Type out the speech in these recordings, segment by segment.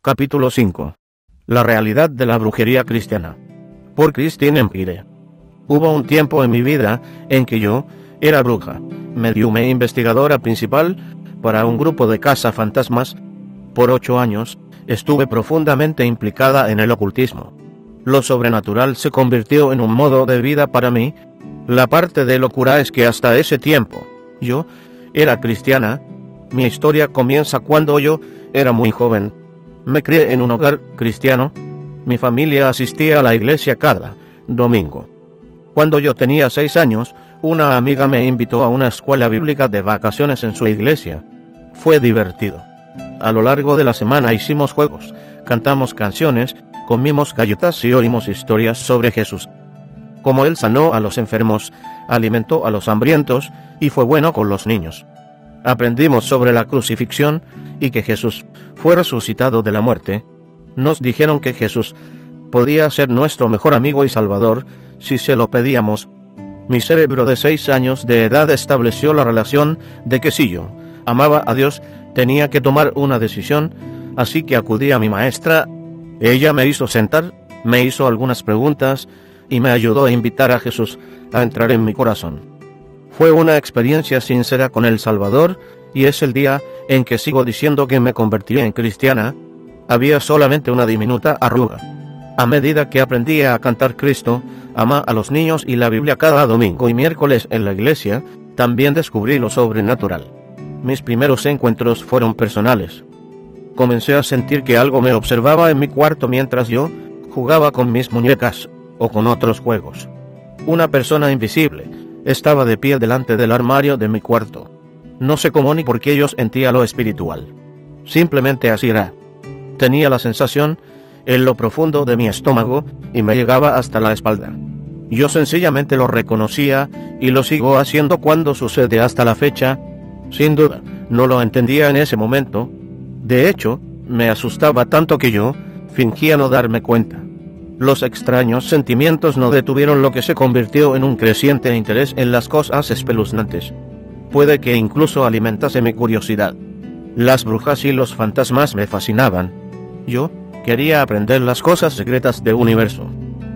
Capítulo 5. La realidad de la brujería cristiana. Por Christine Empire. Hubo un tiempo en mi vida en que yo era bruja, medium e investigadora principal para un grupo de cazafantasmas. Por 8 años, estuve profundamente implicada en el ocultismo. Lo sobrenatural se convirtió en un modo de vida para mí. La parte de locura es que hasta ese tiempo, yo era cristiana. Mi historia comienza cuando yo era muy joven. Me crié en un hogar cristiano. Mi familia asistía a la iglesia cada domingo. Cuando yo tenía 6 años, una amiga me invitó a una escuela bíblica de vacaciones en su iglesia. Fue divertido. A lo largo de la semana hicimos juegos, cantamos canciones, comimos galletas y oímos historias sobre Jesús. Como Él sanó a los enfermos, alimentó a los hambrientos y fue bueno con los niños. Aprendimos sobre la crucifixión y que Jesús fue resucitado de la muerte. Nos dijeron que Jesús podía ser nuestro mejor amigo y salvador si se lo pedíamos. Mi cerebro de 6 años de edad estableció la relación de que si yo amaba a Dios, tenía que tomar una decisión, así que acudí a mi maestra. Ella me hizo sentar, me hizo algunas preguntas y me ayudó a invitar a Jesús a entrar en mi corazón. Fue una experiencia sincera con el Salvador, y es el día en que sigo diciendo que me convertí en cristiana. Había solamente una diminuta arruga. A medida que aprendía a cantar Cristo, ama a los niños y la Biblia cada domingo y miércoles en la iglesia, también descubrí lo sobrenatural. Mis primeros encuentros fueron personales. Comencé a sentir que algo me observaba en mi cuarto mientras yo jugaba con mis muñecas o con otros juegos. Una persona invisible estaba de pie delante del armario de mi cuarto. No sé cómo ni por qué yo sentía lo espiritual. Simplemente así era. Tenía la sensación en lo profundo de mi estómago y me llegaba hasta la espalda. Yo sencillamente lo reconocía y lo sigo haciendo cuando sucede hasta la fecha. Sin duda, no lo entendía en ese momento. De hecho, me asustaba tanto que yo fingía no darme cuenta. Los extraños sentimientos no detuvieron lo que se convirtió en un creciente interés en las cosas espeluznantes. Puede que incluso alimentase mi curiosidad. Las brujas y los fantasmas me fascinaban. Yo quería aprender las cosas secretas del universo.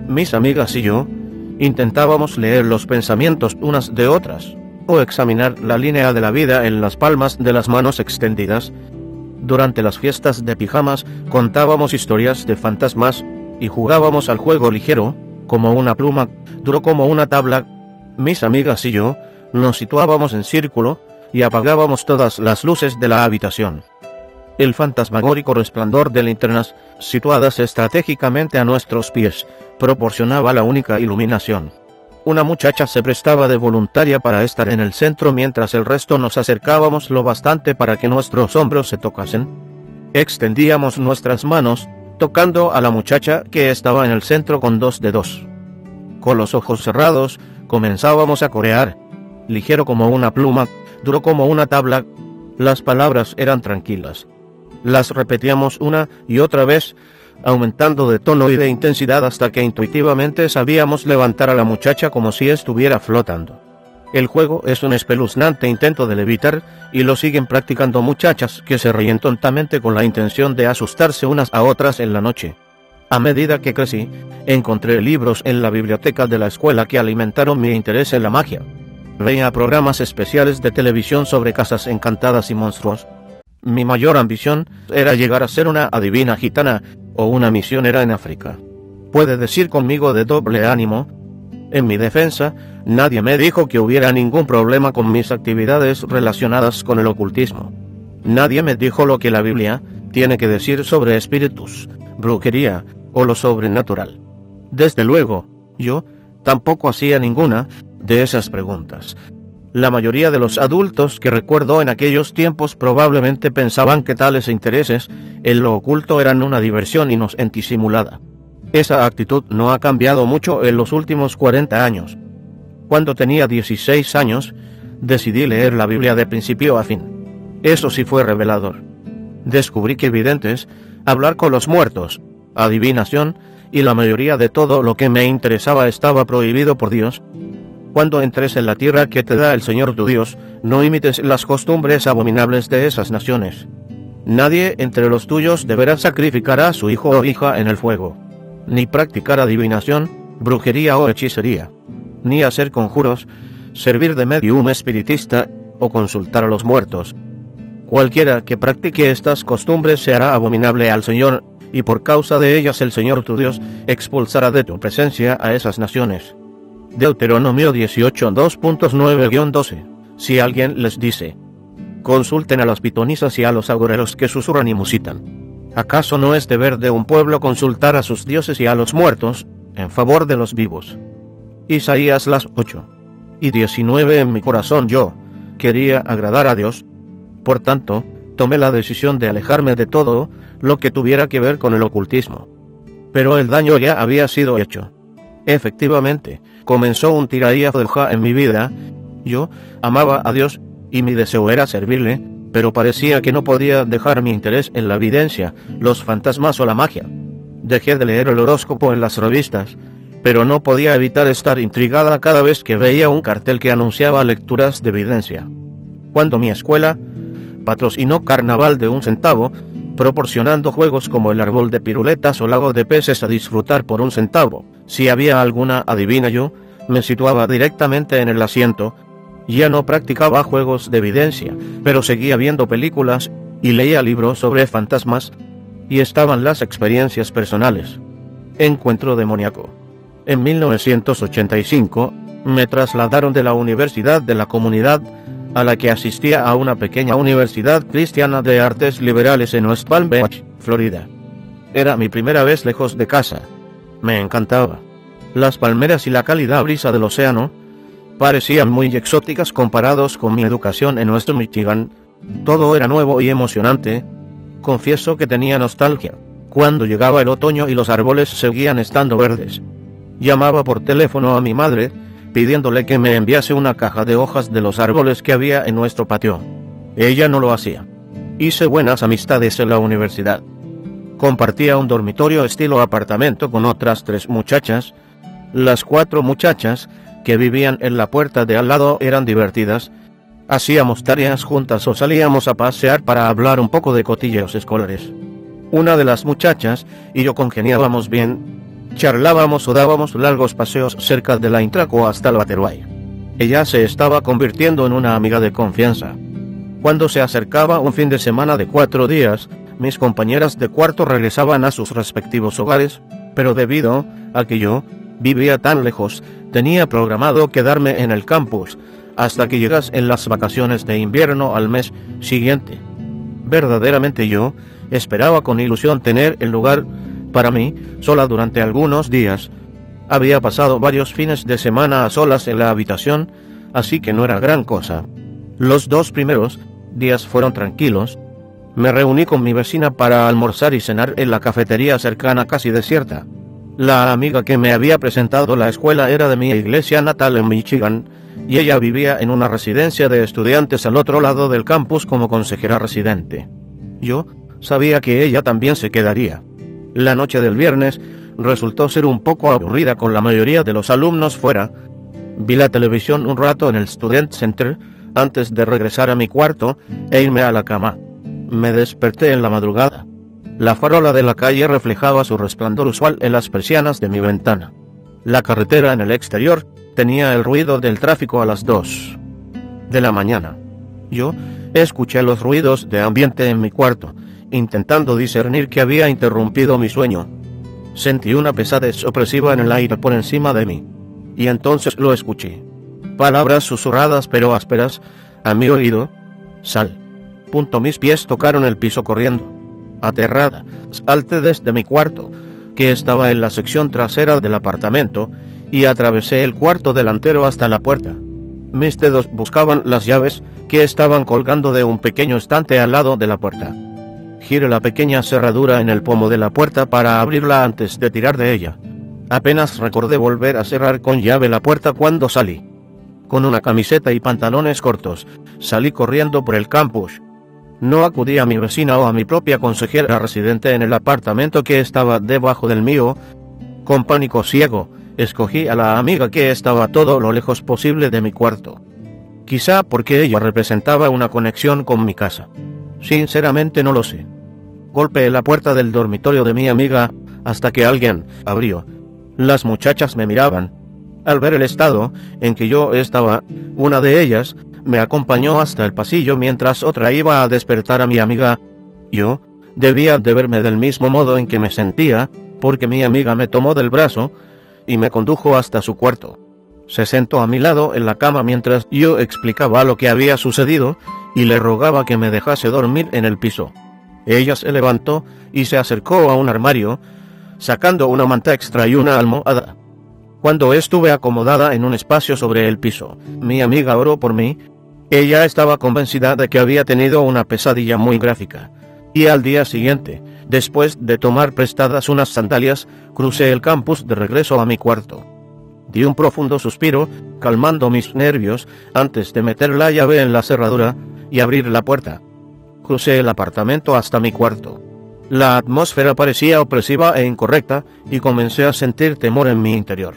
Mis amigas y yo intentábamos leer los pensamientos unas de otras, o examinar la línea de la vida en las palmas de las manos extendidas. Durante las fiestas de pijamas contábamos historias de fantasmas y jugábamos al juego ligero, como una pluma, duro como una tabla. Mis amigas y yo nos situábamos en círculo y apagábamos todas las luces de la habitación. El fantasmagórico resplandor de linternas, situadas estratégicamente a nuestros pies, proporcionaba la única iluminación. Una muchacha se prestaba de voluntaria para estar en el centro mientras el resto nos acercábamos lo bastante para que nuestros hombros se tocasen. Extendíamos nuestras manos, tocando a la muchacha que estaba en el centro con 2 dedos. Con los ojos cerrados, comenzábamos a corear. Ligero como una pluma, duro como una tabla. Las palabras eran tranquilas. Las repetíamos una y otra vez, aumentando de tono y de intensidad hasta que intuitivamente sabíamos levantar a la muchacha como si estuviera flotando. El juego es un espeluznante intento de levitar, y lo siguen practicando muchachas que se ríen tontamente con la intención de asustarse unas a otras en la noche. A medida que crecí, encontré libros en la biblioteca de la escuela que alimentaron mi interés en la magia. Veía programas especiales de televisión sobre casas encantadas y monstruos. Mi mayor ambición era llegar a ser una adivina gitana o una misionera en África. Puede decir conmigo de doble ánimo. En mi defensa, nadie me dijo que hubiera ningún problema con mis actividades relacionadas con el ocultismo. Nadie me dijo lo que la Biblia tiene que decir sobre espíritus, brujería o lo sobrenatural. Desde luego, yo tampoco hacía ninguna de esas preguntas. La mayoría de los adultos que recuerdo en aquellos tiempos probablemente pensaban que tales intereses en lo oculto eran una diversión inocente y simulada. Esa actitud no ha cambiado mucho en los últimos 40 años. Cuando tenía 16 años, decidí leer la Biblia de principio a fin. Eso sí fue revelador. Descubrí que videntes, hablar con los muertos, adivinación y la mayoría de todo lo que me interesaba estaba prohibido por Dios. Cuando entres en la tierra que te da el Señor tu Dios, no imites las costumbres abominables de esas naciones. Nadie entre los tuyos deberá sacrificar a su hijo o hija en el fuego, ni practicar adivinación, brujería o hechicería, ni hacer conjuros, servir de médium espiritista o consultar a los muertos. Cualquiera que practique estas costumbres se hará abominable al Señor, y por causa de ellas el Señor tu Dios expulsará de tu presencia a esas naciones. Deuteronomio 18, 2.9-12. Si alguien les dice: consulten a las pitonisas y a los agoreros que susurran y musitan, ¿acaso no es deber de un pueblo consultar a sus dioses y a los muertos, en favor de los vivos? Isaías 8:19. En mi corazón yo quería agradar a Dios, por tanto, tomé la decisión de alejarme de todo lo que tuviera que ver con el ocultismo. Pero el daño ya había sido hecho. Efectivamente, comenzó un tiraías del ja en mi vida. Yo amaba a Dios y mi deseo era servirle, pero parecía que no podía dejar mi interés en la evidencia, los fantasmas o la magia. Dejé de leer el horóscopo en las revistas, pero no podía evitar estar intrigada cada vez que veía un cartel que anunciaba lecturas de evidencia. Cuando mi escuela patrocinó carnaval de 1 centavo, proporcionando juegos como el árbol de piruletas o lago de peces a disfrutar por 1 centavo, si había alguna adivina yo me situaba directamente en el asiento. Ya no practicaba juegos de evidencia, pero seguía viendo películas y leía libros sobre fantasmas, y estaban las experiencias personales. Encuentro demoníaco. En 1985, me trasladaron de la Universidad de la Comunidad, a la que asistía, a una pequeña universidad cristiana de artes liberales en West Palm Beach, Florida. Era mi primera vez lejos de casa. Me encantaba. Las palmeras y la cálida brisa del océano parecían muy exóticas comparados con mi educación en West Michigan. Todo era nuevo y emocionante. Confieso que tenía nostalgia cuando llegaba el otoño y los árboles seguían estando verdes. Llamaba por teléfono a mi madre, pidiéndole que me enviase una caja de hojas de los árboles que había en nuestro patio. Ella no lo hacía. Hice buenas amistades en la universidad. Compartía un dormitorio estilo apartamento con otras 3 muchachas. Las 4 muchachas que vivían en la puerta de al lado eran divertidas. Hacíamos tareas juntas o salíamos a pasear para hablar un poco de cotilleos escolares. Una de las muchachas y yo congeniábamos bien. Charlábamos o dábamos largos paseos cerca de la Intraco hasta el Waterway. Ella se estaba convirtiendo en una amiga de confianza. Cuando se acercaba un fin de semana de 4 días, mis compañeras de cuarto regresaban a sus respectivos hogares, pero debido a que yo vivía tan lejos, tenía programado quedarme en el campus hasta que llegas en las vacaciones de invierno al mes siguiente. Verdaderamente yo esperaba con ilusión tener el lugar para mí sola durante algunos días. Había pasado varios fines de semana a solas en la habitación, así que no era gran cosa. Los 2 primeros días fueron tranquilos. Me reuní con mi vecina para almorzar y cenar en la cafetería cercana, casi desierta. La amiga que me había presentado la escuela era de mi iglesia natal en Michigan, y ella vivía en una residencia de estudiantes al otro lado del campus como consejera residente. Yo sabía que ella también se quedaría. La noche del viernes resultó ser un poco aburrida con la mayoría de los alumnos fuera. Vi la televisión un rato en el Student Center antes de regresar a mi cuarto e irme a la cama. Me desperté en la madrugada. La farola de la calle reflejaba su resplandor usual en las persianas de mi ventana. La carretera en el exterior tenía el ruido del tráfico a las 2 de la mañana. Yo escuché los ruidos de ambiente en mi cuarto, intentando discernir qué había interrumpido mi sueño. Sentí una pesadez opresiva en el aire por encima de mí, y entonces lo escuché. Palabras susurradas pero ásperas a mi oído. Sal. Mis pies tocaron el piso corriendo. Aterrada, salté desde mi cuarto, que estaba en la sección trasera del apartamento, y atravesé el cuarto delantero hasta la puerta. Mis dedos buscaban las llaves que estaban colgando de un pequeño estante al lado de la puerta. Giré la pequeña cerradura en el pomo de la puerta para abrirla antes de tirar de ella. Apenas recordé volver a cerrar con llave la puerta cuando salí. Con una camiseta y pantalones cortos, salí corriendo por el campus. No acudí a mi vecina o a mi propia consejera residente en el apartamento que estaba debajo del mío. Con pánico ciego, escogí a la amiga que estaba todo lo lejos posible de mi cuarto. Quizá porque ella representaba una conexión con mi casa. Sinceramente no lo sé. Golpeé la puerta del dormitorio de mi amiga hasta que alguien abrió. Las muchachas me miraban. Al ver el estado en que yo estaba, una de ellas me acompañó hasta el pasillo mientras otra iba a despertar a mi amiga. Yo debía de verme del mismo modo en que me sentía, porque mi amiga me tomó del brazo y me condujo hasta su cuarto. Se sentó a mi lado en la cama mientras yo explicaba lo que había sucedido y le rogaba que me dejase dormir en el piso. Ella se levantó y se acercó a un armario, sacando una manta extra y una almohada. Cuando estuve acomodada en un espacio sobre el piso, mi amiga oró por mí. Ella estaba convencida de que había tenido una pesadilla muy gráfica. Y al día siguiente, después de tomar prestadas unas sandalias, crucé el campus de regreso a mi cuarto. Di un profundo suspiro, calmando mis nervios, antes de meter la llave en la cerradura y abrir la puerta. Crucé el apartamento hasta mi cuarto. La atmósfera parecía opresiva e incorrecta, y comencé a sentir temor en mi interior.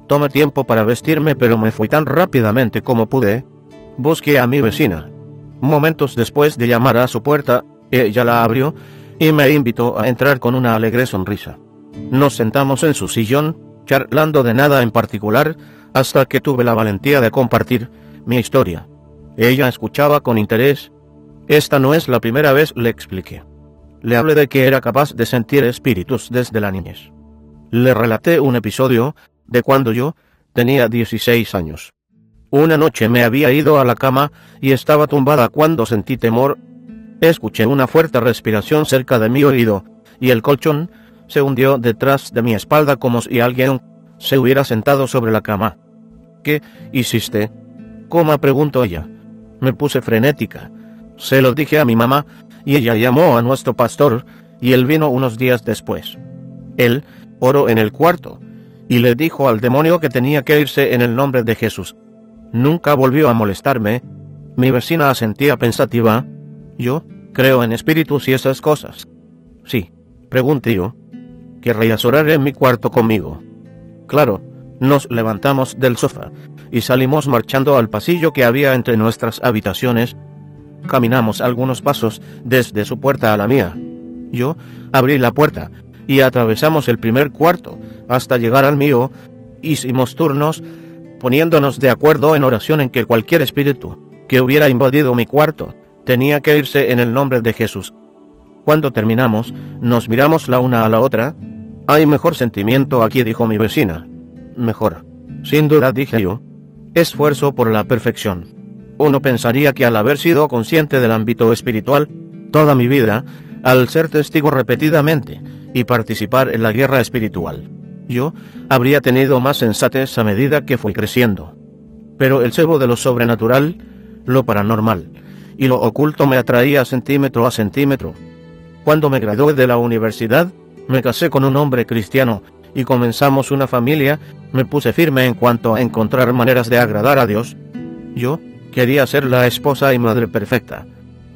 Tomé tiempo para vestirme, pero me fui tan rápidamente como pude. Busqué a mi vecina. Momentos después de llamar a su puerta, ella la abrió y me invitó a entrar con una alegre sonrisa. Nos sentamos en su sillón, charlando de nada en particular, hasta que tuve la valentía de compartir mi historia. Ella escuchaba con interés. Esta no es la primera vez, le expliqué. Le hablé de que era capaz de sentir espíritus desde la niñez. Le relaté un episodio de cuando yo tenía 16 años. Una noche me había ido a la cama y estaba tumbada cuando sentí temor. Escuché una fuerte respiración cerca de mi oído, y el colchón se hundió detrás de mi espalda como si alguien se hubiera sentado sobre la cama. ¿Qué hiciste? ¿Cómo?, preguntó ella. Me puse frenética. Se lo dije a mi mamá, y ella llamó a nuestro pastor, y él vino unos días después. Él oró en el cuarto, y le dijo al demonio que tenía que irse en el nombre de Jesús. Nunca volvió a molestarme. Mi vecina asentía pensativa. Yo creo en espíritus y esas cosas. Sí, pregunté yo. ¿Querrías orar en mi cuarto conmigo? Claro. Nos levantamos del sofá y salimos marchando al pasillo que había entre nuestras habitaciones. Caminamos algunos pasos desde su puerta a la mía. Yo abrí la puerta y atravesamos el primer cuarto hasta llegar al mío. Hicimos turnos, poniéndonos de acuerdo en oración en que cualquier espíritu que hubiera invadido mi cuarto tenía que irse en el nombre de Jesús. Cuando terminamos, nos miramos la una a la otra. Hay mejor sentimiento aquí, dijo mi vecina. Mejor. Sin duda, dije yo. Esfuerzo por la perfección. Uno pensaría que al haber sido consciente del ámbito espiritual toda mi vida, al ser testigo repetidamente y participar en la guerra espiritual, yo habría tenido más sensatez a medida que fui creciendo. Pero el cebo de lo sobrenatural, lo paranormal y lo oculto me atraía centímetro a centímetro. Cuando me gradué de la universidad, me casé con un hombre cristiano y comenzamos una familia. Me puse firme en cuanto a encontrar maneras de agradar a Dios. Yo quería ser la esposa y madre perfecta.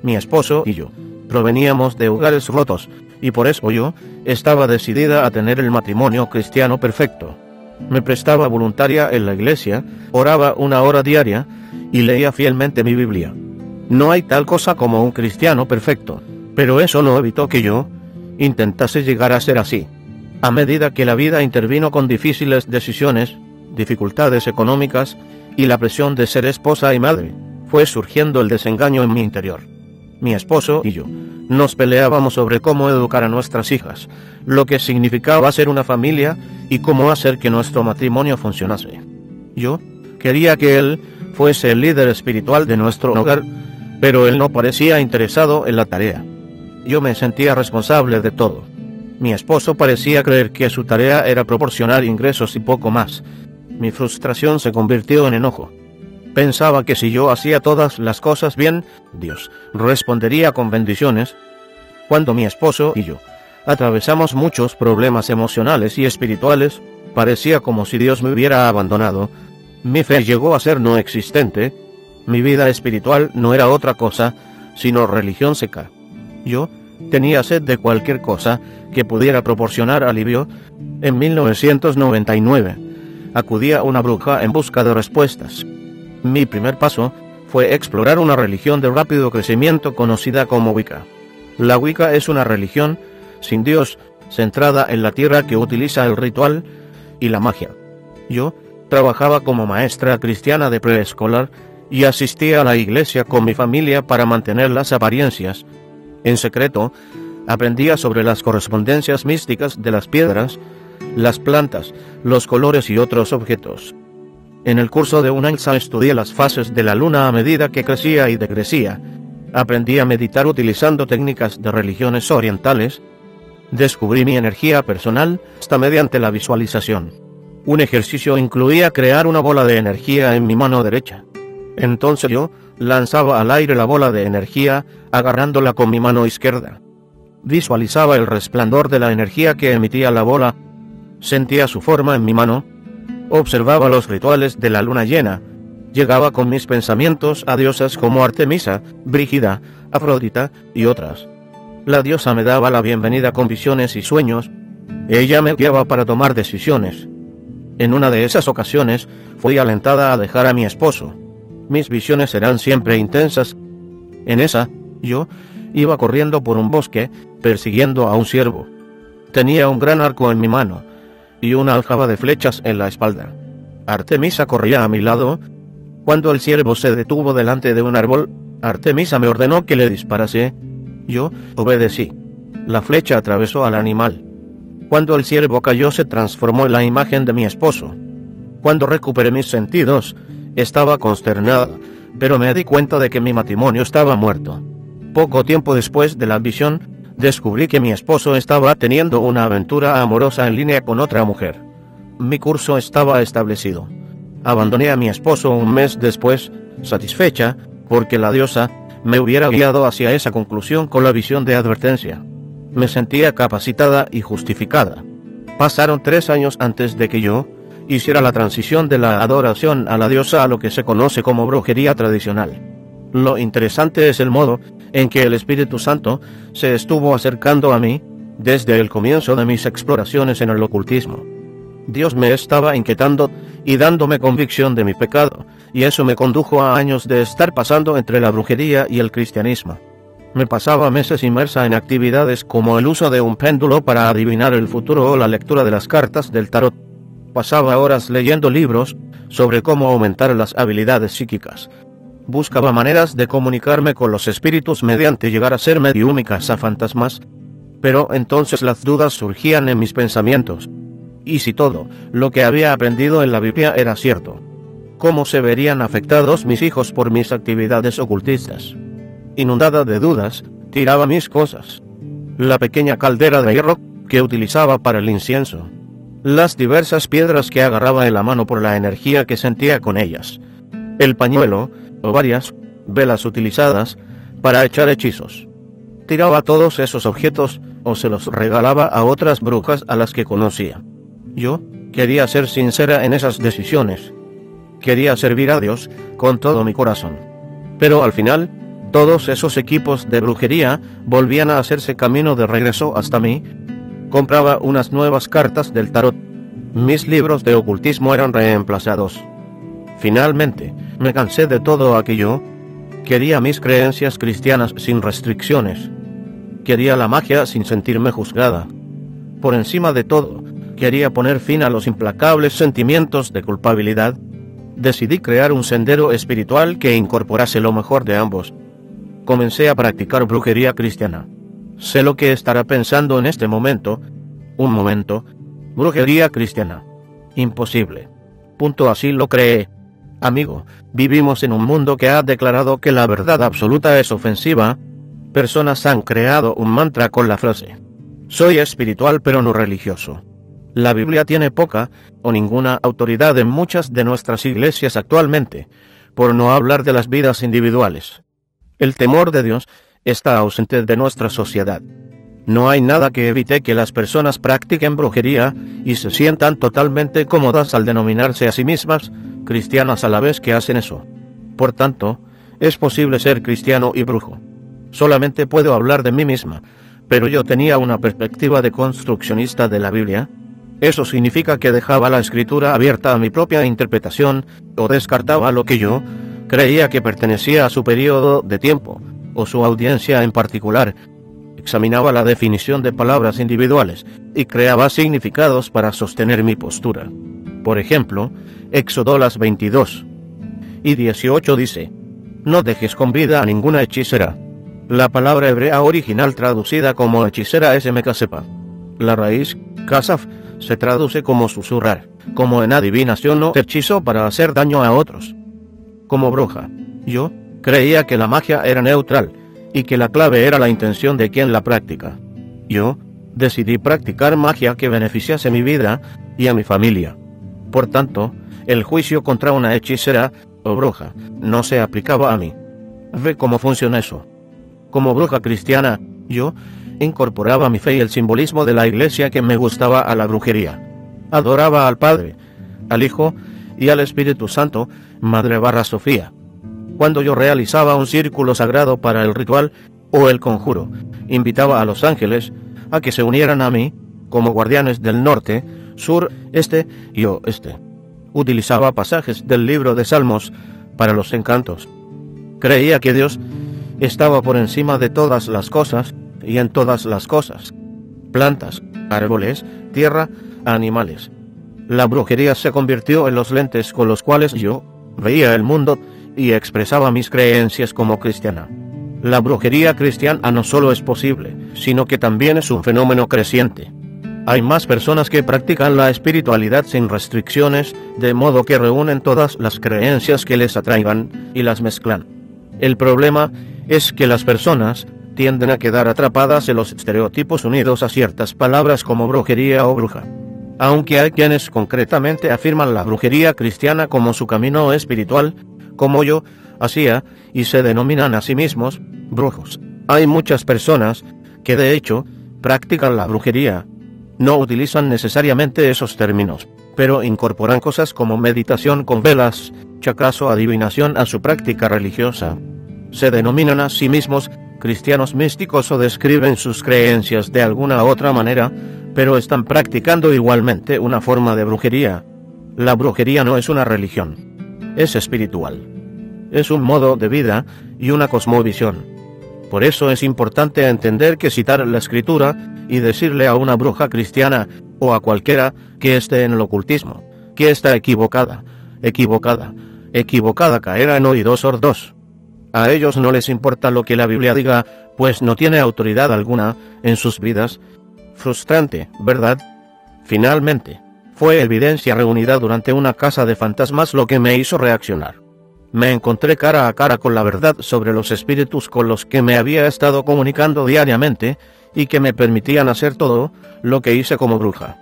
Mi esposo y yo proveníamos de hogares rotos, y por eso yo estaba decidida a tener el matrimonio cristiano perfecto. Me prestaba voluntaria en la iglesia, oraba 1 hora diaria y leía fielmente mi Biblia. No hay tal cosa como un cristiano perfecto, pero eso no evitó que yo intentase llegar a ser así. A medida que la vida intervino con difíciles decisiones, dificultades económicas y la presión de ser esposa y madre, fue surgiendo el desengaño en mi interior. Mi esposo y yo nos peleábamos sobre cómo educar a nuestras hijas, lo que significaba ser una familia y cómo hacer que nuestro matrimonio funcionase. Yo quería que él fuese el líder espiritual de nuestro hogar, pero él no parecía interesado en la tarea. Yo me sentía responsable de todo. Mi esposo parecía creer que su tarea era proporcionar ingresos y poco más. Mi frustración se convirtió en enojo. Pensaba que si yo hacía todas las cosas bien, Dios respondería con bendiciones. Cuando mi esposo y yo atravesamos muchos problemas emocionales y espirituales, parecía como si Dios me hubiera abandonado. Mi fe llegó a ser no existente. Mi vida espiritual no era otra cosa, sino religión seca. Yo tenía sed de cualquier cosa que pudiera proporcionar alivio. En 1999, acudí a una bruja en busca de respuestas. Mi primer paso fue explorar una religión de rápido crecimiento conocida como Wicca. La Wicca es una religión sin Dios, centrada en la tierra, que utiliza el ritual y la magia. Yo trabajaba como maestra cristiana de preescolar y asistía a la iglesia con mi familia para mantener las apariencias. En secreto, aprendía sobre las correspondencias místicas de las piedras, las plantas, los colores y otros objetos. En el curso de un año estudié las fases de la luna a medida que crecía y decrecía. Aprendí a meditar utilizando técnicas de religiones orientales. Descubrí mi energía personal hasta mediante la visualización. Un ejercicio incluía crear una bola de energía en mi mano derecha. Entonces yo lanzaba al aire la bola de energía, agarrándola con mi mano izquierda. Visualizaba el resplandor de la energía que emitía la bola. Sentía su forma en mi mano. Observaba los rituales de la luna llena. Llegaba con mis pensamientos a diosas como Artemisa, Brígida, Afrodita y otras. La diosa me daba la bienvenida con visiones y sueños. Ella me guiaba para tomar decisiones. En una de esas ocasiones, fui alentada a dejar a mi esposo. Mis visiones eran siempre intensas. En esa, yo iba corriendo por un bosque, persiguiendo a un ciervo. Tenía un gran arco en mi mano y una aljaba de flechas en la espalda. Artemisa corría a mi lado. Cuando el ciervo se detuvo delante de un árbol, Artemisa me ordenó que le disparase. Yo obedecí. La flecha atravesó al animal. Cuando el ciervo cayó, se transformó en la imagen de mi esposo. Cuando recuperé mis sentidos, estaba consternada, pero me di cuenta de que mi matrimonio estaba muerto. Poco tiempo después de la visión, descubrí que mi esposo estaba teniendo una aventura amorosa en línea con otra mujer. Mi curso estaba establecido. Abandoné a mi esposo un mes después, satisfecha, porque la diosa me hubiera guiado hacia esa conclusión con la visión de advertencia. Me sentía capacitada y justificada. Pasaron 3 años antes de que yo hiciera la transición de la adoración a la diosa a lo que se conoce como brujería tradicional. Lo interesante es el modo en que el Espíritu Santo se estuvo acercando a mí desde el comienzo de mis exploraciones en el ocultismo. Dios me estaba inquietando y dándome convicción de mi pecado, y eso me condujo a años de estar pasando entre la brujería y el cristianismo. Me pasaba meses inmersa en actividades como el uso de un péndulo para adivinar el futuro o la lectura de las cartas del tarot. Pasaba horas leyendo libros sobre cómo aumentar las habilidades psíquicas. Buscaba maneras de comunicarme con los espíritus mediante llegar a ser mediúmicas a fantasmas, pero entonces las dudas surgían en mis pensamientos. ¿Y si todo lo que había aprendido en la Biblia era cierto? ¿Cómo se verían afectados mis hijos por mis actividades ocultistas? Inundada de dudas, tiraba mis cosas. La pequeña caldera de hierro que utilizaba para el incienso. Las diversas piedras que agarraba en la mano por la energía que sentía con ellas. El pañuelo, o varias velas utilizadas para echar hechizos. Tiraba todos esos objetos o se los regalaba a otras brujas a las que conocía. Yo quería ser sincera en esas decisiones. Quería servir a Dios con todo mi corazón. Pero al final, todos esos equipos de brujería volvían a hacerse camino de regreso hasta mí. Compraba unas nuevas cartas del tarot. Mis libros de ocultismo eran reemplazados. Finalmente, me cansé de todo aquello. Quería mis creencias cristianas sin restricciones. Quería la magia sin sentirme juzgada. Por encima de todo, quería poner fin a los implacables sentimientos de culpabilidad. Decidí crear un sendero espiritual que incorporase lo mejor de ambos. Comencé a practicar brujería cristiana. Sé lo que estará pensando en este momento. Un momento. Brujería cristiana. Imposible. Así lo creé. Amigo, vivimos en un mundo que ha declarado que la verdad absoluta es ofensiva. Personas han creado un mantra con la frase: soy espiritual pero no religioso. La Biblia tiene poca o ninguna autoridad en muchas de nuestras iglesias actualmente, por no hablar de las vidas individuales. El temor de Dios está ausente de nuestra sociedad. No hay nada que evite que las personas practiquen brujería y se sientan totalmente cómodas al denominarse a sí mismas cristianas a la vez que hacen eso. Por tanto, es posible ser cristiano y brujo. Solamente puedo hablar de mí misma, pero yo tenía una perspectiva de construccionista de la Biblia. Eso significa que dejaba la escritura abierta a mi propia interpretación, o descartaba lo que yo Creía que pertenecía a su periodo de tiempo, o su audiencia en particular. Examinaba la definición de palabras individuales y creaba significados para sostener mi postura. Por ejemplo, Éxodo 22 y 18 dice: no dejes con vida a ninguna hechicera. La palabra hebrea original traducida como hechicera es mekasepa. La raíz kasaf se traduce como susurrar, como en adivinación o hechizo para hacer daño a otros. Como bruja, yo creía que la magia era neutral y que la clave era la intención de quien la practica. Yo decidí practicar magia que beneficiase mi vida y a mi familia. Por tanto, el juicio contra una hechicera o bruja no se aplicaba a mí. Ve cómo funciona eso. Como bruja cristiana, yo incorporaba mi fe y el simbolismo de la iglesia que me gustaba a la brujería. Adoraba al Padre, al Hijo y al Espíritu Santo, Madre Sofía. Cuando yo realizaba un círculo sagrado para el ritual o el conjuro, invitaba a los ángeles a que se unieran a mí como guardianes del norte, sur, este y oeste. Utilizaba pasajes del libro de Salmos para los encantos. Creía que Dios estaba por encima de todas las cosas y en todas las cosas: plantas, árboles, tierra, animales. La brujería se convirtió en los lentes con los cuales yo veía el mundo y expresaba mis creencias como cristiana. La brujería cristiana no solo es posible, sino que también es un fenómeno creciente. Hay más personas que practican la espiritualidad sin restricciones, de modo que reúnen todas las creencias que les atraigan y las mezclan. El problema es que las personas tienden a quedar atrapadas en los estereotipos unidos a ciertas palabras como brujería o bruja. Aunque hay quienes concretamente afirman la brujería cristiana como su camino espiritual, como yo hacía, y se denominan a sí mismos brujos. Hay muchas personas que de hecho practican la brujería. No utilizan necesariamente esos términos, pero incorporan cosas como meditación con velas, chakras o adivinación a su práctica religiosa. Se denominan a sí mismos cristianos místicos o describen sus creencias de alguna otra manera, pero están practicando igualmente una forma de brujería. La brujería no es una religión, es espiritual. Es un modo de vida y una cosmovisión. Por eso es importante entender que citar la escritura y decirle a una bruja cristiana o a cualquiera que esté en el ocultismo que está equivocada, caerá en oídos sordos. A ellos no les importa lo que la Biblia diga, pues no tiene autoridad alguna en sus vidas. Frustrante, ¿verdad? Finalmente, fue evidencia reunida durante una casa de fantasmas lo que me hizo reaccionar. Me encontré cara a cara con la verdad sobre los espíritus con los que me había estado comunicando diariamente y que me permitían hacer todo lo que hice como bruja.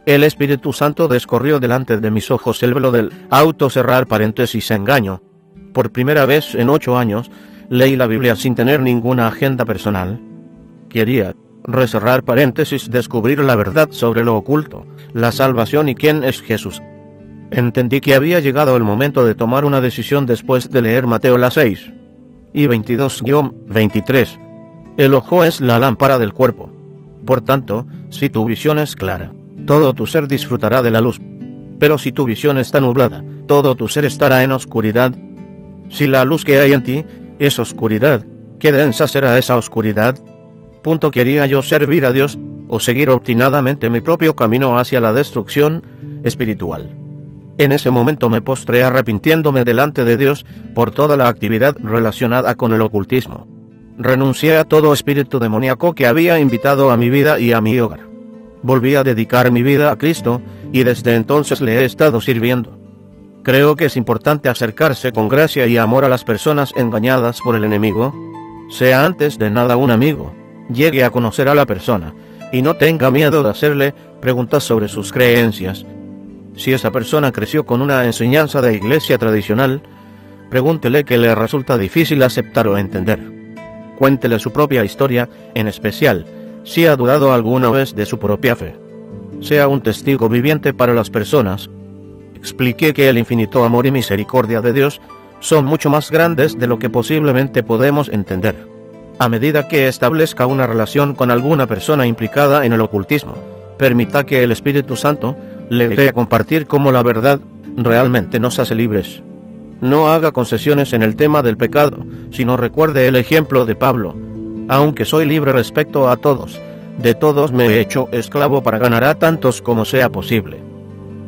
El Espíritu Santo descorrió delante de mis ojos el velo del autocerrar paréntesis engaño. Por primera vez en 8 años, leí la Biblia sin tener ninguna agenda personal. Quería, recerrar paréntesis, descubrir la verdad sobre lo oculto, la salvación y quién es Jesús. Entendí que había llegado el momento de tomar una decisión después de leer Mateo 6 y 22-23. El ojo es la lámpara del cuerpo. Por tanto, si tu visión es clara, todo tu ser disfrutará de la luz. Pero si tu visión está nublada, todo tu ser estará en oscuridad. Si la luz que hay en ti es oscuridad, ¿qué densa será esa oscuridad? ¿Quería yo servir a Dios o seguir obstinadamente mi propio camino hacia la destrucción espiritual? En ese momento me postré arrepintiéndome delante de Dios por toda la actividad relacionada con el ocultismo. Renuncié a todo espíritu demoníaco que había invitado a mi vida y a mi hogar. Volví a dedicar mi vida a Cristo y desde entonces le he estado sirviendo. Creo que es importante acercarse con gracia y amor a las personas engañadas por el enemigo. Sea antes de nada un amigo, llegue a conocer a la persona y no tenga miedo de hacerle preguntas sobre sus creencias. Si esa persona creció con una enseñanza de iglesia tradicional, pregúntele qué le resulta difícil aceptar o entender. Cuéntele su propia historia, en especial si ha dudado alguna vez de su propia fe. Sea un testigo viviente para las personas. Explique que el infinito amor y misericordia de Dios son mucho más grandes de lo que posiblemente podemos entender. A medida que establezca una relación con alguna persona implicada en el ocultismo, permita que el Espíritu Santo le dé a compartir cómo la verdad realmente nos hace libres. No haga concesiones en el tema del pecado, sino recuerde el ejemplo de Pablo. Aunque soy libre respecto a todos, de todos me he hecho esclavo para ganar a tantos como sea posible.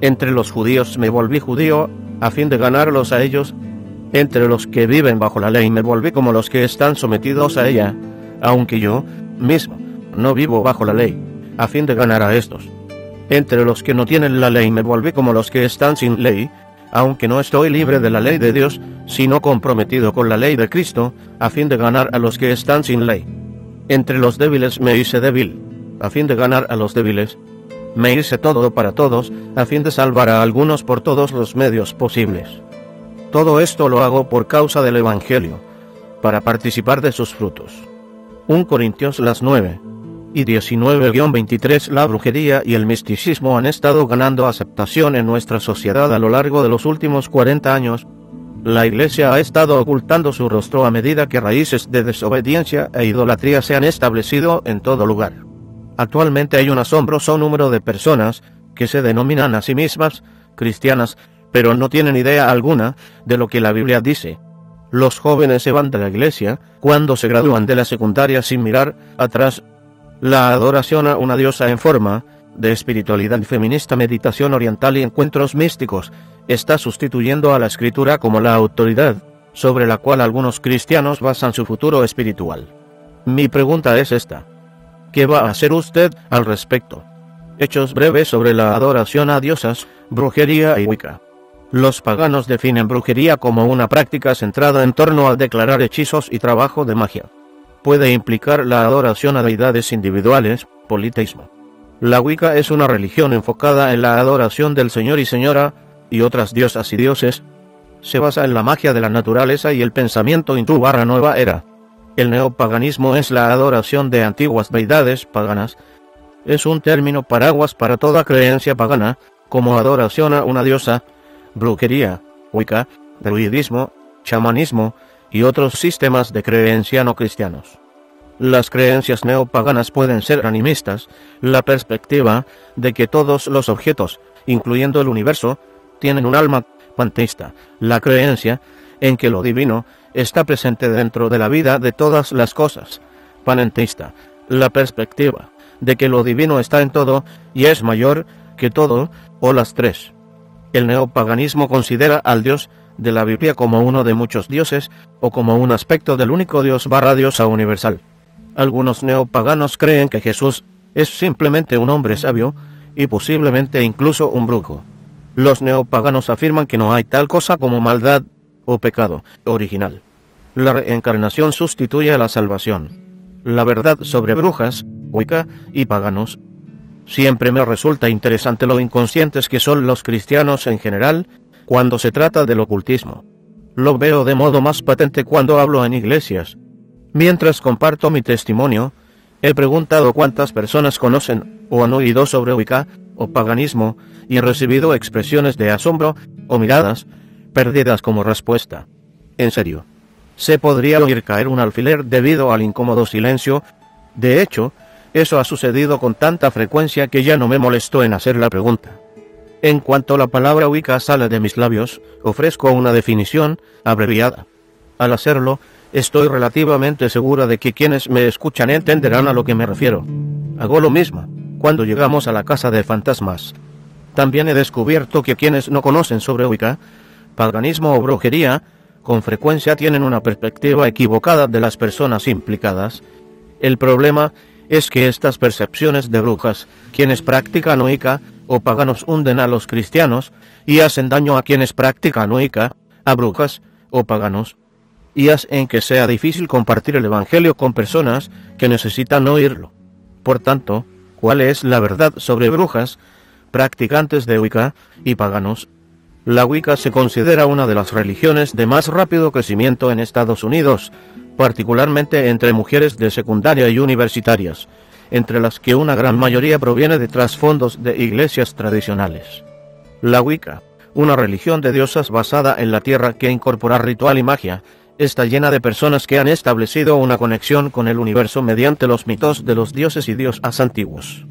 Entre los judíos me volví judío, a fin de ganarlos a ellos. Entre los que viven bajo la ley me volví como los que están sometidos a ella, aunque yo mismo no vivo bajo la ley, a fin de ganar a estos. Entre los que no tienen la ley me volví como los que están sin ley, aunque no estoy libre de la ley de Dios, sino comprometido con la ley de Cristo, a fin de ganar a los que están sin ley. Entre los débiles me hice débil, a fin de ganar a los débiles. Me hice todo para todos, a fin de salvar a algunos por todos los medios posibles. Todo esto lo hago por causa del Evangelio, para participar de sus frutos. 1 Corintios 9 y 19-23. La brujería y el misticismo han estado ganando aceptación en nuestra sociedad a lo largo de los últimos 40 años. La Iglesia ha estado ocultando su rostro a medida que raíces de desobediencia e idolatría se han establecido en todo lugar. Actualmente hay un asombroso número de personas que se denominan a sí mismas cristianas, pero no tienen idea alguna de lo que la Biblia dice. Los jóvenes se van de la iglesia cuando se gradúan de la secundaria sin mirar atrás. La adoración a una diosa en forma de espiritualidad feminista, meditación oriental y encuentros místicos está sustituyendo a la Escritura como la autoridad sobre la cual algunos cristianos basan su futuro espiritual. Mi pregunta es esta: ¿qué va a hacer usted al respecto? Hechos breves sobre la adoración a diosas, brujería y Wicca. Los paganos definen brujería como una práctica centrada en torno a declarar hechizos y trabajo de magia. Puede implicar la adoración a deidades individuales, politeísmo. La Wicca es una religión enfocada en la adoración del Señor y Señora, y otras diosas y dioses. Se basa en la magia de la naturaleza y el pensamiento hindú/nueva era. El neopaganismo es la adoración de antiguas deidades paganas. Es un término paraguas para toda creencia pagana, como adoración a una diosa, brujería, Wicca, druidismo, chamanismo y otros sistemas de creencia no cristianos. Las creencias neopaganas pueden ser animistas, la perspectiva de que todos los objetos, incluyendo el universo, tienen un alma; panteísta, la creencia en que lo divino está presente dentro de la vida de todas las cosas; panenteísta, la perspectiva de que lo divino está en todo y es mayor que todo, o las tres. El neopaganismo considera al Dios de la Biblia como uno de muchos dioses, o como un aspecto del único Dios/diosa universal. Algunos neopaganos creen que Jesús es simplemente un hombre sabio, y posiblemente incluso un brujo. Los neopaganos afirman que no hay tal cosa como maldad o pecado original. La reencarnación sustituye a la salvación. La verdad sobre brujas, Wicca y paganos. Siempre me resulta interesante lo inconscientes que son los cristianos en general cuando se trata del ocultismo. Lo veo de modo más patente cuando hablo en iglesias. Mientras comparto mi testimonio, he preguntado cuántas personas conocen o han oído sobre Wicca o paganismo, y he recibido expresiones de asombro o miradas perdidas como respuesta. En serio, se podría oír caer un alfiler debido al incómodo silencio. De hecho, eso ha sucedido con tanta frecuencia que ya no me molesto en hacer la pregunta. En cuanto la palabra Wicca sale de mis labios, ofrezco una definición abreviada. Al hacerlo, estoy relativamente segura de que quienes me escuchan entenderán a lo que me refiero. Hago lo mismo cuando llegamos a la casa de fantasmas. También he descubierto que quienes no conocen sobre Wicca, paganismo o brujería, con frecuencia tienen una perspectiva equivocada de las personas implicadas. El problema es que estas percepciones de brujas, quienes practican Wicca o paganos, hunden a los cristianos y hacen daño a quienes practican Wicca, a brujas o paganos, y hacen que sea difícil compartir el Evangelio con personas que necesitan oírlo. Por tanto, ¿cuál es la verdad sobre brujas, practicantes de Wicca y paganos? La Wicca se considera una de las religiones de más rápido crecimiento en Estados Unidos, particularmente entre mujeres de secundaria y universitarias, entre las que una gran mayoría proviene de trasfondos de iglesias tradicionales. La Wicca, una religión de diosas basada en la tierra que incorpora ritual y magia, está llena de personas que han establecido una conexión con el universo mediante los mitos de los dioses y diosas antiguos.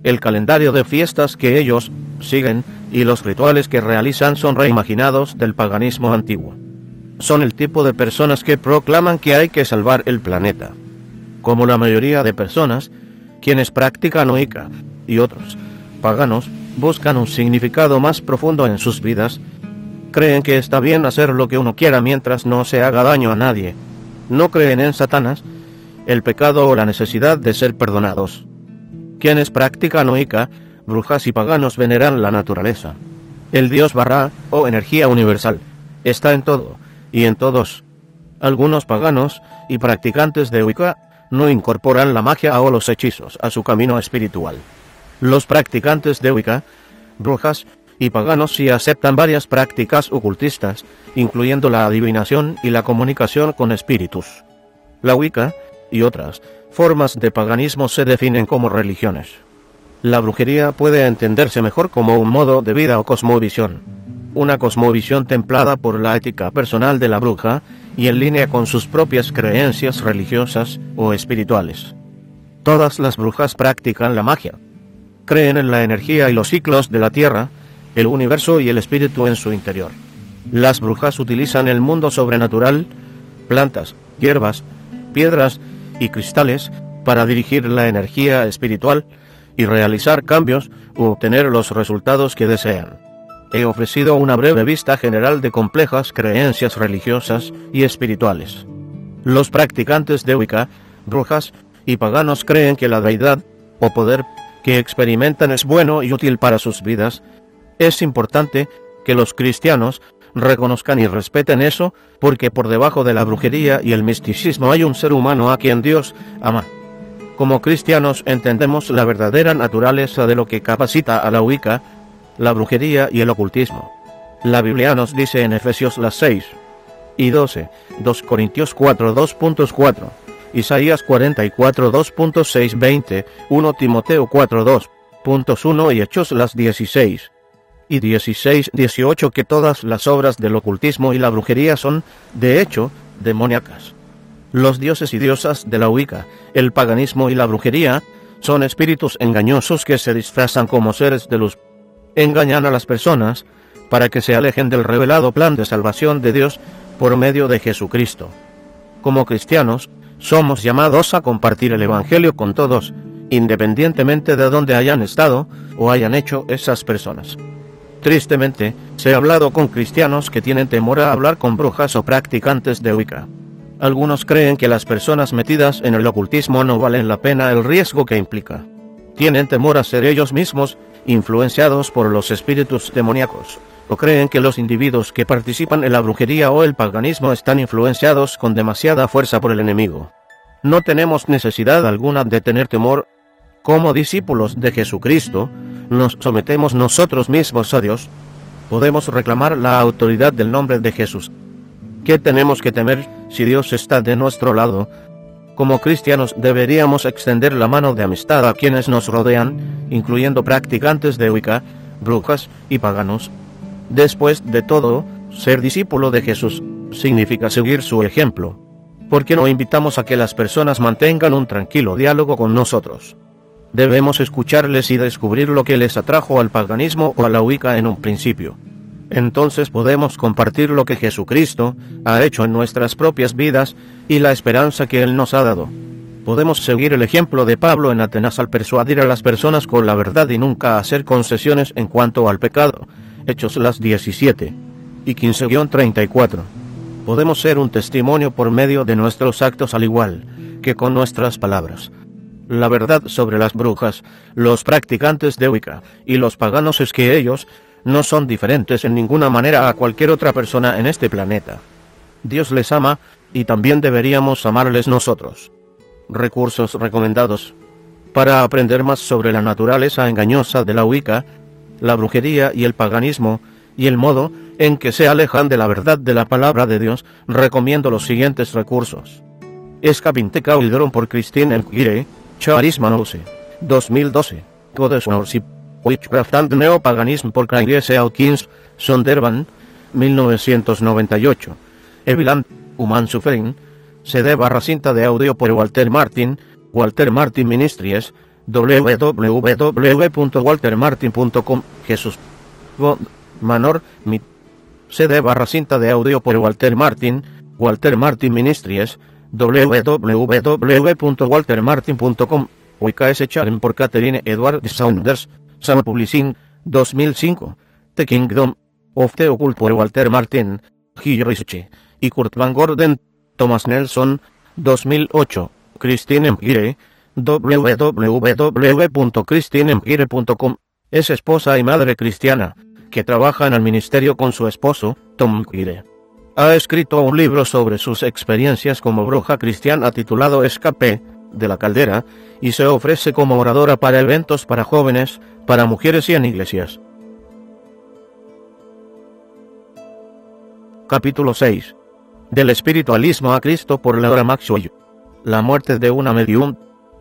El calendario de fiestas que ellos siguen y los rituales que realizan son reimaginados del paganismo antiguo. Son el tipo de personas que proclaman que hay que salvar el planeta. Como la mayoría de personas, quienes practican Wicca y otros paganos buscan un significado más profundo en sus vidas. Creen que está bien hacer lo que uno quiera mientras no se haga daño a nadie. No creen en Satanás, el pecado o la necesidad de ser perdonados. Quienes practican Wicca, brujas y paganos veneran la naturaleza. El dios Barra, o energía universal, está en todo y en todos. Algunos paganos y practicantes de Wicca no incorporan la magia o los hechizos a su camino espiritual. Los practicantes de Wicca, brujas y paganos sí aceptan varias prácticas ocultistas, incluyendo la adivinación y la comunicación con espíritus. La Wicca y otras formas de paganismo se definen como religiones. La brujería puede entenderse mejor como un modo de vida o cosmovisión. Una cosmovisión templada por la ética personal de la bruja y en línea con sus propias creencias religiosas o espirituales. Todas las brujas practican la magia. Creen en la energía y los ciclos de la tierra, el universo y el espíritu en su interior. Las brujas utilizan el mundo sobrenatural, plantas, hierbas, piedras y cristales para dirigir la energía espiritual y realizar cambios u obtener los resultados que desean. He ofrecido una breve vista general de complejas creencias religiosas y espirituales. Los practicantes de Wicca, brujas y paganos creen que la deidad o poder que experimentan es bueno y útil para sus vidas. Es importante que los cristianos reconozcan y respeten eso, porque por debajo de la brujería y el misticismo hay un ser humano a quien Dios ama. Como cristianos entendemos la verdadera naturaleza de lo que capacita a la Wicca, la brujería y el ocultismo. La Biblia nos dice en Efesios 6 y 12, 2 Corintios 4, 2.4, Isaías 44, 2.6, 20, 1 Timoteo 4, 2.1 y Hechos 16 y 16, 18 que todas las obras del ocultismo y la brujería son, de hecho, demoníacas. Los dioses y diosas de la Wicca, el paganismo y la brujería son espíritus engañosos que se disfrazan como seres de luz. Engañan a las personas para que se alejen del revelado plan de salvación de Dios por medio de Jesucristo. Como cristianos, somos llamados a compartir el Evangelio con todos, independientemente de dónde hayan estado o hayan hecho esas personas. Tristemente, se ha hablado con cristianos que tienen temor a hablar con brujas o practicantes de Wicca. Algunos creen que las personas metidas en el ocultismo no valen la pena el riesgo que implica. Tienen temor a ser ellos mismos influenciados por los espíritus demoníacos, o creen que los individuos que participan en la brujería o el paganismo están influenciados con demasiada fuerza por el enemigo. No tenemos necesidad alguna de tener temor. Como discípulos de Jesucristo, nos sometemos nosotros mismos a Dios. Podemos reclamar la autoridad del nombre de Jesús. ¿Qué tenemos que temer si Dios está de nuestro lado? Como cristianos deberíamos extender la mano de amistad a quienes nos rodean, incluyendo practicantes de Wicca, brujas y paganos. Después de todo, ser discípulo de Jesús significa seguir su ejemplo. ¿Por qué no invitamos a que las personas mantengan un tranquilo diálogo con nosotros? Debemos escucharles y descubrir lo que les atrajo al paganismo o a la Wicca en un principio. Entonces podemos compartir lo que Jesucristo ha hecho en nuestras propias vidas y la esperanza que Él nos ha dado. Podemos seguir el ejemplo de Pablo en Atenas al persuadir a las personas con la verdad y nunca hacer concesiones en cuanto al pecado. Hechos 17 y 15-34. Podemos ser un testimonio por medio de nuestros actos al igual que con nuestras palabras. La verdad sobre las brujas, los practicantes de Wicca y los paganos es que ellos no son diferentes en ninguna manera a cualquier otra persona en este planeta. Dios les ama, y también deberíamos amarles nosotros. Recursos recomendados. Para aprender más sobre la naturaleza engañosa de la Wicca, la brujería y el paganismo, y el modo en que se alejan de la verdad de la palabra de Dios, recomiendo los siguientes recursos. Escapinteca Wildron por Christine Empire, Charisma Nouse, 2012. Goddess Worship, Witchcraft and Neopaganism por Craig S. Hawkins, Sondervan, 1998. Eviland, Human Suffering, CD/cinta de audio por Walter Martin, Walter Martin Ministries, www.waltermartin.com. Jesús. God, Manor, Mi. CD/cinta de audio por Walter Martin Ministries, www.waltermartin.com, WKS Charen por Catherine Edward Saunders, Sound Publishing, 2005, The Kingdom of the Occult por Walter Martin, Guy Ritchie y Kurt Van Gordon, Thomas Nelson, 2008, Christine Empire, www.christineempire.com, es esposa y madre cristiana, que trabaja en el ministerio con su esposo, Tom Empire. Ha escrito un libro sobre sus experiencias como bruja cristiana titulado Escape de la Caldera, y se ofrece como oradora para eventos para jóvenes, para mujeres y en iglesias. Capítulo 6. Del espiritualismo a Cristo por Laura Maxwell. La muerte de una medium.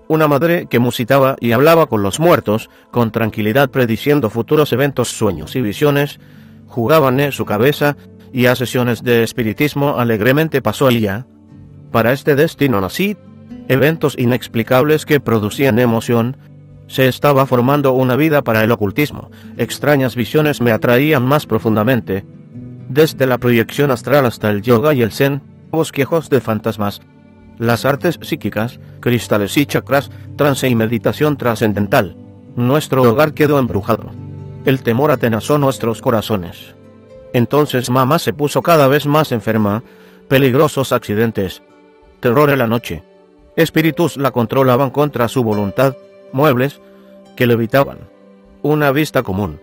Una madre que musitaba y hablaba con los muertos, con tranquilidad prediciendo futuros eventos, sueños y visiones, jugaban en su cabeza, y a sesiones de espiritismo alegremente pasó ella. Para este destino nací, eventos inexplicables que producían emoción. Se estaba formando una vida para el ocultismo, extrañas visiones me atraían más profundamente. Desde la proyección astral hasta el yoga y el zen, bosquejos de fantasmas, las artes psíquicas, cristales y chakras, trance y meditación trascendental. Nuestro hogar quedó embrujado. El temor atenazó nuestros corazones. Entonces mamá se puso cada vez más enferma, peligrosos accidentes, terror en la noche. Espíritus la controlaban contra su voluntad, muebles que levitaban. Una vista común.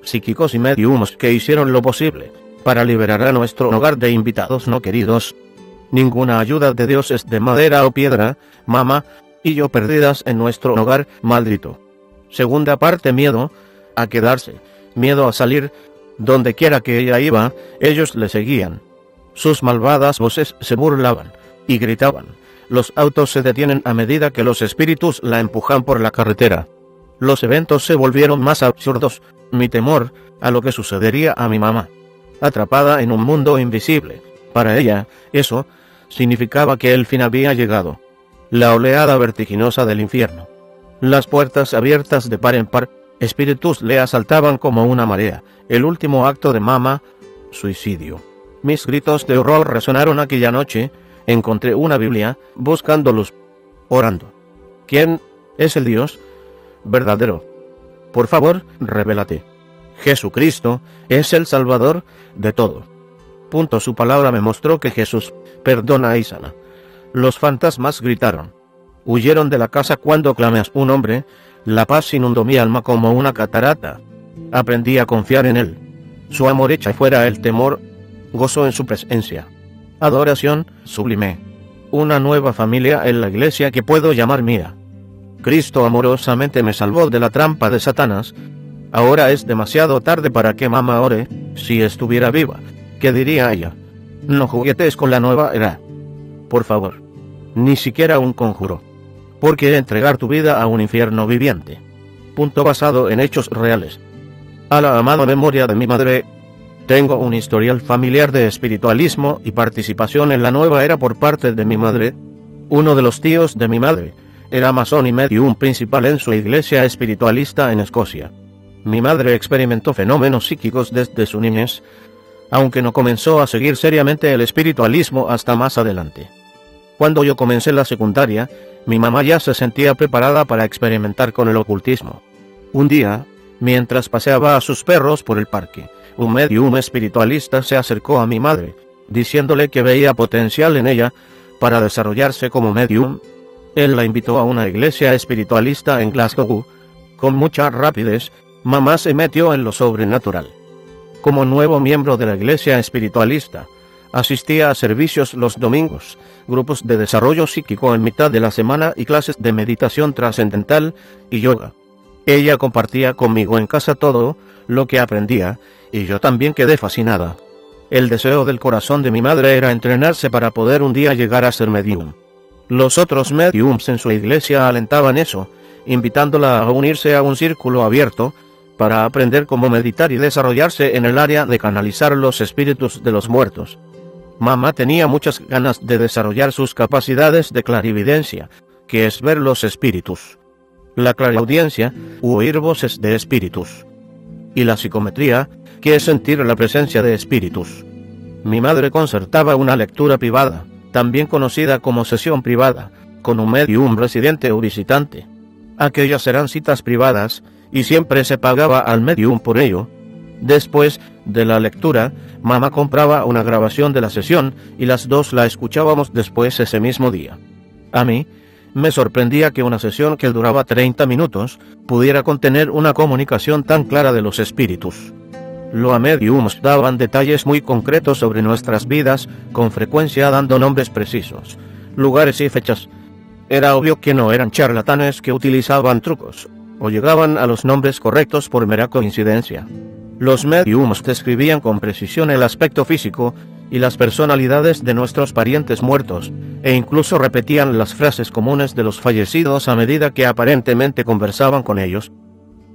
Psíquicos y mediums que hicieron lo posible para liberar a nuestro hogar de invitados no queridos. Ninguna ayuda de Dios es de madera o piedra, mamá y yo perdidas en nuestro hogar maldito. Segunda parte: miedo a quedarse, miedo a salir. Donde quiera que ella iba, ellos le seguían. Sus malvadas voces se burlaban y gritaban. Los autos se detienen a medida que los espíritus la empujan por la carretera. Los eventos se volvieron más absurdos. Mi temor a lo que sucedería a mi mamá, atrapada en un mundo invisible. Para ella, eso significaba que el fin había llegado. La oleada vertiginosa del infierno. Las puertas abiertas de par en par, espíritus le asaltaban como una marea. El último acto de mamá, suicidio. Mis gritos de horror resonaron aquella noche. Encontré una Biblia, buscando luz, orando. ¿Quién es el Dios verdadero? Por favor, revélate. Jesucristo es el Salvador de todo. Su palabra me mostró que Jesús perdona y sana. Los fantasmas gritaron. Huyeron de la casa cuando clamé a un hombre. La paz inundó mi alma como una catarata. Aprendí a confiar en Él. Su amor echa fuera el temor. Gozo en su presencia. Adoración sublime. Una nueva familia en la iglesia que puedo llamar mía. Cristo amorosamente me salvó de la trampa de Satanás. Ahora es demasiado tarde para que mamá ore. Si estuviera viva, ¿qué diría ella? No juguetes con la nueva era. Por favor. Ni siquiera un conjuro. ¿Por qué entregar tu vida a un infierno viviente? Basado en hechos reales. A la amada memoria de mi madre. Tengo un historial familiar de espiritualismo y participación en la nueva era por parte de mi madre. Uno de los tíos de mi madre era masón y medium principal en su iglesia espiritualista en Escocia. Mi madre experimentó fenómenos psíquicos desde su niñez, aunque no comenzó a seguir seriamente el espiritualismo hasta más adelante. Cuando yo comencé la secundaria, mi mamá ya se sentía preparada para experimentar con el ocultismo. Un día, mientras paseaba a sus perros por el parque, un medium espiritualista se acercó a mi madre, diciéndole que veía potencial en ella para desarrollarse como medium. Él la invitó a una iglesia espiritualista en Glasgow. Con mucha rapidez, mamá se metió en lo sobrenatural. Como nuevo miembro de la iglesia espiritualista, asistía a servicios los domingos, grupos de desarrollo psíquico en mitad de la semana y clases de meditación trascendental y yoga. Ella compartía conmigo en casa todo lo que aprendía, y yo también quedé fascinada. El deseo del corazón de mi madre era entrenarse para poder un día llegar a ser medium. Los otros mediums en su iglesia alentaban eso, invitándola a unirse a un círculo abierto para aprender cómo meditar y desarrollarse en el área de canalizar los espíritus de los muertos. Mamá tenía muchas ganas de desarrollar sus capacidades de clarividencia, que es ver los espíritus. La clariaudiencia, u oír voces de espíritus. y la psicometría, que es sentir la presencia de espíritus. Mi madre concertaba una lectura privada, también conocida como sesión privada, con un medium residente o visitante. Aquellas eran citas privadas, y siempre se pagaba al medium por ello. Después de la lectura, mamá compraba una grabación de la sesión, y las dos la escuchábamos después ese mismo día. A mí me sorprendía que una sesión que duraba 30 minutos pudiera contener una comunicación tan clara de los espíritus. Los mediums daban detalles muy concretos sobre nuestras vidas, con frecuencia dando nombres precisos, lugares y fechas. Era obvio que no eran charlatanes que utilizaban trucos, o llegaban a los nombres correctos por mera coincidencia. Los mediums describían con precisión el aspecto físico y las personalidades de nuestros parientes muertos, e incluso repetían las frases comunes de los fallecidos a medida que aparentemente conversaban con ellos.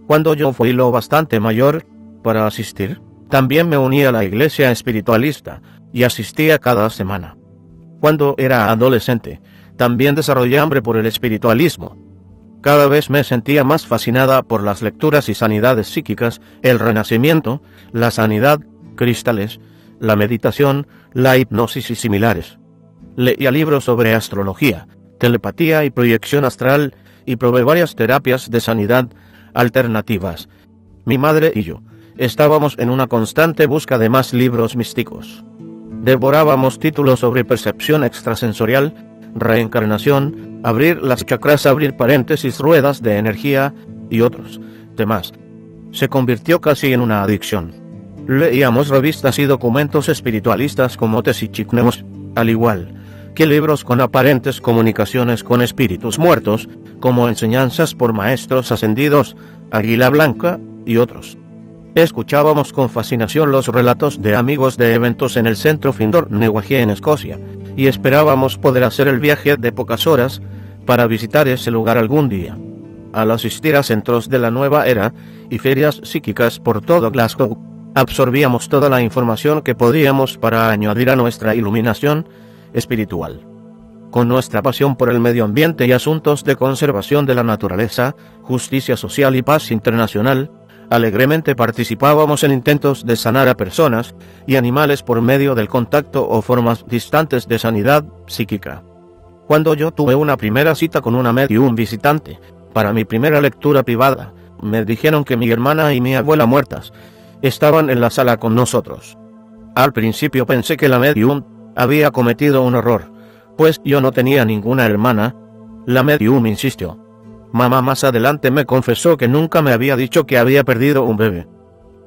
Cuando yo fui lo bastante mayor para asistir, también me uní a la iglesia espiritualista, y asistía cada semana. Cuando era adolescente, también desarrollé hambre por el espiritualismo. Cada vez me sentía más fascinada por las lecturas y sanidades psíquicas, el renacimiento, la sanidad, cristales, la meditación, la hipnosis y similares. Leía libros sobre astrología, telepatía y proyección astral, y probé varias terapias de sanidad alternativas. Mi madre y yo estábamos en una constante busca de más libros místicos. Devorábamos títulos sobre percepción extrasensorial, reencarnación, abrir las chakras, abrir paréntesis, ruedas de energía y otros temas. Se convirtió casi en una adicción. Leíamos revistas y documentos espiritualistas como Tesichiknemus, al igual que libros con aparentes comunicaciones con espíritus muertos, como enseñanzas por maestros ascendidos, Águila Blanca y otros. Escuchábamos con fascinación los relatos de amigos de eventos en el centro Findor Newagie en Escocia, y esperábamos poder hacer el viaje de pocas horas para visitar ese lugar algún día. Al asistir a centros de la nueva era y ferias psíquicas por todo Glasgow, absorbíamos toda la información que podíamos para añadir a nuestra iluminación espiritual. Con nuestra pasión por el medio ambiente y asuntos de conservación de la naturaleza, justicia social y paz internacional, alegremente participábamos en intentos de sanar a personas y animales por medio del contacto o formas distantes de sanidad psíquica. Cuando yo tuve una primera cita con una medium visitante, para mi primera lectura privada, me dijeron que mi hermana y mi abuela muertas estaban en la sala con nosotros. Al principio pensé que la medium había cometido un error, pues yo no tenía ninguna hermana. La medium insistió. Mamá más adelante me confesó que nunca me había dicho que había perdido un bebé.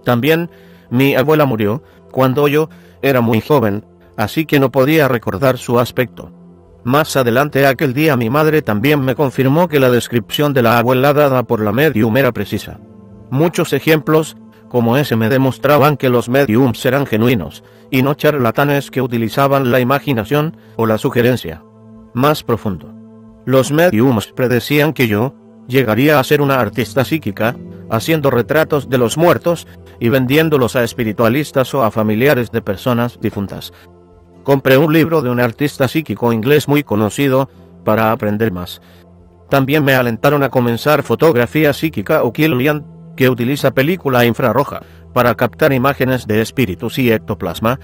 También mi abuela murió cuando yo era muy joven, así que no podía recordar su aspecto. Más adelante aquel día mi madre también me confirmó que la descripción de la abuela dada por la medium era precisa. Muchos ejemplos como ese me demostraban que los mediums eran genuinos, y no charlatanes que utilizaban la imaginación o la sugerencia. Más profundo. Los mediums predecían que yo llegaría a ser una artista psíquica, haciendo retratos de los muertos y vendiéndolos a espiritualistas o a familiares de personas difuntas. Compré un libro de un artista psíquico inglés muy conocido para aprender más. También me alentaron a comenzar fotografía psíquica o Killian, que utiliza película infrarroja para captar imágenes de espíritus y ectoplasma.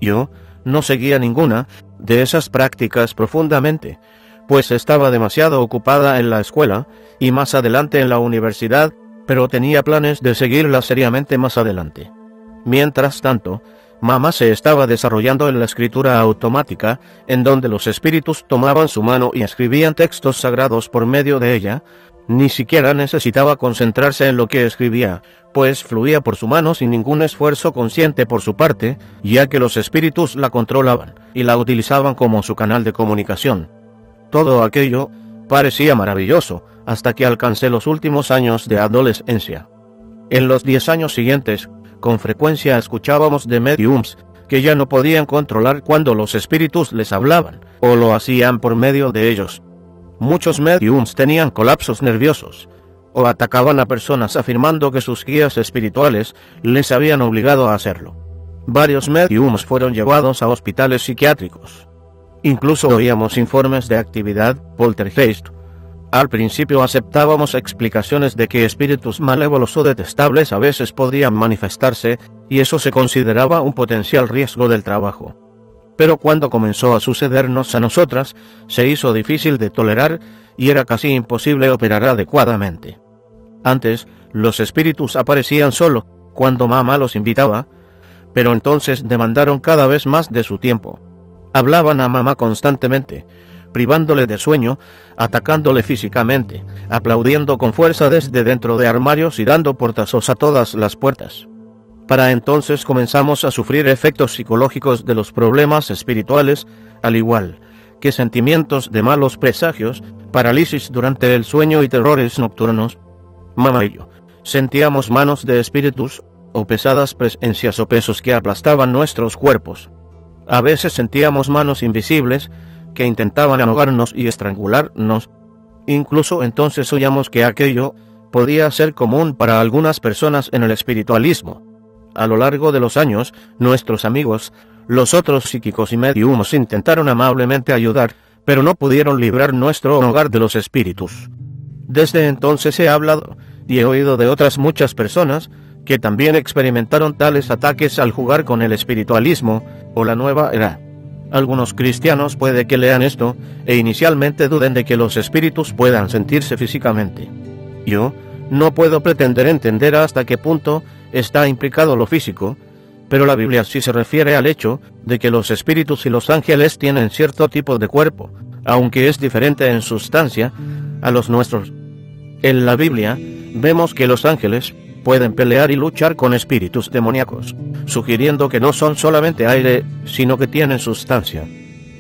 Yo no seguía ninguna de esas prácticas profundamente, pues estaba demasiado ocupada en la escuela y más adelante en la universidad, pero tenía planes de seguirla seriamente más adelante. Mientras tanto, mamá se estaba desarrollando en la escritura automática, en donde los espíritus tomaban su mano y escribían textos sagrados por medio de ella. Ni siquiera necesitaba concentrarse en lo que escribía, pues fluía por su mano sin ningún esfuerzo consciente por su parte, ya que los espíritus la controlaban y la utilizaban como su canal de comunicación. Todo aquello parecía maravilloso, hasta que alcancé los últimos años de adolescencia. En los 10 años siguientes, con frecuencia escuchábamos de mediums que ya no podían controlar cuando los espíritus les hablaban, o lo hacían por medio de ellos. Muchos mediums tenían colapsos nerviosos, o atacaban a personas afirmando que sus guías espirituales les habían obligado a hacerlo. Varios mediums fueron llevados a hospitales psiquiátricos. Incluso oíamos informes de actividad poltergeist. Al principio aceptábamos explicaciones de que espíritus malévolos o detestables a veces podían manifestarse, y eso se consideraba un potencial riesgo del trabajo. Pero cuando comenzó a sucedernos a nosotras, se hizo difícil de tolerar y era casi imposible operar adecuadamente. Antes, los espíritus aparecían solo cuando mamá los invitaba, pero entonces demandaron cada vez más de su tiempo. Hablaban a mamá constantemente, privándole de sueño, atacándole físicamente, aplaudiendo con fuerza desde dentro de armarios y dando portazos a todas las puertas. Para entonces comenzamos a sufrir efectos psicológicos de los problemas espirituales, al igual que sentimientos de malos presagios, parálisis durante el sueño y terrores nocturnos. Mamá y yo sentíamos manos de espíritus, o pesadas presencias o pesos que aplastaban nuestros cuerpos. A veces sentíamos manos invisibles que intentaban ahogarnos y estrangularnos. Incluso entonces oíamos que aquello podía ser común para algunas personas en el espiritualismo. A lo largo de los años, nuestros amigos, los otros psíquicos y mediums intentaron amablemente ayudar, pero no pudieron librar nuestro hogar de los espíritus. Desde entonces he hablado y he oído de otras muchas personas que también experimentaron tales ataques al jugar con el espiritualismo o la nueva era. Algunos cristianos puede que lean esto e inicialmente duden de que los espíritus puedan sentirse físicamente. Yo no puedo pretender entender hasta qué punto está implicado lo físico, pero la Biblia sí se refiere al hecho de que los espíritus y los ángeles tienen cierto tipo de cuerpo, aunque es diferente en sustancia a los nuestros. En la Biblia vemos que los ángeles pueden pelear y luchar con espíritus demoníacos, sugiriendo que no son solamente aire, sino que tienen sustancia.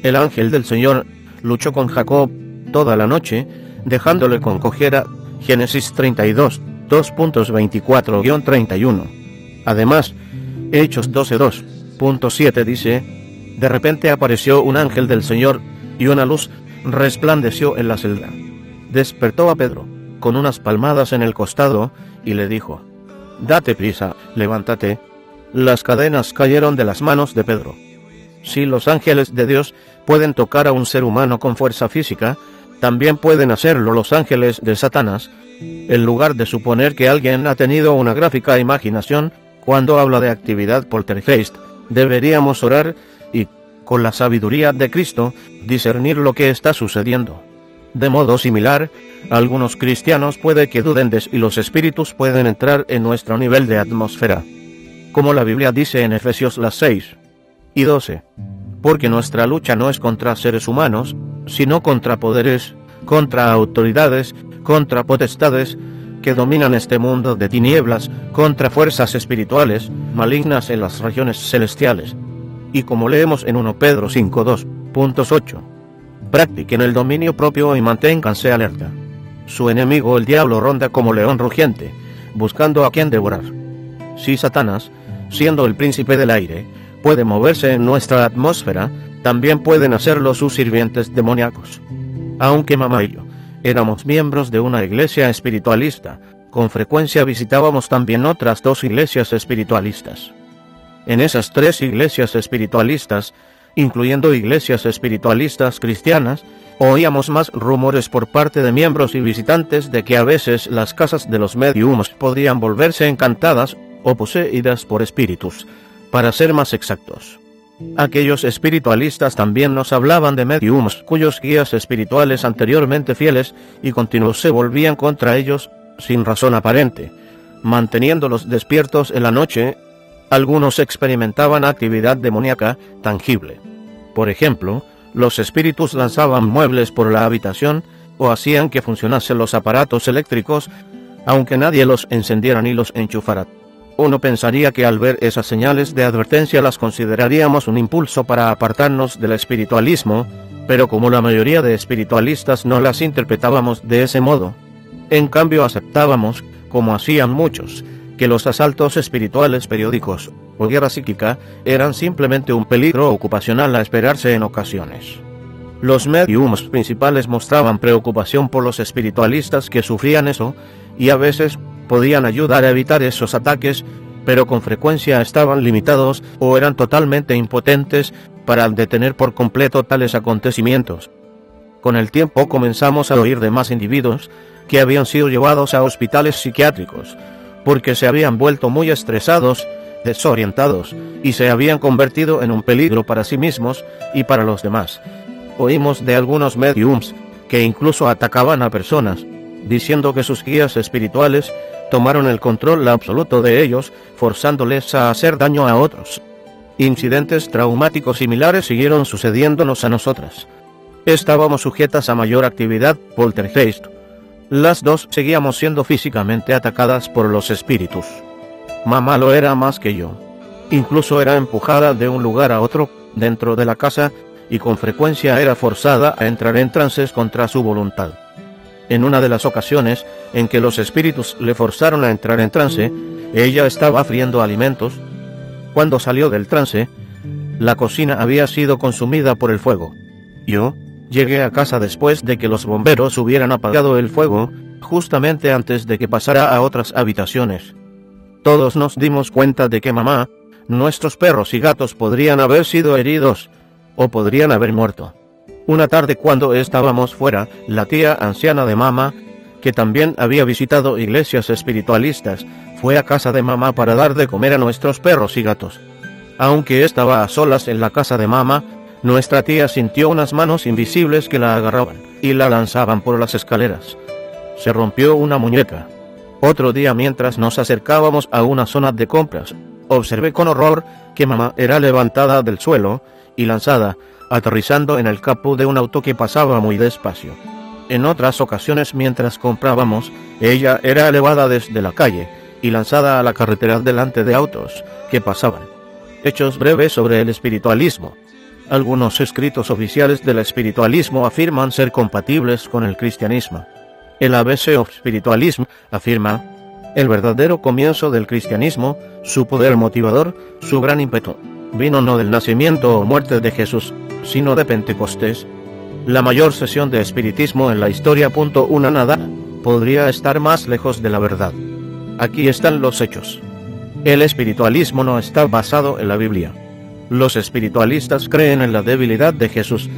El ángel del Señor luchó con Jacob toda la noche, dejándole con cojera. Génesis 32, 2.24-31. Además, Hechos 12:2.7 dice: de repente apareció un ángel del Señor, y una luz resplandeció en la celda. Despertó a Pedro con unas palmadas en el costado, y le dijo: date prisa, levántate. Las cadenas cayeron de las manos de Pedro. Si los ángeles de Dios pueden tocar a un ser humano con fuerza física, también pueden hacerlo los ángeles de Satanás. En lugar de suponer que alguien ha tenido una gráfica imaginación cuando habla de actividad poltergeist, deberíamos orar y, con la sabiduría de Cristo, discernir lo que está sucediendo. De modo similar, algunos cristianos puede que duden de si los espíritus pueden entrar en nuestro nivel de atmósfera. Como la Biblia dice en Efesios 6:12, porque nuestra lucha no es contra seres humanos, sino contra poderes, contra autoridades, contra potestades que dominan este mundo de tinieblas, contra fuerzas espirituales malignas en las regiones celestiales. Y como leemos en 1 Pedro 5:2.8, practiquen el dominio propio y manténganse alerta. Su enemigo el diablo ronda como león rugiente, buscando a quien devorar. Si Satanás, siendo el príncipe del aire, puede moverse en nuestra atmósfera, también pueden hacerlo sus sirvientes demoníacos. Aunque mamá y yo éramos miembros de una iglesia espiritualista, con frecuencia visitábamos también otras dos iglesias espiritualistas. En esas tres iglesias espiritualistas, incluyendo iglesias espiritualistas cristianas, oíamos más rumores por parte de miembros y visitantes de que a veces las casas de los mediums podían volverse encantadas o poseídas por espíritus, para ser más exactos. Aquellos espiritualistas también nos hablaban de mediums cuyos guías espirituales anteriormente fieles y continuos se volvían contra ellos sin razón aparente, manteniéndolos despiertos en la noche. Algunos experimentaban actividad demoníaca tangible. Por ejemplo, los espíritus lanzaban muebles por la habitación o hacían que funcionasen los aparatos eléctricos, aunque nadie los encendiera ni los enchufara. Uno pensaría que al ver esas señales de advertencia las consideraríamos un impulso para apartarnos del espiritualismo, pero como la mayoría de espiritualistas no las interpretábamos de ese modo, en cambio aceptábamos, como hacían muchos, que los asaltos espirituales periódicos o guerra psíquica eran simplemente un peligro ocupacional a esperarse en ocasiones. Los mediums principales mostraban preocupación por los espiritualistas que sufrían eso, y a veces podían ayudar a evitar esos ataques, pero con frecuencia estaban limitados o eran totalmente impotentes para detener por completo tales acontecimientos. Con el tiempo comenzamos a oír de más individuos que habían sido llevados a hospitales psiquiátricos porque se habían vuelto muy estresados, desorientados y se habían convertido en un peligro para sí mismos y para los demás. Oímos de algunos mediums que incluso atacaban a personas, diciendo que sus guías espirituales tomaron el control absoluto de ellos, forzándoles a hacer daño a otros. Incidentes traumáticos similares siguieron sucediéndonos a nosotras. Estábamos sujetas a mayor actividad poltergeist. Las dos seguíamos siendo físicamente atacadas por los espíritus. Mamá lo era más que yo. Incluso era empujada de un lugar a otro dentro de la casa y con frecuencia era forzada a entrar en trances contra su voluntad. En una de las ocasiones en que los espíritus le forzaron a entrar en trance, ella estaba friendo alimentos. Cuando salió del trance, la cocina había sido consumida por el fuego. Yo llegué a casa después de que los bomberos hubieran apagado el fuego, justamente antes de que pasara a otras habitaciones. Todos nos dimos cuenta de que mamá, nuestros perros y gatos podrían haber sido heridos, o podrían haber muerto. Una tarde cuando estábamos fuera, la tía anciana de mamá, que también había visitado iglesias espiritualistas, fue a casa de mamá para dar de comer a nuestros perros y gatos. Aunque estaba a solas en la casa de mamá, nuestra tía sintió unas manos invisibles que la agarraban y la lanzaban por las escaleras. Se rompió una muñeca. Otro día, mientras nos acercábamos a una zona de compras, observé con horror que mamá era levantada del suelo y lanzada, aterrizando en el capó de un auto que pasaba muy despacio. En otras ocasiones, mientras comprábamos, ella era elevada desde la calle y lanzada a la carretera delante de autos que pasaban. Hechos breves sobre el espiritualismo. Algunos escritos oficiales del espiritualismo afirman ser compatibles con el cristianismo. El ABC of Spiritualism afirma: el verdadero comienzo del cristianismo, su poder motivador, su gran ímpetu, vino no del nacimiento o muerte de Jesús, sino de Pentecostés. La mayor sesión de espiritismo en la historia. Una nada podría estar más lejos de la verdad. Aquí están los hechos. El espiritualismo no está basado en la Biblia. Los espiritualistas creen en la debilidad de Jesús,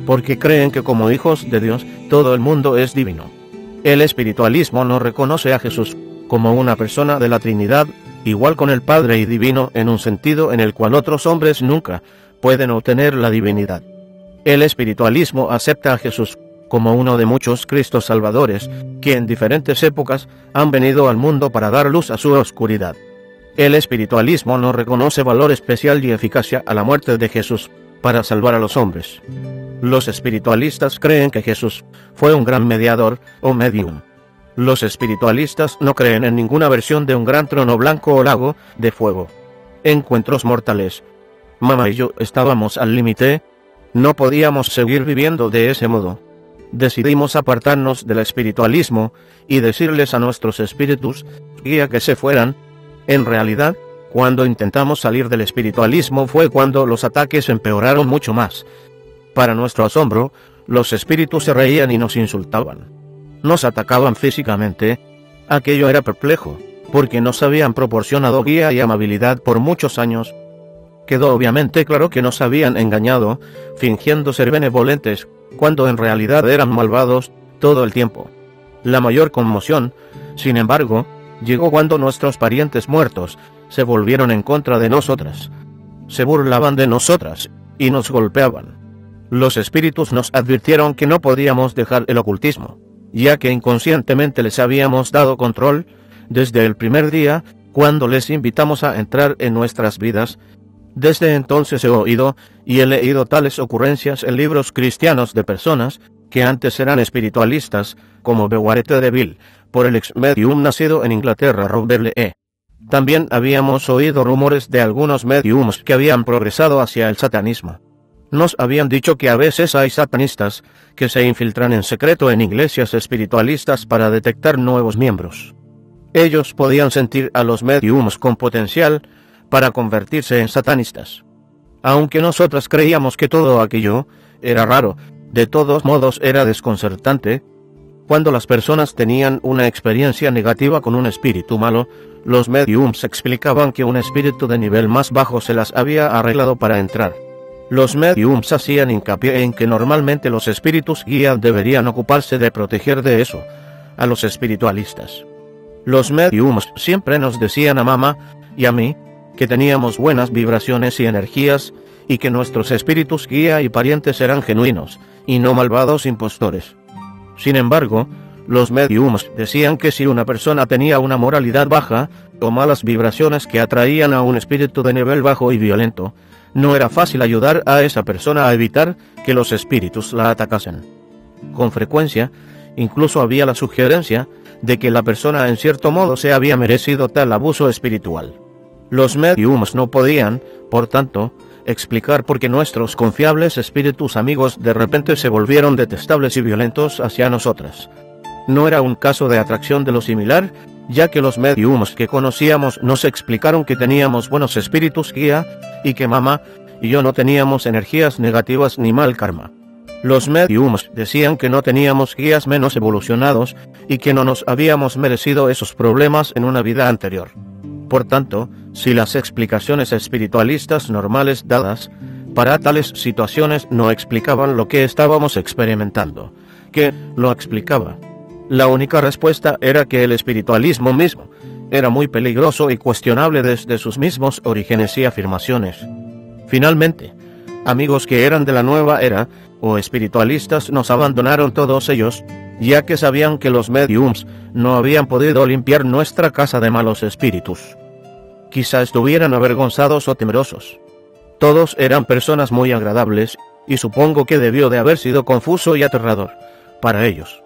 porque creen que como hijos de Dios, todo el mundo es divino. El espiritualismo no reconoce a Jesús como una persona de la Trinidad, igual con el Padre y divino en un sentido en el cual otros hombres nunca pueden obtener la divinidad. El espiritualismo acepta a Jesús como uno de muchos Cristos salvadores que en diferentes épocas han venido al mundo para dar luz a su oscuridad. El espiritualismo no reconoce valor especial y eficacia a la muerte de Jesús para salvar a los hombres. Los espiritualistas creen que Jesús fue un gran mediador o medium. Los espiritualistas no creen en ninguna versión de un gran trono blanco o lago de fuego. Encuentros mortales. Mamá y yo estábamos al límite. No podíamos seguir viviendo de ese modo. Decidimos apartarnos del espiritualismo y decirles a nuestros espíritus guía que se fueran. En realidad, cuando intentamos salir del espiritualismo fue cuando los ataques empeoraron mucho más. Para nuestro asombro, los espíritus se reían y nos insultaban. Nos atacaban físicamente. Aquello era perplejo, porque nos habían proporcionado guía y amabilidad por muchos años. Quedó obviamente claro que nos habían engañado, fingiendo ser benevolentes, cuando en realidad eran malvados todo el tiempo. La mayor conmoción, sin embargo, llegó cuando nuestros parientes muertos se volvieron en contra de nosotras. Se burlaban de nosotras y nos golpeaban. Los espíritus nos advirtieron que no podíamos dejar el ocultismo, ya que inconscientemente les habíamos dado control desde el primer día cuando les invitamos a entrar en nuestras vidas. Desde entonces he oído y he leído tales ocurrencias en libros cristianos de personas que antes eran espiritualistas, como Bewarete de Bill, por el ex-medium nacido en Inglaterra Robert Lee. También habíamos oído rumores de algunos mediums que habían progresado hacia el satanismo. Nos habían dicho que a veces hay satanistas que se infiltran en secreto en iglesias espiritualistas para detectar nuevos miembros. Ellos podían sentir a los mediums con potencial para convertirse en satanistas. Aunque nosotras creíamos que todo aquello era raro, de todos modos era desconcertante. Cuando las personas tenían una experiencia negativa con un espíritu malo, los mediums explicaban que un espíritu de nivel más bajo se las había arreglado para entrar. Los mediums hacían hincapié en que normalmente los espíritus guía deberían ocuparse de proteger de eso a los espiritualistas. Los mediums siempre nos decían a mamá y a mí que teníamos buenas vibraciones y energías, y que nuestros espíritus guía y parientes eran genuinos, y no malvados impostores. Sin embargo, los mediums decían que si una persona tenía una moralidad baja, o malas vibraciones que atraían a un espíritu de nivel bajo y violento, no era fácil ayudar a esa persona a evitar que los espíritus la atacasen. Con frecuencia, incluso había la sugerencia de que la persona en cierto modo se había merecido tal abuso espiritual. Los mediums no podían, por tanto, explicar por qué nuestros confiables espíritus amigos de repente se volvieron detestables y violentos hacia nosotras. No era un caso de atracción de lo similar, ya que los mediums que conocíamos nos explicaron que teníamos buenos espíritus guía, y que mamá y yo no teníamos energías negativas ni mal karma. Los mediums decían que no teníamos guías menos evolucionados, y que no nos habíamos merecido esos problemas en una vida anterior. Por tanto, si las explicaciones espiritualistas normales dadas para tales situaciones no explicaban lo que estábamos experimentando, ¿qué lo explicaba? La única respuesta era que el espiritualismo mismo era muy peligroso y cuestionable desde sus mismos orígenes y afirmaciones. Finalmente, amigos que eran de la nueva era, o espiritualistas, nos abandonaron todos ellos, ya que sabían que los mediums no habían podido limpiar nuestra casa de malos espíritus. Quizá estuvieran avergonzados o temerosos. Todos eran personas muy agradables, y supongo que debió de haber sido confuso y aterrador para ellos.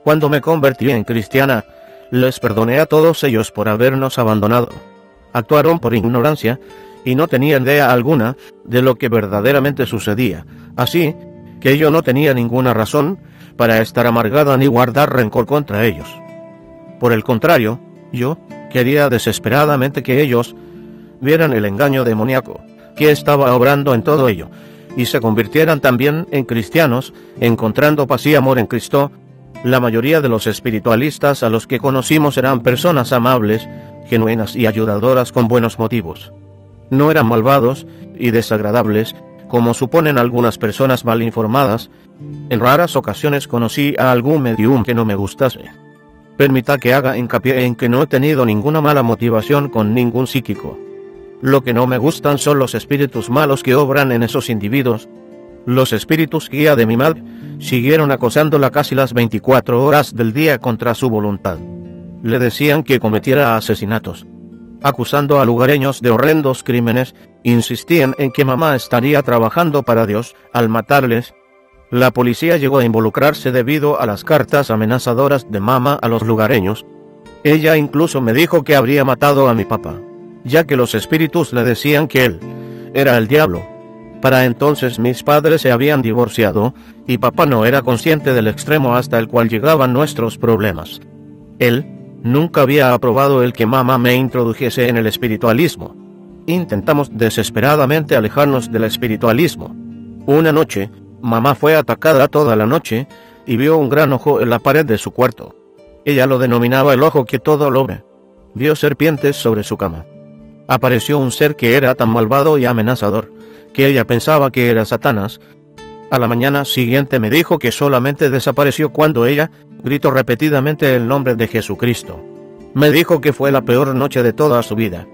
Cuando me convertí en cristiana, les perdoné a todos ellos por habernos abandonado. Actuaron por ignorancia, y no tenían idea alguna de lo que verdaderamente sucedía, así que yo no tenía ninguna razón para estar amargada ni guardar rencor contra ellos. Por el contrario, yo quería desesperadamente que ellos vieran el engaño demoníaco que estaba obrando en todo ello, y se convirtieran también en cristianos, encontrando paz y amor en Cristo. La mayoría de los espiritualistas a los que conocimos eran personas amables, genuinas y ayudadoras con buenos motivos. No eran malvados y desagradables, como suponen algunas personas mal informadas. En raras ocasiones conocí a algún medium que no me gustase. Permita que haga hincapié en que no he tenido ninguna mala motivación con ningún psíquico. Lo que no me gustan son los espíritus malos que obran en esos individuos. Los espíritus guía de mi madre siguieron acosándola casi las 24 horas del día contra su voluntad. Le decían que cometiera asesinatos. Acusando a lugareños de horrendos crímenes, insistían en que mamá estaría trabajando para Dios al matarles. La policía llegó a involucrarse debido a las cartas amenazadoras de mamá a los lugareños. Ella incluso me dijo que habría matado a mi papá, ya que los espíritus le decían que él era el diablo. Para entonces mis padres se habían divorciado, y papá no era consciente del extremo hasta el cual llegaban nuestros problemas. Él nunca había aprobado el que mamá me introdujese en el espiritualismo. Intentamos desesperadamente alejarnos del espiritualismo. Una noche, mamá fue atacada toda la noche, y vio un gran ojo en la pared de su cuarto. Ella lo denominaba el ojo que todo lo ve. Vio serpientes sobre su cama. Apareció un ser que era tan malvado y amenazador, que ella pensaba que era Satanás. A la mañana siguiente me dijo que solamente desapareció cuando ella gritó repetidamente el nombre de Jesucristo. Me dijo que fue la peor noche de toda su vida.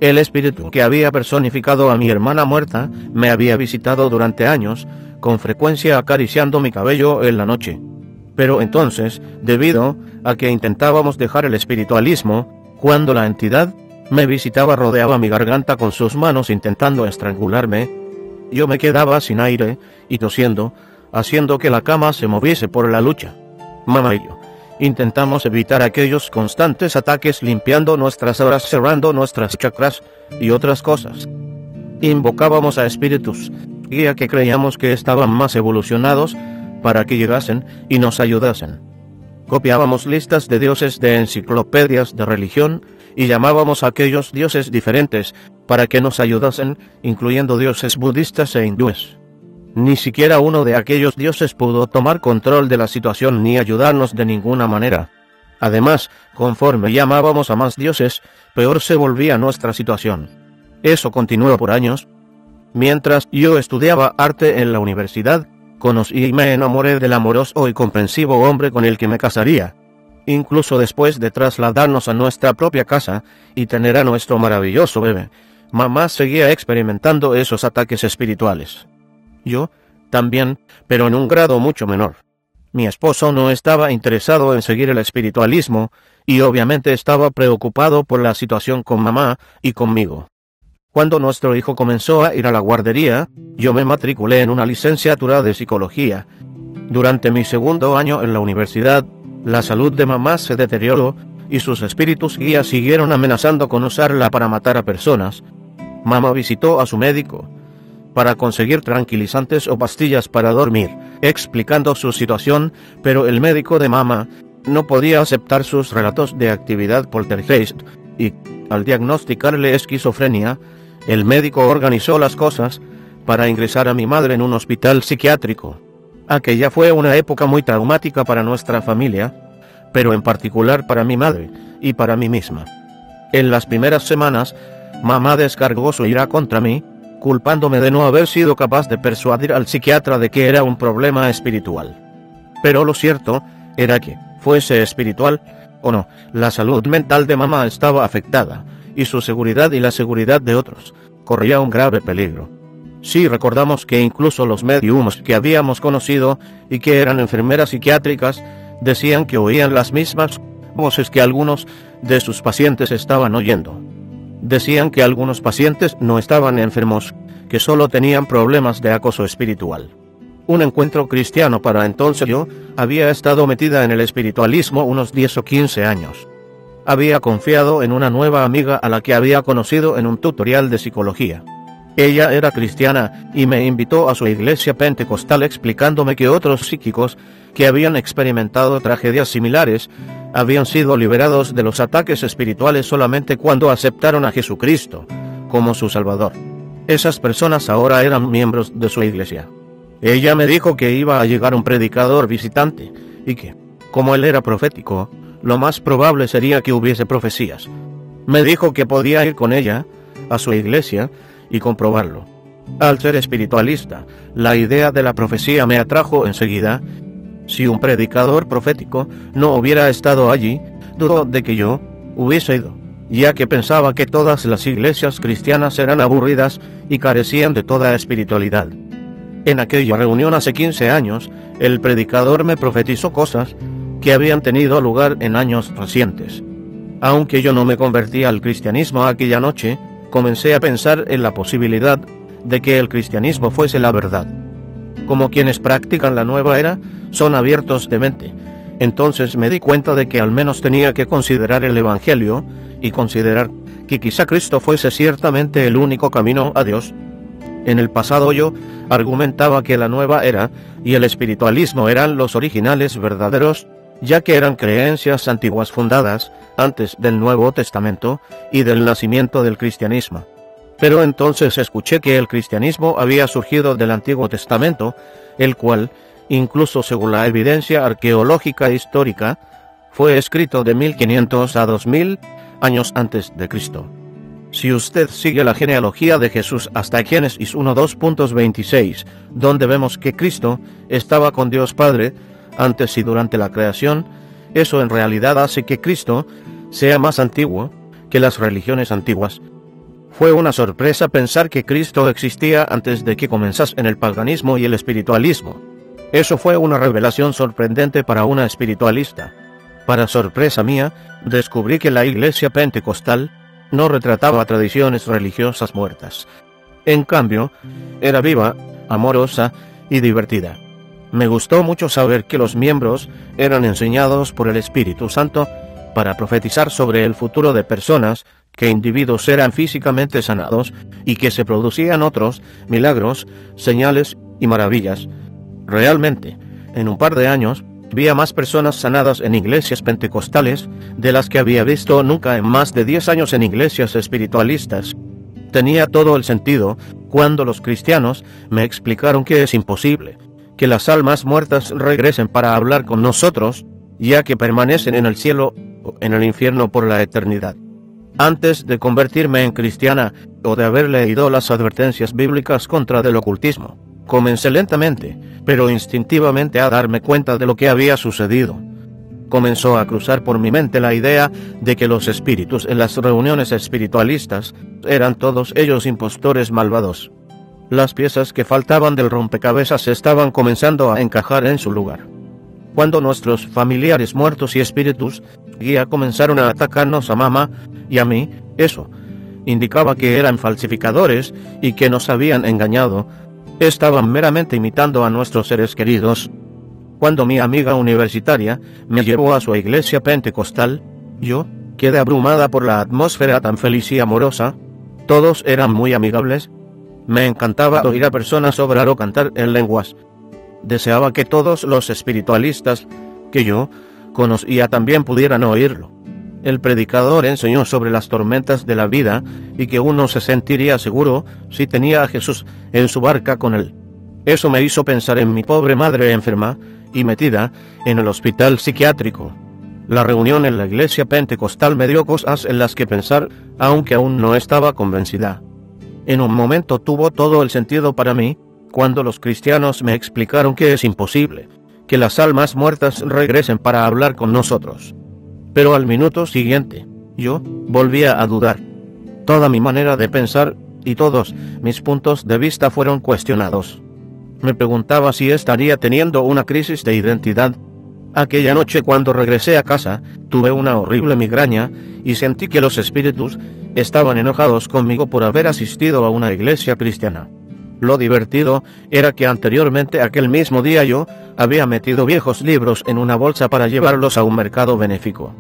El espíritu que había personificado a mi hermana muerta me había visitado durante años, con frecuencia acariciando mi cabello en la noche. Pero entonces, debido a que intentábamos dejar el espiritualismo, cuando la entidad me visitaba rodeaba mi garganta con sus manos intentando estrangularme. Yo me quedaba sin aire y tosiendo, haciendo que la cama se moviese por la lucha. Mamá y yo intentamos evitar aquellos constantes ataques limpiando nuestras auras, cerrando nuestras chakras y otras cosas. Invocábamos a espíritus guía que creíamos que estaban más evolucionados para que llegasen y nos ayudasen. Copiábamos listas de dioses de enciclopedias de religión y llamábamos a aquellos dioses diferentes para que nos ayudasen, incluyendo dioses budistas e hindúes. Ni siquiera uno de aquellos dioses pudo tomar control de la situación ni ayudarnos de ninguna manera. Además, conforme llamábamos a más dioses, peor se volvía nuestra situación. Eso continuó por años. Mientras yo estudiaba arte en la universidad, conocí y me enamoré del amoroso y comprensivo hombre con el que me casaría. Incluso después de trasladarnos a nuestra propia casa y tener a nuestro maravilloso bebé, mamá seguía experimentando esos ataques espirituales. Yo también, pero en un grado mucho menor. Mi esposo no estaba interesado en seguir el espiritualismo y obviamente estaba preocupado por la situación con mamá y conmigo. Cuando nuestro hijo comenzó a ir a la guardería, yo me matriculé en una licenciatura de psicología. Durante mi segundo año en la universidad, la salud de mamá se deterioró y sus espíritus guías siguieron amenazando con usarla para matar a personas. Mamá visitó a su médico para conseguir tranquilizantes o pastillas para dormir, explicando su situación, pero el médico de mamá no podía aceptar sus relatos de actividad poltergeist, y al diagnosticarle esquizofrenia, el médico organizó las cosas para ingresar a mi madre en un hospital psiquiátrico. Aquella fue una época muy traumática para nuestra familia, pero en particular para mi madre y para mí misma. En las primeras semanas, mamá descargó su ira contra mí, culpándome de no haber sido capaz de persuadir al psiquiatra de que era un problema espiritual. Pero lo cierto era que, fuese espiritual o no, la salud mental de mamá estaba afectada, y su seguridad y la seguridad de otros corría un grave peligro. Sí, recordamos que incluso los médiums que habíamos conocido y que eran enfermeras psiquiátricas decían que oían las mismas voces que algunos de sus pacientes estaban oyendo. Decían que algunos pacientes no estaban enfermos, que solo tenían problemas de acoso espiritual. Un encuentro cristiano para entonces. Yo había estado metida en el espiritualismo unos 10 o 15 años. Había confiado en una nueva amiga a la que había conocido en un tutorial de psicología. Ella era cristiana y me invitó a su iglesia pentecostal explicándome que otros psíquicos que habían experimentado tragedias similares habían sido liberados de los ataques espirituales solamente cuando aceptaron a Jesucristo como su Salvador. Esas personas ahora eran miembros de su iglesia. Ella me dijo que iba a llegar un predicador visitante y que, como él era profético, lo más probable sería que hubiese profecías. Me dijo que podía ir con ella a su iglesia y comprobarlo. Al ser espiritualista, la idea de la profecía me atrajo enseguida. Si un predicador profético no hubiera estado allí, dudó de que yo hubiese ido, ya que pensaba que todas las iglesias cristianas eran aburridas y carecían de toda espiritualidad. En aquella reunión hace 15 años, el predicador me profetizó cosas que habían tenido lugar en años recientes. Aunque yo no me convertí al cristianismo aquella noche, comencé a pensar en la posibilidad de que el cristianismo fuese la verdad. Como quienes practican la nueva era son abiertos de mente, entonces me di cuenta de que al menos tenía que considerar el Evangelio y considerar que quizá Cristo fuese ciertamente el único camino a Dios. En el pasado yo argumentaba que la nueva era y el espiritualismo eran los originales verdaderos, ya que eran creencias antiguas fundadas antes del Nuevo Testamento y del nacimiento del cristianismo. Pero entonces escuché que el cristianismo había surgido del Antiguo Testamento, el cual, incluso según la evidencia arqueológica histórica, fue escrito de 1500 a 2000 años antes de Cristo. Si usted sigue la genealogía de Jesús hasta Génesis 1:2.26, donde vemos que Cristo estaba con Dios Padre antes y durante la creación, eso en realidad hace que Cristo sea más antiguo que las religiones antiguas. Fue una sorpresa pensar que Cristo existía antes de que comenzasen el paganismo y el espiritualismo. Eso fue una revelación sorprendente para una espiritualista. Para sorpresa mía, descubrí que la iglesia pentecostal no retrataba tradiciones religiosas muertas. En cambio, era viva, amorosa y divertida. Me gustó mucho saber que los miembros eran enseñados por el Espíritu Santo para profetizar sobre el futuro de personas, que individuos eran físicamente sanados y que se producían otros milagros, señales y maravillas. Realmente, en un par de años, vi a más personas sanadas en iglesias pentecostales de las que había visto nunca en más de 10 años en iglesias espiritualistas. Tenía todo el sentido cuando los cristianos me explicaron que es imposible que las almas muertas regresen para hablar con nosotros, ya que permanecen en el cielo o en el infierno por la eternidad. Antes de convertirme en cristiana, o de haber leído las advertencias bíblicas contra el ocultismo, comencé lentamente, pero instintivamente a darme cuenta de lo que había sucedido. Comenzó a cruzar por mi mente la idea de que los espíritus en las reuniones espiritualistas eran todos ellos impostores malvados. Las piezas que faltaban del rompecabezas estaban comenzando a encajar en su lugar. Cuando nuestros familiares muertos y espíritus guía comenzaron a atacarnos a mamá y a mí, eso indicaba que eran falsificadores y que nos habían engañado. Estaban meramente imitando a nuestros seres queridos. Cuando mi amiga universitaria me llevó a su iglesia pentecostal, yo quedé abrumada por la atmósfera tan feliz y amorosa. Todos eran muy amigables. Me encantaba oír a personas obrar o cantar en lenguas. Deseaba que todos los espiritualistas que yo conocía también pudieran oírlo. El predicador enseñó sobre las tormentas de la vida y que uno se sentiría seguro si tenía a Jesús en su barca con él. Eso me hizo pensar en mi pobre madre enferma y metida en el hospital psiquiátrico. La reunión en la iglesia pentecostal me dio cosas en las que pensar, aunque aún no estaba convencida. En un momento tuvo todo el sentido para mí, cuando los cristianos me explicaron que es imposible que las almas muertas regresen para hablar con nosotros. Pero al minuto siguiente, yo volvía a dudar. Toda mi manera de pensar y todos mis puntos de vista fueron cuestionados. Me preguntaba si estaría teniendo una crisis de identidad. Aquella noche, cuando regresé a casa, tuve una horrible migraña y sentí que los espíritus estaban enojados conmigo por haber asistido a una iglesia cristiana. Lo divertido era que anteriormente aquel mismo día yo había metido viejos libros en una bolsa para llevarlos a un mercado benéfico.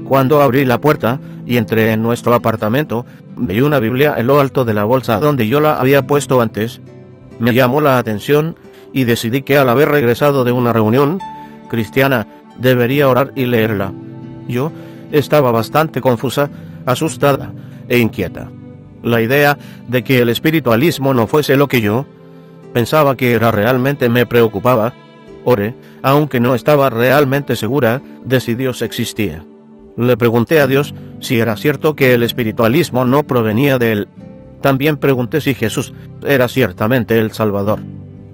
Cuando abrí la puerta y entré en nuestro apartamento, vi una Biblia en lo alto de la bolsa donde yo la había puesto antes. Me llamó la atención y decidí que al haber regresado de una reunión cristiana debería orar y leerla. Yo estaba bastante confusa, asustada e inquieta. La idea de que el espiritualismo no fuese lo que yo pensaba que era realmente me preocupaba. Oré, aunque no estaba realmente segura de si Dios existía. Le pregunté a Dios si era cierto que el espiritualismo no provenía de él. También pregunté si Jesús era ciertamente el Salvador.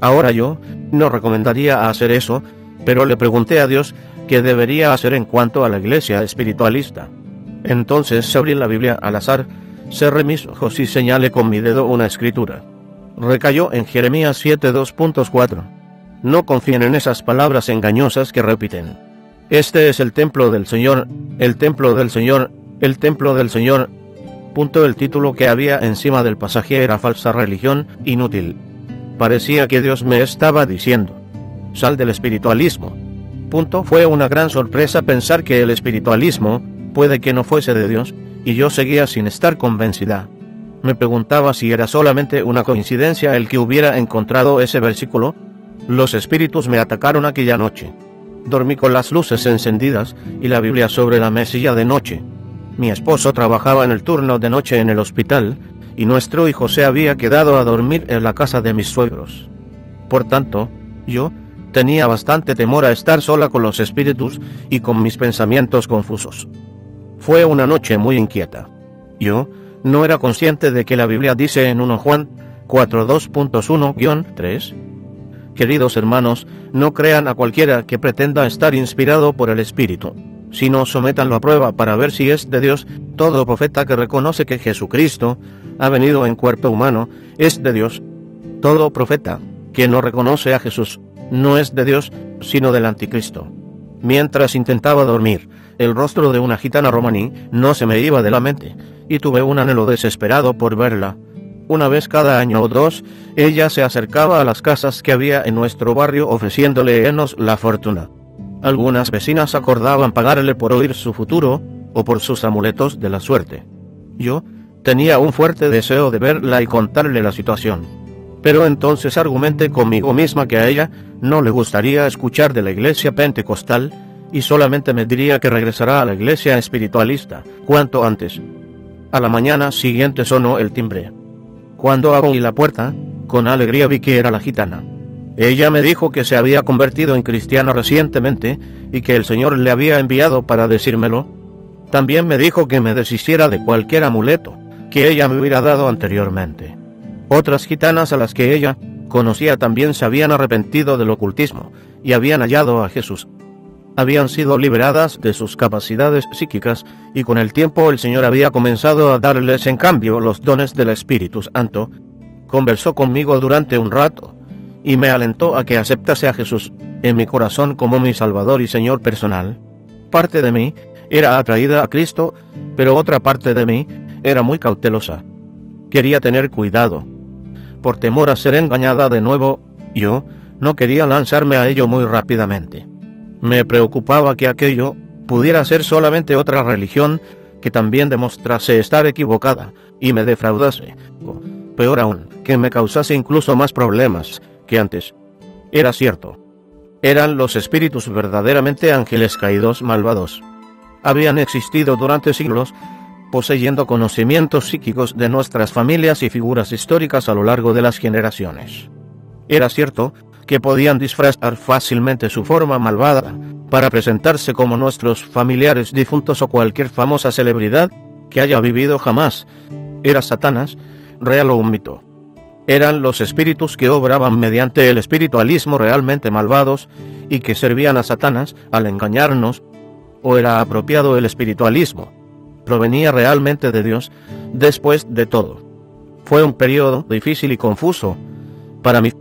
Ahora yo no recomendaría hacer eso, pero le pregunté a Dios qué debería hacer en cuanto a la iglesia espiritualista. Entonces abrí la Biblia al azar, cerré mis ojos y señalé con mi dedo una escritura. Recayó en Jeremías 7:2.4. No confíen en esas palabras engañosas que repiten. Este es el templo del Señor, el templo del Señor, el templo del Señor. El título que había encima del pasaje era falsa religión inútil. Parecía que Dios me estaba diciendo: sal del espiritualismo. Fue una gran sorpresa pensar que el espiritualismo puede que no fuese de Dios, y yo seguía sin estar convencida. Me preguntaba si era solamente una coincidencia el que hubiera encontrado ese versículo. Los espíritus me atacaron aquella noche. Dormí con las luces encendidas y la Biblia sobre la mesilla de noche. Mi esposo trabajaba en el turno de noche en el hospital, y nuestro hijo se había quedado a dormir en la casa de mis suegros. Por tanto, yo tenía bastante temor a estar sola con los espíritus y con mis pensamientos confusos. Fue una noche muy inquieta. Yo no era consciente de que la Biblia dice en 1 Juan 4:2.1-3: Queridos hermanos, no crean a cualquiera que pretenda estar inspirado por el Espíritu, sino sométanlo a prueba para ver si es de Dios. Todo profeta que reconoce que Jesucristo ha venido en cuerpo humano es de Dios. Todo profeta que no reconoce a Jesús no es de Dios, sino del anticristo. Mientras intentaba dormir, el rostro de una gitana romaní no se me iba de la mente, y tuve un anhelo desesperado por verla. Una vez cada año o dos, ella se acercaba a las casas que había en nuestro barrio ofreciéndolenos la fortuna. Algunas vecinas acordaban pagarle por oír su futuro o por sus amuletos de la suerte. Yo tenía un fuerte deseo de verla y contarle la situación. Pero entonces argumenté conmigo misma que a ella no le gustaría escuchar de la iglesia pentecostal y solamente me diría que regresará a la iglesia espiritualista cuanto antes. A la mañana siguiente sonó el timbre. Cuando abrí la puerta, con alegría vi que era la gitana. Ella me dijo que se había convertido en cristiana recientemente y que el Señor le había enviado para decírmelo. También me dijo que me deshiciera de cualquier amuleto que ella me hubiera dado anteriormente. Otras gitanas a las que ella conocía también se habían arrepentido del ocultismo y habían hallado a Jesús. Habían sido liberadas de sus capacidades psíquicas y con el tiempo el Señor había comenzado a darles en cambio los dones del Espíritu Santo. Conversó conmigo durante un rato y me alentó a que aceptase a Jesús en mi corazón como mi Salvador y Señor personal. Parte de mí era atraída a Cristo, pero otra parte de mí era muy cautelosa. Quería tener cuidado. Por temor a ser engañada de nuevo, yo no quería lanzarme a ello muy rápidamente. Me preocupaba que aquello pudiera ser solamente otra religión que también demostrase estar equivocada y me defraudase, o, peor aún, que me causase incluso más problemas que antes. Era cierto. Eran los espíritus verdaderamente ángeles caídos malvados. Habían existido durante siglos, poseyendo conocimientos psíquicos de nuestras familias y figuras históricas a lo largo de las generaciones. Era cierto que podían disfrazar fácilmente su forma malvada para presentarse como nuestros familiares difuntos o cualquier famosa celebridad que haya vivido jamás. ¿Era Satanás, real o un mito? Eran los espíritus que obraban mediante el espiritualismo realmente malvados y que servían a Satanás al engañarnos, o era apropiado el espiritualismo? ¿Provenía realmente de Dios? Después de todo, fue un periodo difícil y confuso para mí.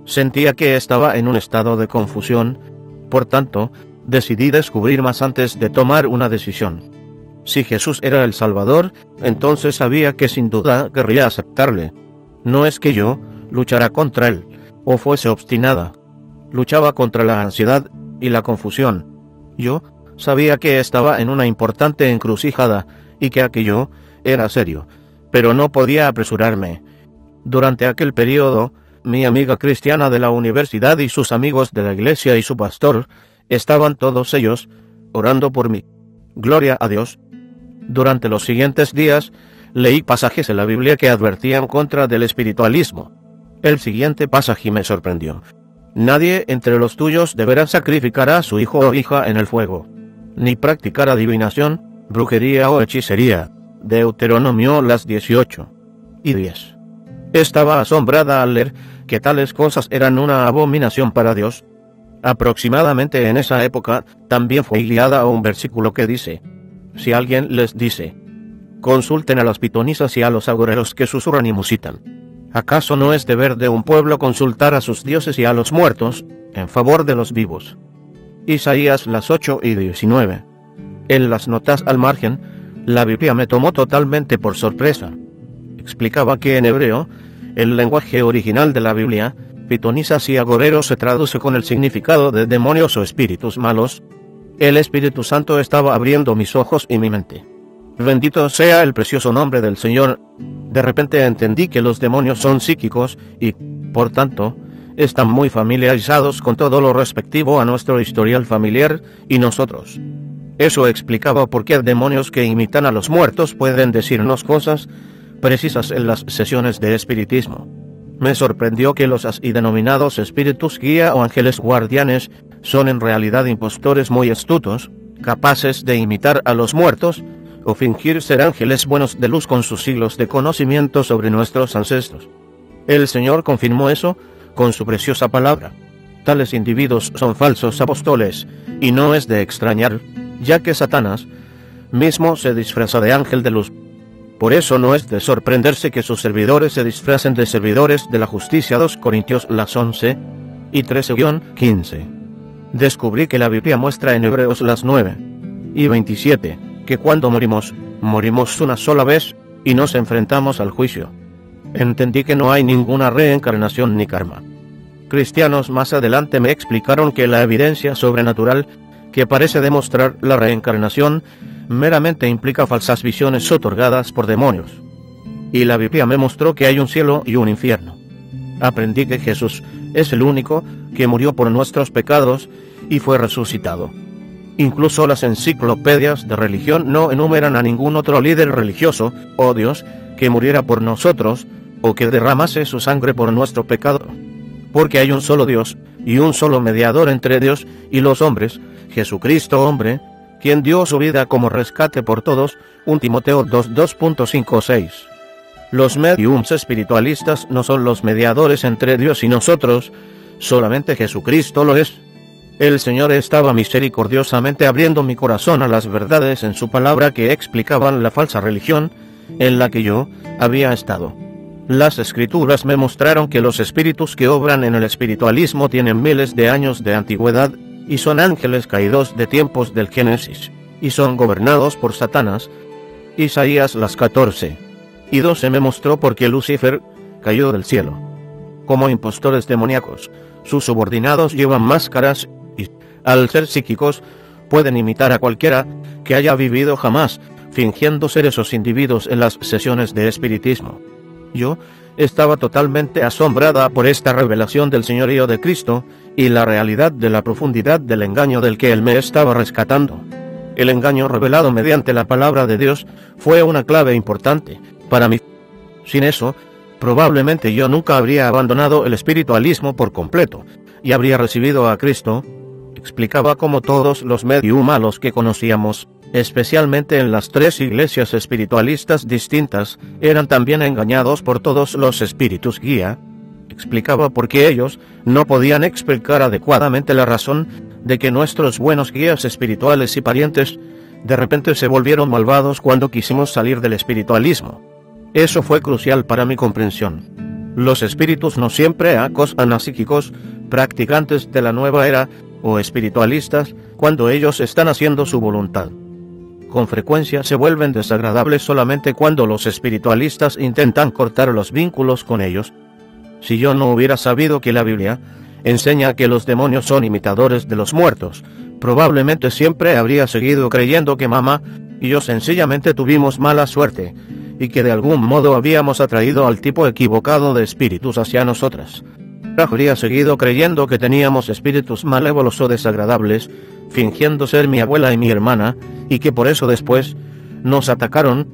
Sentía que estaba en un estado de confusión, por tanto, decidí descubrir más antes de tomar una decisión. Si Jesús era el Salvador, entonces sabía que sin duda querría aceptarle. No es que yo luchara contra él, o fuese obstinada. Luchaba contra la ansiedad y la confusión. Yo sabía que estaba en una importante encrucijada y que aquello era serio, pero no podía apresurarme. Durante aquel periodo, mi amiga cristiana de la universidad y sus amigos de la iglesia y su pastor, estaban todos ellos orando por mí. Gloria a Dios. Durante los siguientes días, leí pasajes en la Biblia que advertían contra del espiritualismo. El siguiente pasaje me sorprendió. Nadie entre los tuyos deberá sacrificar a su hijo o hija en el fuego, ni practicar adivinación, brujería o hechicería. Deuteronomio las 18 y 10. Estaba asombrada al leer que tales cosas eran una abominación para Dios. Aproximadamente en esa época, también fue guiada a un versículo que dice: si alguien les dice, consulten a las pitonisas y a los agoreros que susurran y musitan, ¿acaso no es deber de un pueblo consultar a sus dioses y a los muertos en favor de los vivos? Isaías las 8 y 19. En las notas al margen, la Biblia me tomó totalmente por sorpresa. Explicaba que en hebreo, el lenguaje original de la Biblia, pitonisas y agoreros se traduce con el significado de demonios o espíritus malos. El Espíritu Santo estaba abriendo mis ojos y mi mente. Bendito sea el precioso nombre del Señor. De repente entendí que los demonios son psíquicos y, por tanto, están muy familiarizados con todo lo respectivo a nuestro historial familiar y nosotros. Eso explicaba por qué demonios que imitan a los muertos pueden decirnos cosas precisas en las sesiones de espiritismo. Me sorprendió que los así denominados espíritus guía o ángeles guardianes son en realidad impostores muy astutos, capaces de imitar a los muertos o fingir ser ángeles buenos de luz con sus siglos de conocimiento sobre nuestros ancestros. El Señor confirmó eso con su preciosa palabra. Tales individuos son falsos apóstoles, y no es de extrañar, ya que Satanás mismo se disfraza de ángel de luz. Por eso no es de sorprenderse que sus servidores se disfracen de servidores de la justicia. 2 Corintios las 11 y 13-15. Descubrí que la Biblia muestra en Hebreos las 9 y 27, que cuando morimos una sola vez y nos enfrentamos al juicio. Entendí que no hay ninguna reencarnación ni karma. Cristianos más adelante me explicaron que la evidencia sobrenatural que parece demostrar la reencarnación meramente implica falsas visiones otorgadas por demonios. Y la Biblia me mostró que hay un cielo y un infierno. Aprendí que Jesús es el único que murió por nuestros pecados y fue resucitado. Incluso las enciclopedias de religión no enumeran a ningún otro líder religioso o Dios que muriera por nosotros o que derramase su sangre por nuestro pecado. Porque hay un solo Dios y un solo mediador entre Dios y los hombres, Jesucristo hombre, quien dio su vida como rescate por todos, 1 Timoteo 2:2.5-6. Los mediums espiritualistas no son los mediadores entre Dios y nosotros, solamente Jesucristo lo es. El Señor estaba misericordiosamente abriendo mi corazón a las verdades en su palabra que explicaban la falsa religión en la que yo había estado. Las Escrituras me mostraron que los espíritus que obran en el espiritualismo tienen miles de años de antigüedad y son ángeles caídos de tiempos del Génesis, y son gobernados por Satanás. Isaías 14:12 me mostró por qué Lucifer cayó del cielo. Como impostores demoníacos, sus subordinados llevan máscaras y, al ser psíquicos, pueden imitar a cualquiera que haya vivido jamás, fingiendo ser esos individuos en las sesiones de espiritismo. Yo estaba totalmente asombrada por esta revelación del señorío de Cristo y la realidad de la profundidad del engaño del que Él me estaba rescatando. El engaño revelado mediante la palabra de Dios fue una clave importante para mí. Sin eso, probablemente yo nunca habría abandonado el espiritualismo por completo y habría recibido a Cristo. Explicaba cómo todos los medios malos que conocíamos, especialmente en las 3 iglesias espiritualistas distintas, eran también engañados por todos los espíritus guía. Explicaba por qué ellos no podían explicar adecuadamente la razón de que nuestros buenos guías espirituales y parientes de repente se volvieron malvados cuando quisimos salir del espiritualismo. Eso fue crucial para mi comprensión. Los espíritus no siempre acosan a psíquicos, practicantes de la nueva era o espiritualistas cuando ellos están haciendo su voluntad. Con frecuencia se vuelven desagradables solamente cuando los espiritualistas intentan cortar los vínculos con ellos. Si yo no hubiera sabido que la Biblia enseña que los demonios son imitadores de los muertos, probablemente siempre habría seguido creyendo que mamá y yo sencillamente tuvimos mala suerte y que de algún modo habíamos atraído al tipo equivocado de espíritus hacia nosotras. Habría seguido creyendo que teníamos espíritus malévolos o desagradables, fingiendo ser mi abuela y mi hermana, y que por eso después nos atacaron.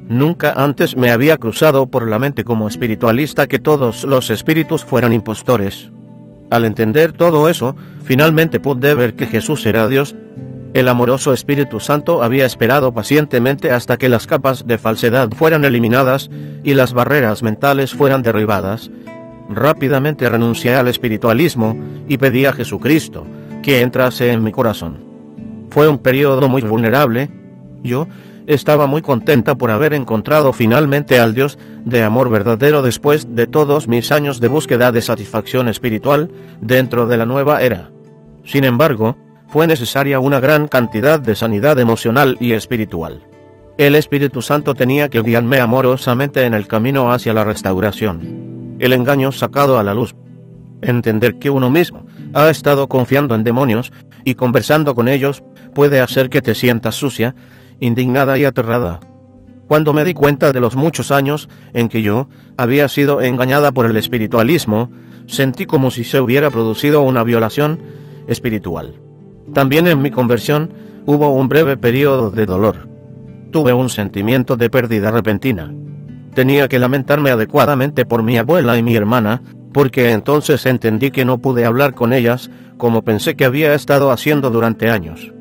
Nunca antes me había cruzado por la mente como espiritualista que todos los espíritus fueran impostores. Al entender todo eso, finalmente pude ver que Jesús era Dios. El amoroso Espíritu Santo había esperado pacientemente hasta que las capas de falsedad fueran eliminadas y las barreras mentales fueran derribadas. Rápidamente renuncié al espiritualismo y pedí a Jesucristo que entrase en mi corazón. Fue un periodo muy vulnerable. Yo estaba muy contenta por haber encontrado finalmente al Dios de amor verdadero después de todos mis años de búsqueda de satisfacción espiritual dentro de la nueva era. Sin embargo, fue necesaria una gran cantidad de sanidad emocional y espiritual. El Espíritu Santo tenía que guiarme amorosamente en el camino hacia la restauración. El engaño sacado a la luz. Entender que uno mismo ha estado confiando en demonios y conversando con ellos puede hacer que te sientas sucia, indignada y aterrada. Cuando me di cuenta de los muchos años en que yo había sido engañada por el espiritualismo, sentí como si se hubiera producido una violación espiritual. También en mi conversión hubo un breve periodo de dolor. Tuve un sentimiento de pérdida repentina. Tenía que lamentarme adecuadamente por mi abuela y mi hermana, porque entonces entendí que no pude hablar con ellas como pensé que había estado haciendo durante años.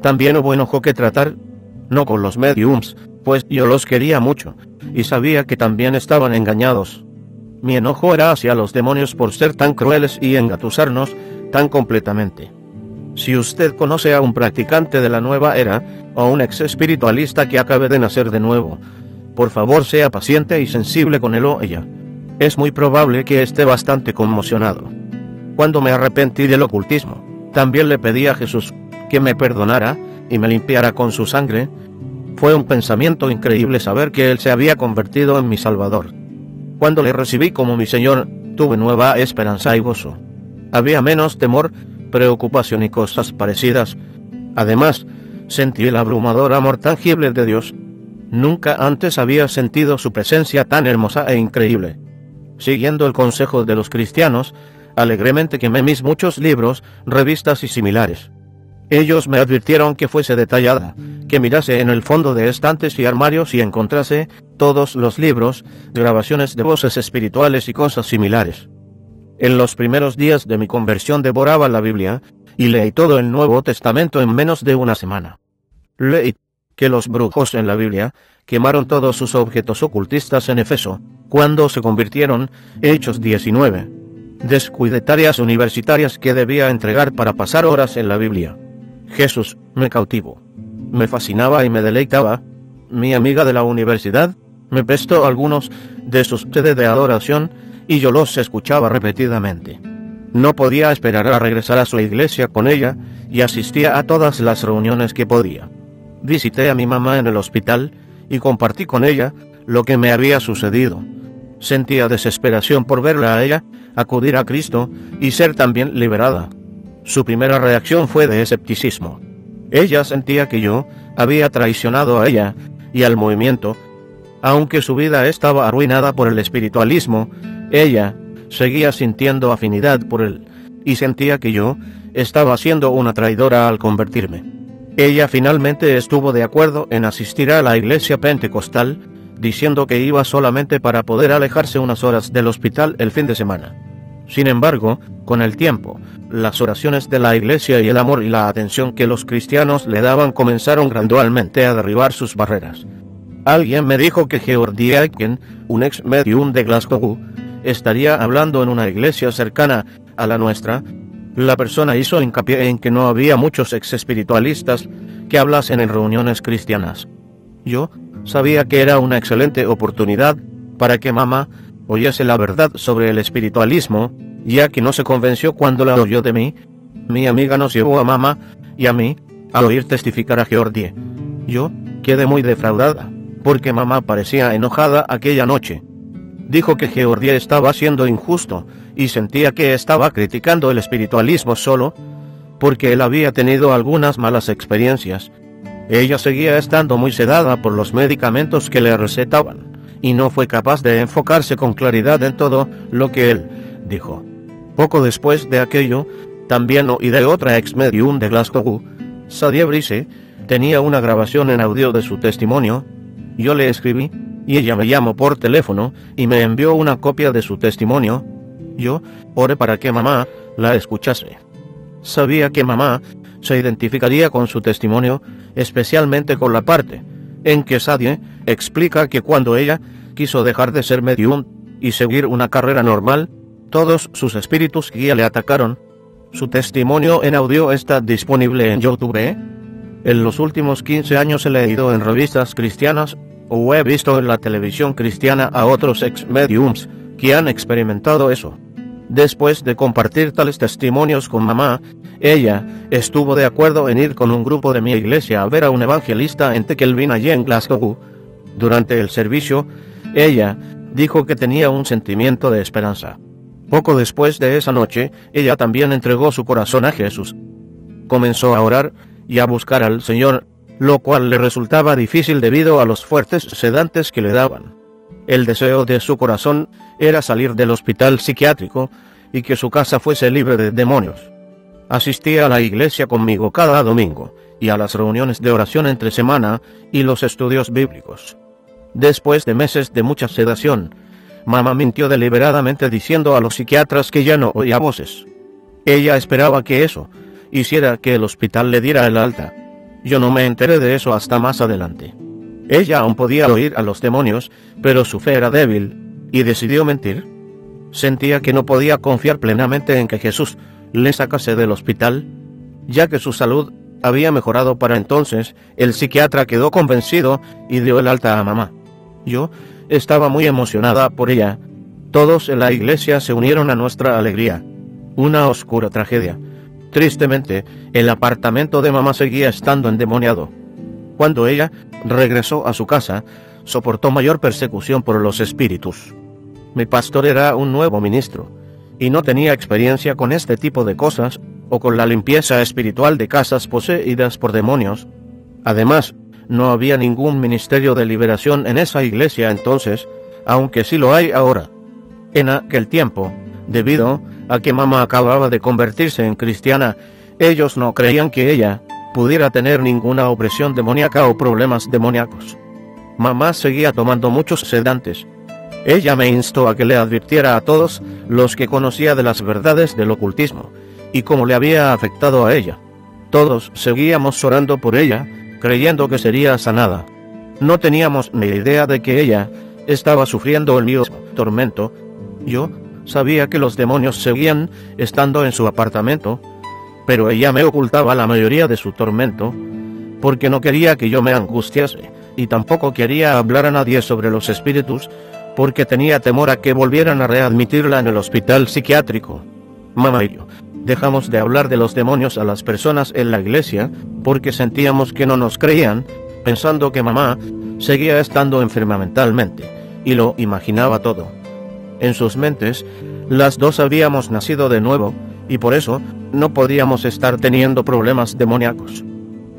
También hubo enojo que tratar, no con los mediums, pues yo los quería mucho, y sabía que también estaban engañados. Mi enojo era hacia los demonios por ser tan crueles y engatusarnos tan completamente. Si usted conoce a un practicante de la nueva era, o un ex espiritualista que acabe de nacer de nuevo, por favor sea paciente y sensible con él o ella. Es muy probable que esté bastante conmocionado. Cuando me arrepentí del ocultismo, también le pedí a Jesús que me perdonara y me limpiara con su sangre. Fue un pensamiento increíble saber que Él se había convertido en mi Salvador. Cuando le recibí como mi Señor, tuve nueva esperanza y gozo. Había menos temor, preocupación y cosas parecidas. Además, sentí el abrumador amor tangible de Dios. Nunca antes había sentido su presencia tan hermosa e increíble. Siguiendo el consejo de los cristianos, alegremente quemé mis muchos libros, revistas y similares. Ellos me advirtieron que fuese detallada, que mirase en el fondo de estantes y armarios y encontrase todos los libros, grabaciones de voces espirituales y cosas similares. En los primeros días de mi conversión devoraba la Biblia, y leí todo el Nuevo Testamento en menos de una semana. Leí que los brujos en la Biblia quemaron todos sus objetos ocultistas en Efeso, cuando se convirtieron, Hechos 19. Descuidé tareas universitarias que debía entregar para pasar horas en la Biblia. Jesús me cautivó. Me fascinaba y me deleitaba. Mi amiga de la universidad me prestó algunos de sus CD de adoración y yo los escuchaba repetidamente. No podía esperar a regresar a su iglesia con ella y asistía a todas las reuniones que podía. Visité a mi mamá en el hospital y compartí con ella lo que me había sucedido. Sentía desesperación por verla a ella acudir a Cristo y ser también liberada. Su primera reacción fue de escepticismo. Ella sentía que yo había traicionado a ella y al movimiento. Aunque su vida estaba arruinada por el espiritualismo, ella seguía sintiendo afinidad por él, y sentía que yo estaba siendo una traidora al convertirme. Ella finalmente estuvo de acuerdo en asistir a la iglesia pentecostal, diciendo que iba solamente para poder alejarse unas horas del hospital el fin de semana. Sin embargo, con el tiempo, las oraciones de la iglesia y el amor y la atención que los cristianos le daban comenzaron gradualmente a derribar sus barreras. Alguien me dijo que Georgie Aiken, un ex medium de Glasgow, estaría hablando en una iglesia cercana a la nuestra. La persona hizo hincapié en que no había muchos ex espiritualistas que hablasen en reuniones cristianas. Yo sabía que era una excelente oportunidad para que mamá oyese la verdad sobre el espiritualismo, ya que no se convenció cuando la oyó de mí. Mi amiga nos llevó a mamá y a mí a oír testificar a Georgie. Yo quedé muy defraudada, porque mamá parecía enojada aquella noche. Dijo que Georgie estaba siendo injusto y sentía que estaba criticando el espiritualismo solo porque él había tenido algunas malas experiencias. Ella seguía estando muy sedada por los medicamentos que le recetaban y no fue capaz de enfocarse con claridad en todo lo que él dijo. Poco después de aquello, también oí de otra ex medium de Glasgow, Sadie Brice, tenía una grabación en audio de su testimonio. Yo le escribí y ella me llamó por teléfono y me envió una copia de su testimonio. Yo oré para que mamá la escuchase. Sabía que mamá se identificaría con su testimonio, especialmente con la parte en que Sadie explica que cuando ella quiso dejar de ser medium y seguir una carrera normal, todos sus espíritus guía le atacaron. Su testimonio en audio está disponible en YouTube. En los últimos 15 años he leído en revistas cristianas o he visto en la televisión cristiana a otros ex-mediums que han experimentado eso. Después de compartir tales testimonios con mamá, ella estuvo de acuerdo en ir con un grupo de mi iglesia a ver a un evangelista en Tekelvin allí en Glasgow. Durante el servicio, ella dijo que tenía un sentimiento de esperanza. Poco después de esa noche, ella también entregó su corazón a Jesús. Comenzó a orar y a buscar al Señor, lo cual le resultaba difícil debido a los fuertes sedantes que le daban. El deseo de su corazón era salir del hospital psiquiátrico y que su casa fuese libre de demonios. Asistía a la iglesia conmigo cada domingo y a las reuniones de oración entre semana y los estudios bíblicos. Después de meses de mucha sedación, mamá mintió deliberadamente diciendo a los psiquiatras que ya no oía voces. Ella esperaba que eso hiciera que el hospital le diera el alta. Yo no me enteré de eso hasta más adelante. Ella aún podía oír a los demonios, pero su fe era débil, y decidió mentir. Sentía que no podía confiar plenamente en que Jesús le sacase del hospital, ya que su salud había mejorado para entonces. El psiquiatra quedó convencido y dio el alta a mamá. Yo estaba muy emocionada por ella. Todos en la iglesia se unieron a nuestra alegría. Una oscura tragedia. Tristemente, el apartamento de mamá seguía estando endemoniado. Cuando ella regresó a su casa, soportó mayor persecución por los espíritus. Mi pastor era un nuevo ministro, y no tenía experiencia con este tipo de cosas, o con la limpieza espiritual de casas poseídas por demonios. Además, no había ningún ministerio de liberación en esa iglesia entonces, aunque sí lo hay ahora. En aquel tiempo, debido a que mamá acababa de convertirse en cristiana, ellos no creían que ella pudiera tener ninguna opresión demoníaca o problemas demoníacos. Mamá seguía tomando muchos sedantes. Ella me instó a que le advirtiera a todos los que conocía de las verdades del ocultismo y cómo le había afectado a ella. Todos seguíamos orando por ella creyendo que sería sanada. No teníamos ni idea de que ella estaba sufriendo el mismo tormento. Yo sabía que los demonios seguían estando en su apartamento, pero ella me ocultaba la mayoría de su tormento, porque no quería que yo me angustiase, y tampoco quería hablar a nadie sobre los espíritus, porque tenía temor a que volvieran a readmitirla en el hospital psiquiátrico. Mamá y yo dejamos de hablar de los demonios a las personas en la iglesia, porque sentíamos que no nos creían, pensando que mamá seguía estando enferma mentalmente, y lo imaginaba todo. En sus mentes, las dos habíamos nacido de nuevo, y por eso no podíamos estar teniendo problemas demoníacos.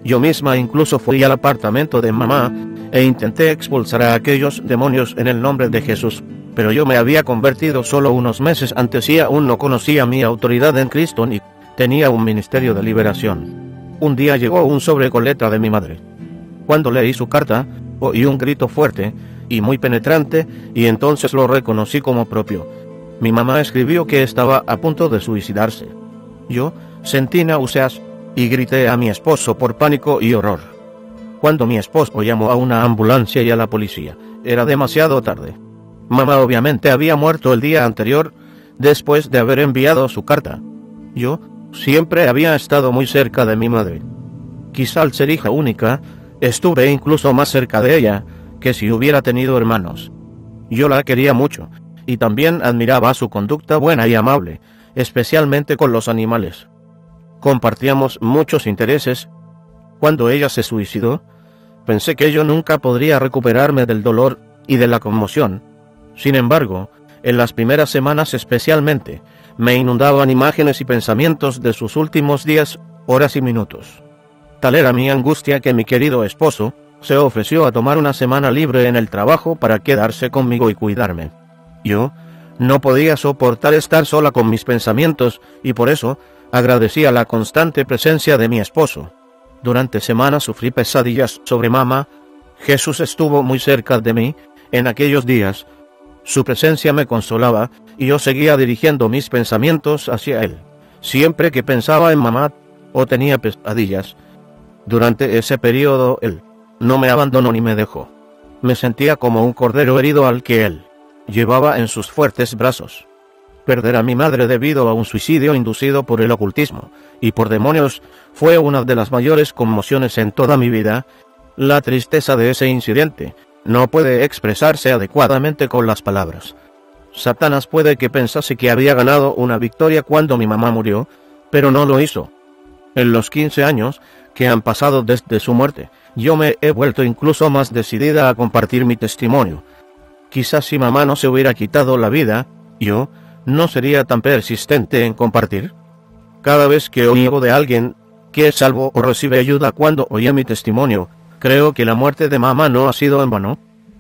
Yo misma incluso fui al apartamento de mamá e intenté expulsar a aquellos demonios en el nombre de Jesús, pero yo me había convertido solo unos meses antes y aún no conocía mi autoridad en Cristo ni tenía un ministerio de liberación. Un día llegó un sobre con letra de mi madre. Cuando leí su carta, oí un grito fuerte y muy penetrante, y entonces lo reconocí como propio. Mi mamá escribió que estaba a punto de suicidarse. Yo sentí náuseas y grité a mi esposo por pánico y horror. Cuando mi esposo llamó a una ambulancia y a la policía, era demasiado tarde. Mamá obviamente había muerto el día anterior, después de haber enviado su carta. Yo siempre había estado muy cerca de mi madre. Quizá al ser hija única, estuve incluso más cerca de ella que si hubiera tenido hermanos. Yo la quería mucho, y también admiraba su conducta buena y amable, especialmente con los animales. Compartíamos muchos intereses. Cuando ella se suicidó, pensé que yo nunca podría recuperarme del dolor y de la conmoción. Sin embargo, en las primeras semanas especialmente, me inundaban imágenes y pensamientos de sus últimos días, horas y minutos. Tal era mi angustia que mi querido esposo se ofreció a tomar una semana libre en el trabajo para quedarse conmigo y cuidarme. Yo no podía soportar estar sola con mis pensamientos y por eso agradecía la constante presencia de mi esposo. Durante semanas sufrí pesadillas sobre mamá. Jesús estuvo muy cerca de mí en aquellos días. Su presencia me consolaba y yo seguía dirigiendo mis pensamientos hacia él. Siempre que pensaba en mamá o tenía pesadillas, durante ese periodo él no me abandonó ni me dejó. Me sentía como un cordero herido al que él llevaba en sus fuertes brazos. Perder a mi madre debido a un suicidio inducido por el ocultismo y por demonios fue una de las mayores conmociones en toda mi vida. La tristeza de ese incidente no puede expresarse adecuadamente con las palabras. Satanás puede que pensase que había ganado una victoria cuando mi mamá murió, pero no lo hizo. En los 15 años que han pasado desde su muerte, yo me he vuelto incluso más decidida a compartir mi testimonio. Quizás si mamá no se hubiera quitado la vida, yo no sería tan persistente en compartir. Cada vez que oigo de alguien que es salvo o recibe ayuda cuando oye mi testimonio, creo que la muerte de mamá no ha sido en vano.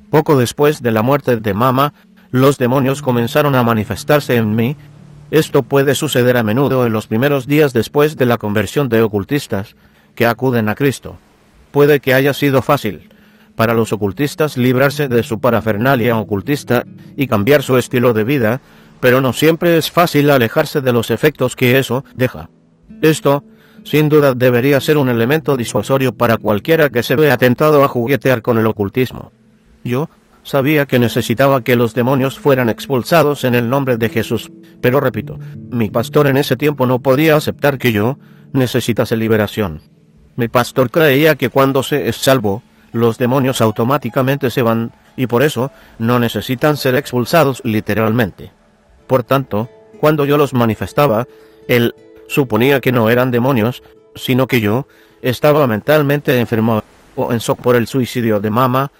Poco después de la muerte de mamá, los demonios comenzaron a manifestarse en mí. Esto puede suceder a menudo en los primeros días después de la conversión de ocultistas que acuden a Cristo. Puede que haya sido fácil para los ocultistas librarse de su parafernalia ocultista y cambiar su estilo de vida, pero no siempre es fácil alejarse de los efectos que eso deja. Esto, sin duda, debería ser un elemento disuasorio para cualquiera que se vea tentado a juguetear con el ocultismo. Yo sabía que necesitaba que los demonios fueran expulsados en el nombre de Jesús, pero repito, mi pastor en ese tiempo no podía aceptar que yo necesitase liberación. Mi pastor creía que cuando se es salvo, los demonios automáticamente se van, y por eso no necesitan ser expulsados literalmente. Por tanto, cuando yo los manifestaba, él suponía que no eran demonios, sino que yo estaba mentalmente enfermo o en shock por el suicidio de mamá.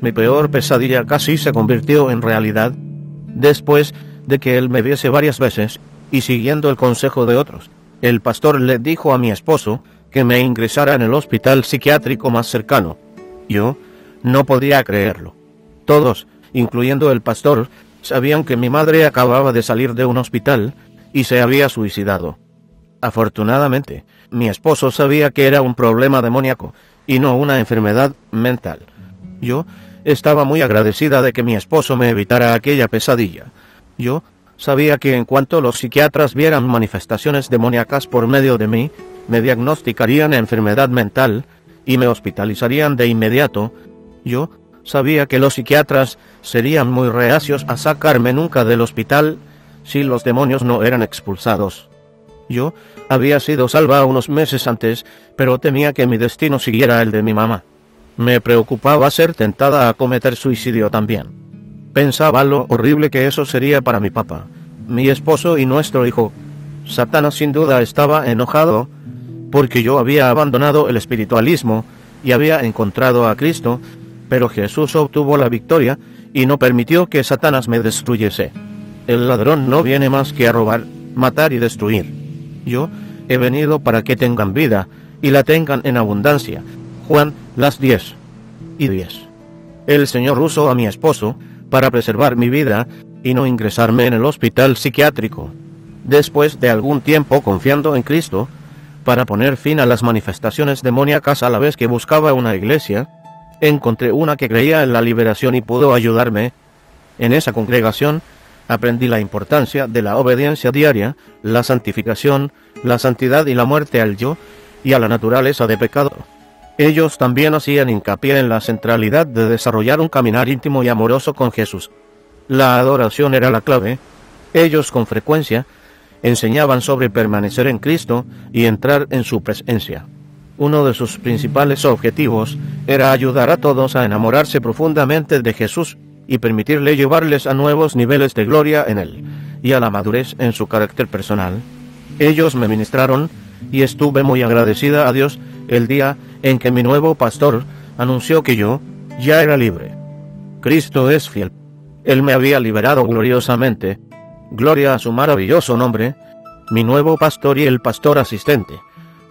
Mi peor pesadilla casi se convirtió en realidad, después de que él me viese varias veces, y siguiendo el consejo de otros. El pastor le dijo a mi esposo que me ingresara en el hospital psiquiátrico más cercano. Yo no podía creerlo. Todos, incluyendo el pastor, sabían que mi madre acababa de salir de un hospital y se había suicidado. Afortunadamente, mi esposo sabía que era un problema demoníaco y no una enfermedad mental. Yo estaba muy agradecida de que mi esposo me evitara aquella pesadilla. Yo sabía que en cuanto los psiquiatras vieran manifestaciones demoníacas por medio de mí, me diagnosticarían enfermedad mental y me hospitalizarían de inmediato. Yo sabía que los psiquiatras serían muy reacios a sacarme nunca del hospital si los demonios no eran expulsados. Yo había sido salva unos meses antes, pero temía que mi destino siguiera el de mi mamá. Me preocupaba ser tentada a cometer suicidio también. Pensaba lo horrible que eso sería para mi papá, mi esposo y nuestro hijo. Satanás sin duda estaba enojado porque yo había abandonado el espiritualismo y había encontrado a Cristo, pero Jesús obtuvo la victoria y no permitió que Satanás me destruyese. El ladrón no viene más que a robar, matar y destruir. Yo he venido para que tengan vida y la tengan en abundancia. Juan, las 10:10. El Señor usó a mi esposo para preservar mi vida y no ingresarme en el hospital psiquiátrico. Después de algún tiempo confiando en Cristo, para poner fin a las manifestaciones demoníacas a la vez que buscaba una iglesia, encontré una que creía en la liberación y pudo ayudarme. En esa congregación aprendí la importancia de la obediencia diaria, la santificación, la santidad y la muerte al yo y a la naturaleza de pecado. Ellos también hacían hincapié en la centralidad de desarrollar un caminar íntimo y amoroso con Jesús. La adoración era la clave. Ellos con frecuencia enseñaban sobre permanecer en Cristo y entrar en su presencia. Uno de sus principales objetivos era ayudar a todos a enamorarse profundamente de Jesús y permitirle llevarles a nuevos niveles de gloria en Él y a la madurez en su carácter personal. Ellos me ministraron y estuve muy agradecida a Dios el día en que mi nuevo pastor anunció que yo ya era libre. Cristo es fiel. Él me había liberado gloriosamente. Gloria a su maravilloso nombre. Mi nuevo pastor y el pastor asistente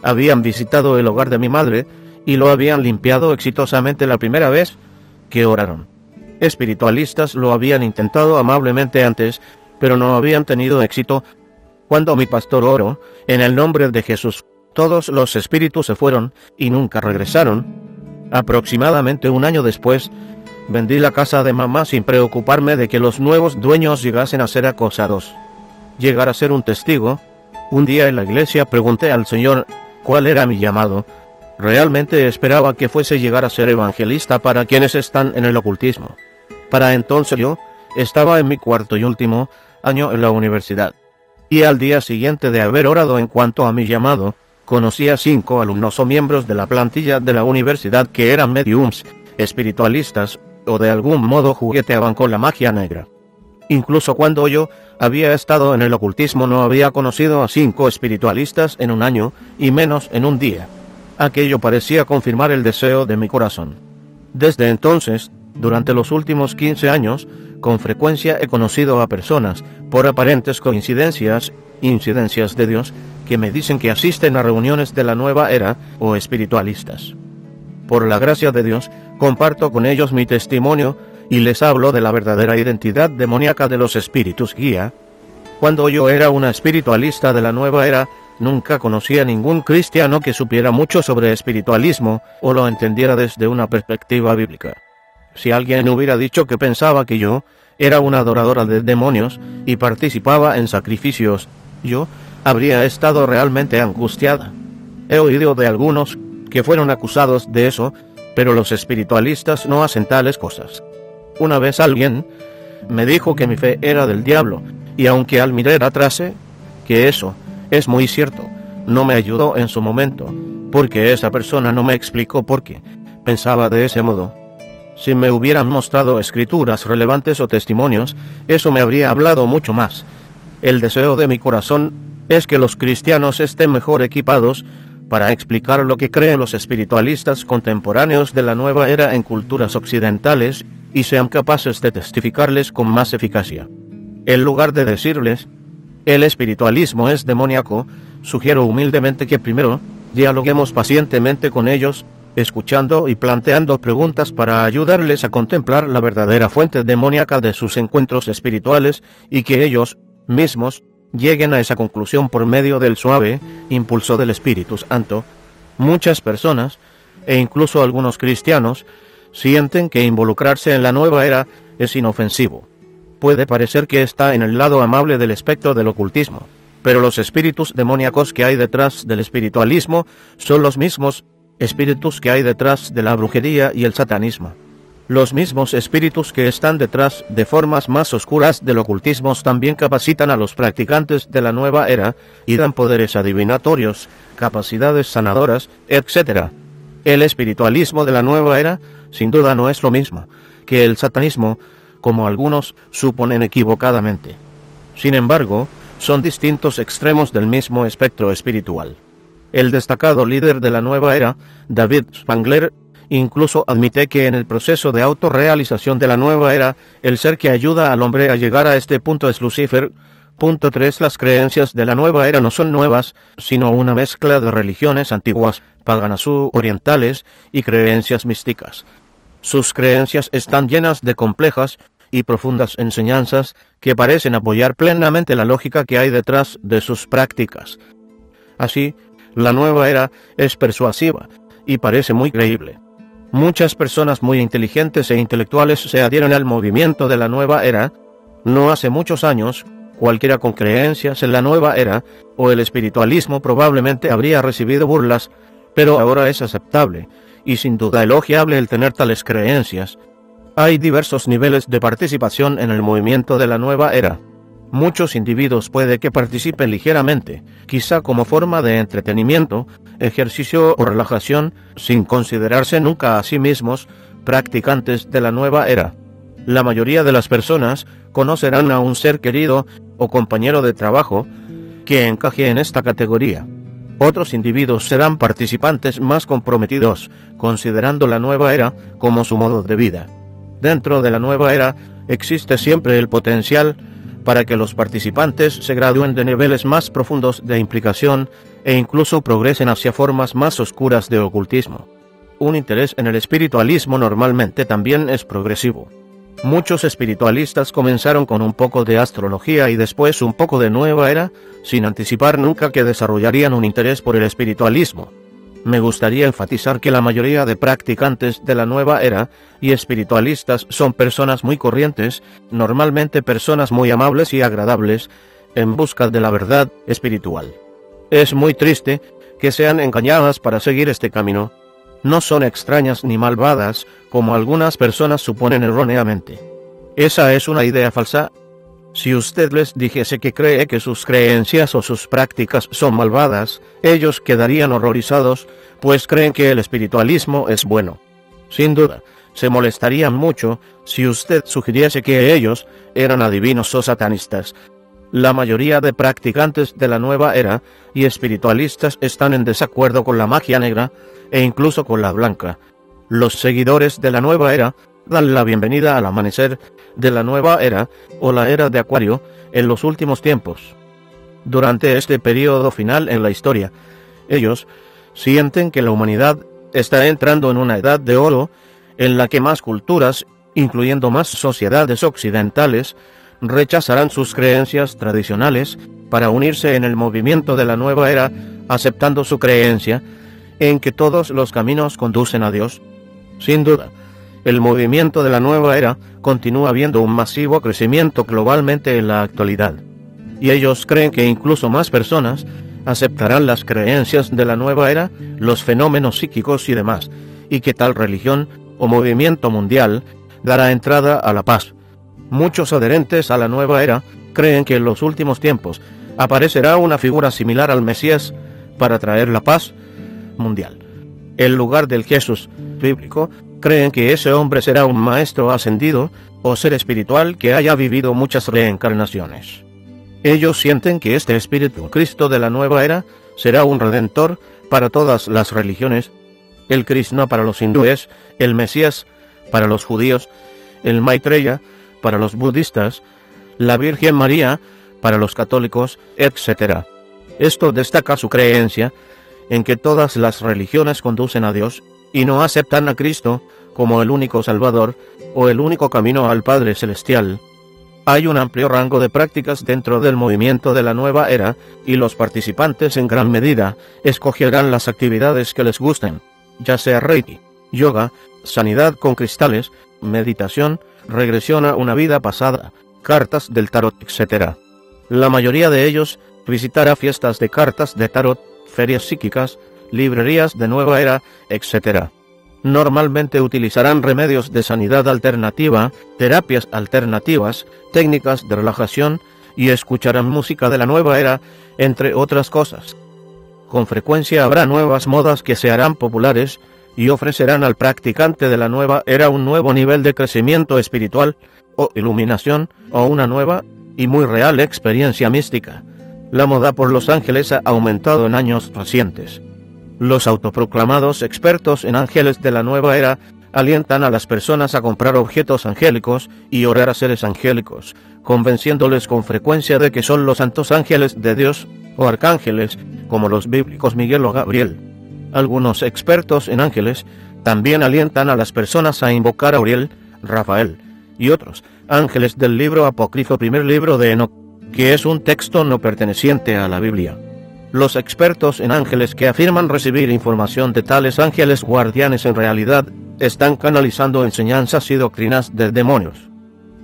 habían visitado el hogar de mi madre y lo habían limpiado exitosamente la primera vez que oraron. Espiritualistas lo habían intentado amablemente antes, pero no habían tenido éxito. Cuando mi pastor oró en el nombre de Jesús, todos los espíritus se fueron y nunca regresaron. Aproximadamente un año después, vendí la casa de mamá sin preocuparme de que los nuevos dueños llegasen a ser acosados. Llegar a ser un testigo. Un día en la iglesia pregunté al Señor cuál era mi llamado. Realmente esperaba que fuese llegar a ser evangelista para quienes están en el ocultismo. Para entonces yo estaba en mi cuarto y último año en la universidad. Y al día siguiente de haber orado en cuanto a mi llamado, conocí a 5 alumnos o miembros de la plantilla de la universidad que eran mediums, espiritualistas, o de algún modo jugueteaban con la magia negra. Incluso cuando yo había estado en el ocultismo no había conocido a 5 espiritualistas en un año, y menos en un día. Aquello parecía confirmar el deseo de mi corazón. Desde entonces, durante los últimos 15 años, con frecuencia he conocido a personas, por aparentes coincidencias, incidencias de Dios, que me dicen que asisten a reuniones de la nueva era o espiritualistas. Por la gracia de Dios, comparto con ellos mi testimonio y les hablo de la verdadera identidad demoníaca de los espíritus guía. Cuando yo era una espiritualista de la nueva era, nunca conocí a ningún cristiano que supiera mucho sobre espiritualismo o lo entendiera desde una perspectiva bíblica. Si alguien hubiera dicho que pensaba que yo era una adoradora de demonios y participaba en sacrificios, yo habría estado realmente angustiada. He oído de algunos que fueron acusados de eso, pero los espiritualistas no hacen tales cosas. Una vez alguien me dijo que mi fe era del diablo, y aunque al mirar atrás que eso es muy cierto, no me ayudó en su momento, porque esa persona no me explicó por qué pensaba de ese modo. Si me hubieran mostrado escrituras relevantes o testimonios, eso me habría hablado mucho más. El deseo de mi corazón es que los cristianos estén mejor equipados para explicar lo que creen los espiritualistas contemporáneos de la nueva era en culturas occidentales y sean capaces de testificarles con más eficacia. En lugar de decirles, el espiritualismo es demoníaco, sugiero humildemente que primero dialoguemos pacientemente con ellos, escuchando y planteando preguntas para ayudarles a contemplar la verdadera fuente demoníaca de sus encuentros espirituales y que ellos mismos lleguen a esa conclusión por medio del suave impulso del Espíritu Santo. Muchas personas, e incluso algunos cristianos, sienten que involucrarse en la nueva era es inofensivo. Puede parecer que está en el lado amable del espectro del ocultismo, pero los espíritus demoníacos que hay detrás del espiritualismo son los mismos espíritus que hay detrás de la brujería y el satanismo. Los mismos espíritus que están detrás de formas más oscuras del ocultismo también capacitan a los practicantes de la nueva era y dan poderes adivinatorios, capacidades sanadoras, etc. El espiritualismo de la nueva era, sin duda, no es lo mismo que el satanismo, como algunos suponen equivocadamente. Sin embargo, son distintos extremos del mismo espectro espiritual. El destacado líder de la nueva era, David Spangler, incluso admite que en el proceso de autorrealización de la nueva era, el ser que ayuda al hombre a llegar a este punto es Lucifer. Punto 3. Las creencias de la nueva era no son nuevas, sino una mezcla de religiones antiguas, paganas u orientales, y creencias místicas. Sus creencias están llenas de complejas y profundas enseñanzas que parecen apoyar plenamente la lógica que hay detrás de sus prácticas. Así, la nueva era es persuasiva y parece muy creíble. Muchas personas muy inteligentes e intelectuales se adhieren al movimiento de la nueva era. No hace muchos años, cualquiera con creencias en la nueva era o el espiritualismo probablemente habría recibido burlas, pero ahora es aceptable y sin duda elogiable el tener tales creencias. Hay diversos niveles de participación en el movimiento de la nueva era. Muchos individuos puede que participen ligeramente, quizá como forma de entretenimiento, ejercicio o relajación, sin considerarse nunca a sí mismos practicantes de la nueva era. La mayoría de las personas conocerán a un ser querido o compañero de trabajo que encaje en esta categoría. Otros individuos serán participantes más comprometidos, considerando la nueva era como su modo de vida. Dentro de la nueva era existe siempre el potencial para que los participantes se gradúen de niveles más profundos de implicación e incluso progresen hacia formas más oscuras de ocultismo. Un interés en el espiritualismo normalmente también es progresivo. Muchos espiritualistas comenzaron con un poco de astrología y después un poco de nueva era, sin anticipar nunca que desarrollarían un interés por el espiritualismo. Me gustaría enfatizar que la mayoría de practicantes de la nueva era y espiritualistas son personas muy corrientes, normalmente personas muy amables y agradables, en busca de la verdad espiritual. Es muy triste que sean engañadas para seguir este camino. No son extrañas ni malvadas, como algunas personas suponen erróneamente. Esa es una idea falsa. Si usted les dijese que cree que sus creencias o sus prácticas son malvadas, ellos quedarían horrorizados, pues creen que el espiritualismo es bueno. Sin duda, se molestarían mucho si usted sugiriese que ellos eran adivinos o satanistas. La mayoría de practicantes de la nueva era y espiritualistas están en desacuerdo con la magia negra e incluso con la blanca. Los seguidores de la nueva era dan la bienvenida al amanecer de la nueva era o la era de Acuario en los últimos tiempos. Durante este periodo final en la historia, ellos sienten que la humanidad está entrando en una edad de oro en la que más culturas, incluyendo más sociedades occidentales, rechazarán sus creencias tradicionales para unirse en el movimiento de la nueva era, aceptando su creencia en que todos los caminos conducen a Dios. Sin duda, el movimiento de la nueva era continúa viendo un masivo crecimiento globalmente en la actualidad, y ellos creen que incluso más personas aceptarán las creencias de la nueva era, los fenómenos psíquicos y demás, y que tal religión o movimiento mundial dará entrada a la paz. Muchos adherentes a la nueva era creen que en los últimos tiempos aparecerá una figura similar al Mesías para traer la paz mundial. En lugar del Jesús bíblico, creen que ese hombre será un maestro ascendido o ser espiritual que haya vivido muchas reencarnaciones. Ellos sienten que este espíritu Cristo de la nueva era será un redentor para todas las religiones, el Krishna para los hindúes, el Mesías para los judíos, el Maitreya para los budistas, la Virgen María para los católicos, etc. Esto destaca su creencia en que todas las religiones conducen a Dios y no aceptan a Cristo como el único Salvador o el único camino al Padre Celestial. Hay un amplio rango de prácticas dentro del movimiento de la nueva era y los participantes en gran medida escogerán las actividades que les gusten, ya sea Reiki, yoga, sanidad con cristales, meditación, regresión a una vida pasada, cartas del tarot, etc. La mayoría de ellos visitará fiestas de cartas de tarot, ferias psíquicas, librerías de nueva era, etc. Normalmente utilizarán remedios de sanidad alternativa, terapias alternativas, técnicas de relajación y escucharán música de la nueva era, entre otras cosas. Con frecuencia habrá nuevas modas que se harán populares y ofrecerán al practicante de la nueva era un nuevo nivel de crecimiento espiritual, o iluminación, o una nueva y muy real experiencia mística. La moda por los ángeles ha aumentado en años recientes. Los autoproclamados expertos en ángeles de la nueva era alientan a las personas a comprar objetos angélicos y orar a seres angélicos, convenciéndoles con frecuencia de que son los santos ángeles de Dios o arcángeles, como los bíblicos Miguel o Gabriel. Algunos expertos en ángeles también alientan a las personas a invocar a Uriel, Rafael y otros ángeles del libro apócrifo primer libro de Enoc, que es un texto no perteneciente a la Biblia. Los expertos en ángeles que afirman recibir información de tales ángeles guardianes en realidad están canalizando enseñanzas y doctrinas de demonios.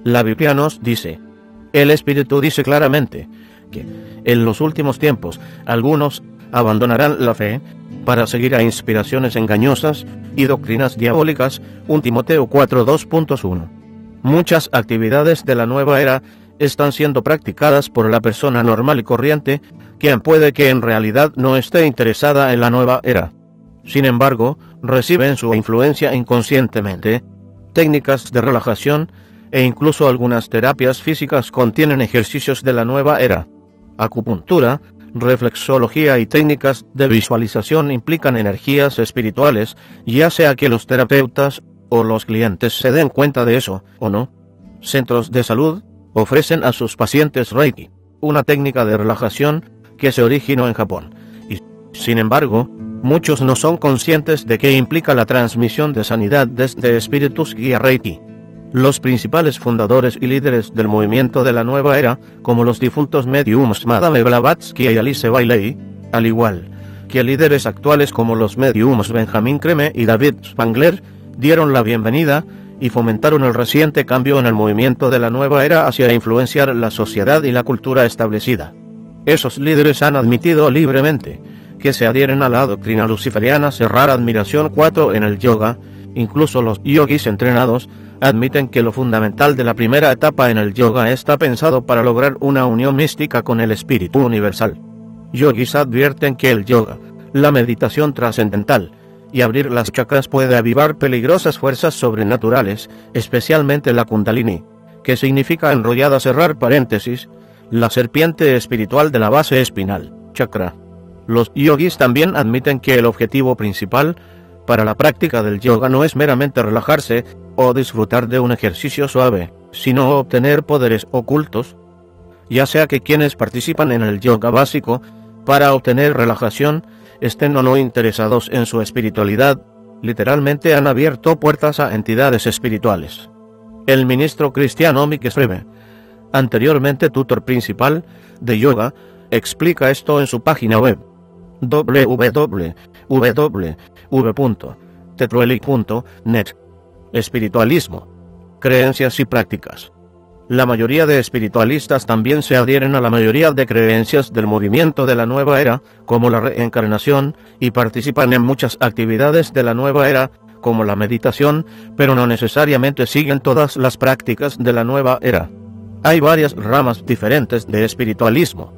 La Biblia nos dice, el Espíritu dice claramente, que en los últimos tiempos algunos abandonarán la fe para seguir a inspiraciones engañosas y doctrinas diabólicas, 1 Timoteo 4:2.1. Muchas actividades de la nueva era están siendo practicadas por la persona normal y corriente, quien puede que en realidad no esté interesada en la nueva era. Sin embargo, reciben su influencia inconscientemente. Técnicas de relajación e incluso algunas terapias físicas contienen ejercicios de la nueva era. Acupuntura, reflexología y técnicas de visualización implican energías espirituales, ya sea que los terapeutas o los clientes se den cuenta de eso o no. Centros de salud ofrecen a sus pacientes Reiki, una técnica de relajación que se originó en Japón, y, sin embargo, muchos no son conscientes de qué implica la transmisión de sanidad desde espíritus guía Reiki. Los principales fundadores y líderes del movimiento de la nueva era, como los difuntos mediums Madame Blavatsky y Alice Bailey, al igual que líderes actuales como los mediums Benjamin Creme y David Spangler, dieron la bienvenida y fomentaron el reciente cambio en el movimiento de la nueva era hacia influenciar la sociedad y la cultura establecida. Esos líderes han admitido libremente que se adhieren a la doctrina luciferiana cerrar admiración 4 en el yoga. Incluso los yogis entrenados admiten que lo fundamental de la primera etapa en el yoga está pensado para lograr una unión mística con el espíritu universal. Yogis advierten que el yoga, la meditación trascendental y abrir las chakras puede avivar peligrosas fuerzas sobrenaturales, especialmente la kundalini, que significa enrollada cerrar paréntesis, la serpiente espiritual de la base espinal, chakra. Los yogis también admiten que el objetivo principal para la práctica del yoga no es meramente relajarse o disfrutar de un ejercicio suave, sino obtener poderes ocultos, ya sea que quienes participan en el yoga básico para obtener relajación estén o no interesados en su espiritualidad, literalmente han abierto puertas a entidades espirituales. El ministro cristiano Mick Strebe, anteriormente tutor principal de yoga, explica esto en su página web www.tetroelic.net. Espiritualismo, creencias y prácticas. La mayoría de espiritualistas también se adhieren a la mayoría de creencias del movimiento de la nueva era, como la reencarnación, y participan en muchas actividades de la nueva era, como la meditación, pero no necesariamente siguen todas las prácticas de la nueva era. Hay varias ramas diferentes de espiritualismo.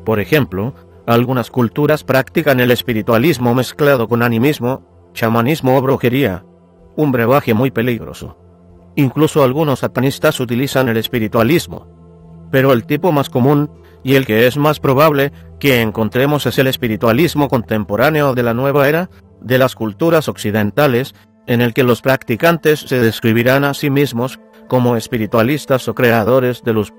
Por ejemplo, algunas culturas practican el espiritualismo mezclado con animismo, chamanismo o brujería, un brebaje muy peligroso. Incluso algunos satanistas utilizan el espiritualismo. Pero el tipo más común, y el que es más probable que encontremos, es el espiritualismo contemporáneo de la nueva era, de las culturas occidentales, en el que los practicantes se describirán a sí mismos como espiritualistas o creadores de luz.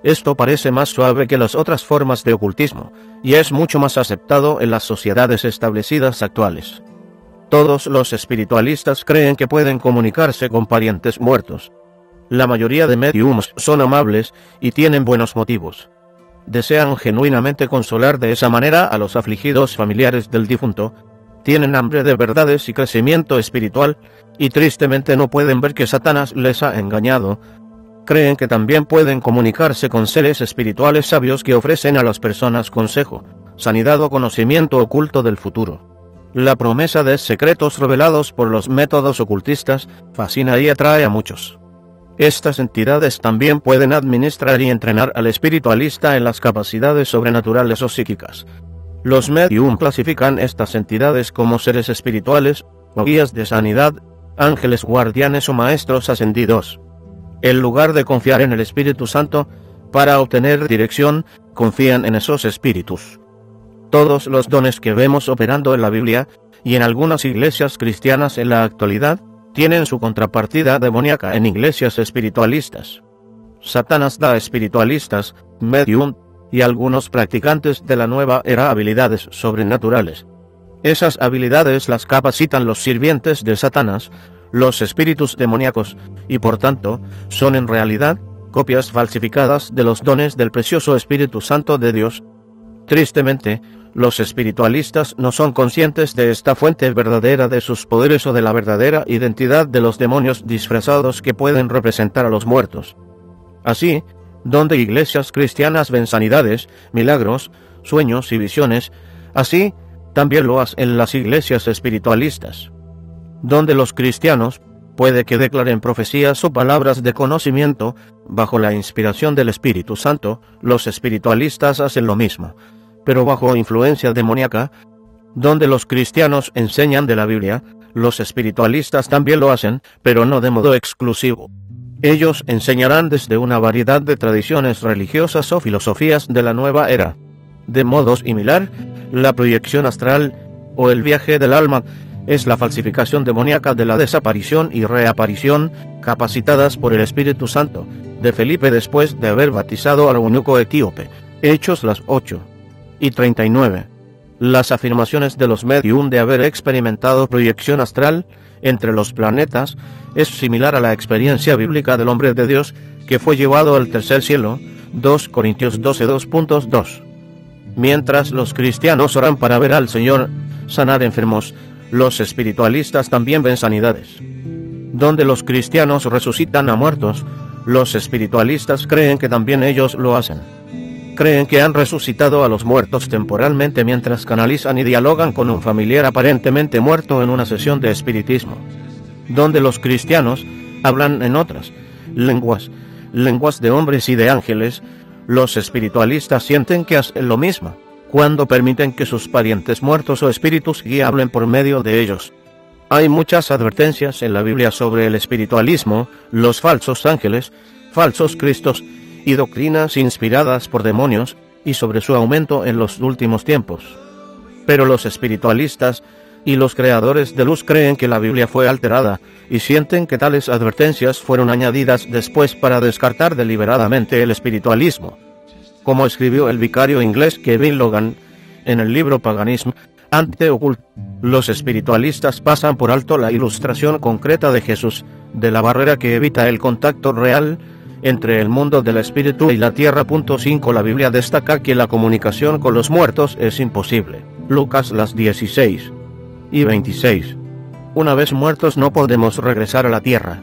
Esto parece más suave que las otras formas de ocultismo, y es mucho más aceptado en las sociedades establecidas actuales. Todos los espiritualistas creen que pueden comunicarse con parientes muertos. La mayoría de mediums son amables y tienen buenos motivos. Desean genuinamente consolar de esa manera a los afligidos familiares del difunto, tienen hambre de verdades y crecimiento espiritual, y tristemente no pueden ver que Satanás les ha engañado. Creen que también pueden comunicarse con seres espirituales sabios que ofrecen a las personas consejo, sanidad o conocimiento oculto del futuro. La promesa de secretos revelados por los métodos ocultistas fascina y atrae a muchos. Estas entidades también pueden administrar y entrenar al espiritualista en las capacidades sobrenaturales o psíquicas. Los medium clasifican estas entidades como seres espirituales, o guías de sanidad, ángeles guardianes o maestros ascendidos. En lugar de confiar en el Espíritu Santo para obtener dirección, confían en esos espíritus. Todos los dones que vemos operando en la Biblia, y en algunas iglesias cristianas en la actualidad, tienen su contrapartida demoníaca en iglesias espiritualistas. Satanás da a espiritualistas, medium, y algunos practicantes de la nueva era habilidades sobrenaturales. Esas habilidades las capacitan los sirvientes de Satanás, los espíritus demoníacos, y por tanto, son en realidad copias falsificadas de los dones del precioso Espíritu Santo de Dios. Tristemente, los espiritualistas no son conscientes de esta fuente verdadera de sus poderes o de la verdadera identidad de los demonios disfrazados que pueden representar a los muertos. Así, donde iglesias cristianas ven sanidades, milagros, sueños y visiones, así también lo hacen las iglesias espiritualistas. Donde los cristianos puede que declaren profecías o palabras de conocimiento bajo la inspiración del Espíritu Santo, los espiritualistas hacen lo mismo, pero bajo influencia demoníaca. Donde los cristianos enseñan de la Biblia, los espiritualistas también lo hacen, pero no de modo exclusivo. Ellos enseñarán desde una variedad de tradiciones religiosas o filosofías de la nueva era. De modo similar, la proyección astral, o el viaje del alma, es la falsificación demoníaca de la desaparición y reaparición, capacitadas por el Espíritu Santo, de Felipe después de haber bautizado al eunuco etíope. Hechos las 8:39. Las afirmaciones de los medium de haber experimentado proyección astral entre los planetas es similar a la experiencia bíblica del hombre de Dios que fue llevado al tercer cielo, 2 Corintios 12:2.2. Mientras los cristianos oran para ver al Señor sanar enfermos, los espiritualistas también ven sanidades. Donde los cristianos resucitan a muertos, los espiritualistas creen que también ellos lo hacen. Creen que han resucitado a los muertos temporalmente mientras canalizan y dialogan con un familiar aparentemente muerto en una sesión de espiritismo. Donde los cristianos hablan en otras lenguas de hombres y de ángeles, los espiritualistas sienten que hacen lo mismo cuando permiten que sus parientes muertos o espíritus guía hablen por medio de ellos. Hay muchas advertencias en la Biblia sobre el espiritualismo, los falsos ángeles, falsos cristos y doctrinas inspiradas por demonios, y sobre su aumento en los últimos tiempos. Pero los espiritualistas y los creadores de luz creen que la Biblia fue alterada, y sienten que tales advertencias fueron añadidas después para descartar deliberadamente el espiritualismo. Como escribió el vicario inglés Kevin Logan en el libro Paganism and the Occult, los espiritualistas pasan por alto la ilustración concreta de Jesús, de la barrera que evita el contacto real entre el mundo del espíritu y la tierra. 5. La Biblia destaca que la comunicación con los muertos es imposible. Lucas las 16:26. Una vez muertos no podemos regresar a la tierra.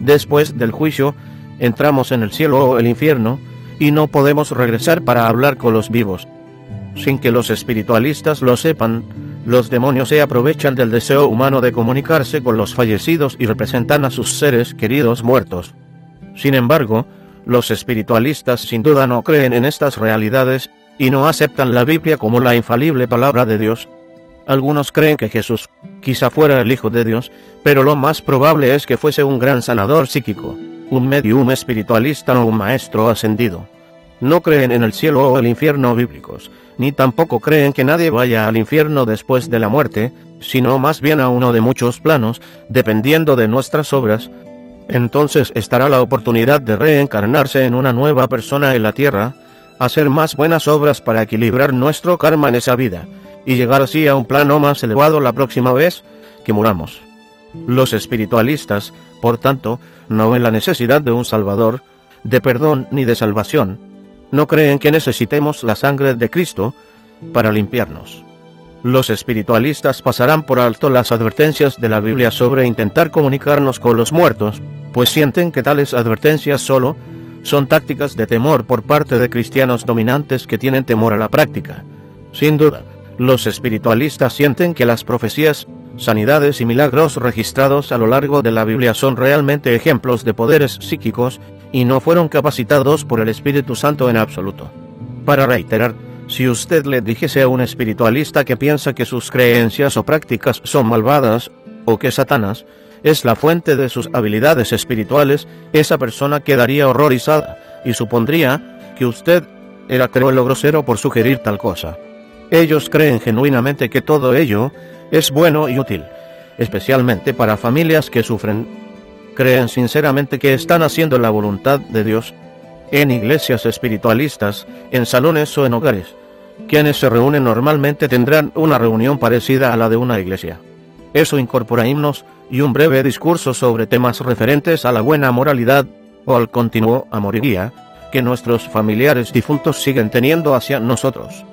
Después del juicio, entramos en el cielo o el infierno, y no podemos regresar para hablar con los vivos. Sin que los espiritualistas lo sepan, los demonios se aprovechan del deseo humano de comunicarse con los fallecidos y representan a sus seres queridos muertos. Sin embargo, los espiritualistas sin duda no creen en estas realidades, y no aceptan la Biblia como la infalible palabra de Dios. Algunos creen que Jesús quizá fuera el Hijo de Dios, pero lo más probable es que fuese un gran sanador psíquico, un medium espiritualista o un maestro ascendido. No creen en el cielo o el infierno bíblicos, ni tampoco creen que nadie vaya al infierno después de la muerte, sino más bien a uno de muchos planos, dependiendo de nuestras obras. Entonces estará la oportunidad de reencarnarse en una nueva persona en la tierra, hacer más buenas obras para equilibrar nuestro karma en esa vida, y llegar así a un plano más elevado la próxima vez que muramos. Los espiritualistas, por tanto, no ven la necesidad de un Salvador, de perdón ni de salvación. No creen que necesitemos la sangre de Cristo para limpiarnos. Los espiritualistas pasarán por alto las advertencias de la Biblia sobre intentar comunicarnos con los muertos, pues sienten que tales advertencias solo son tácticas de temor por parte de cristianos dominantes que tienen temor a la práctica. Sin duda, Los espiritualistas sienten que las profecías, sanidades y milagros registrados a lo largo de la Biblia son realmente ejemplos de poderes psíquicos, y no fueron capacitados por el Espíritu Santo en absoluto. Para reiterar, si usted le dijese a un espiritualista que piensa que sus creencias o prácticas son malvadas, o que Satanás es la fuente de sus habilidades espirituales, esa persona quedaría horrorizada, y supondría que usted era cruel o grosero por sugerir tal cosa. Ellos creen genuinamente que todo ello es bueno y útil, especialmente para familias que sufren. Creen sinceramente que están haciendo la voluntad de Dios. En iglesias espiritualistas, en salones o en hogares, quienes se reúnen normalmente tendrán una reunión parecida a la de una iglesia. Eso incorpora himnos y un breve discurso sobre temas referentes a la buena moralidad o al continuo amor y guía que nuestros familiares difuntos siguen teniendo hacia nosotros.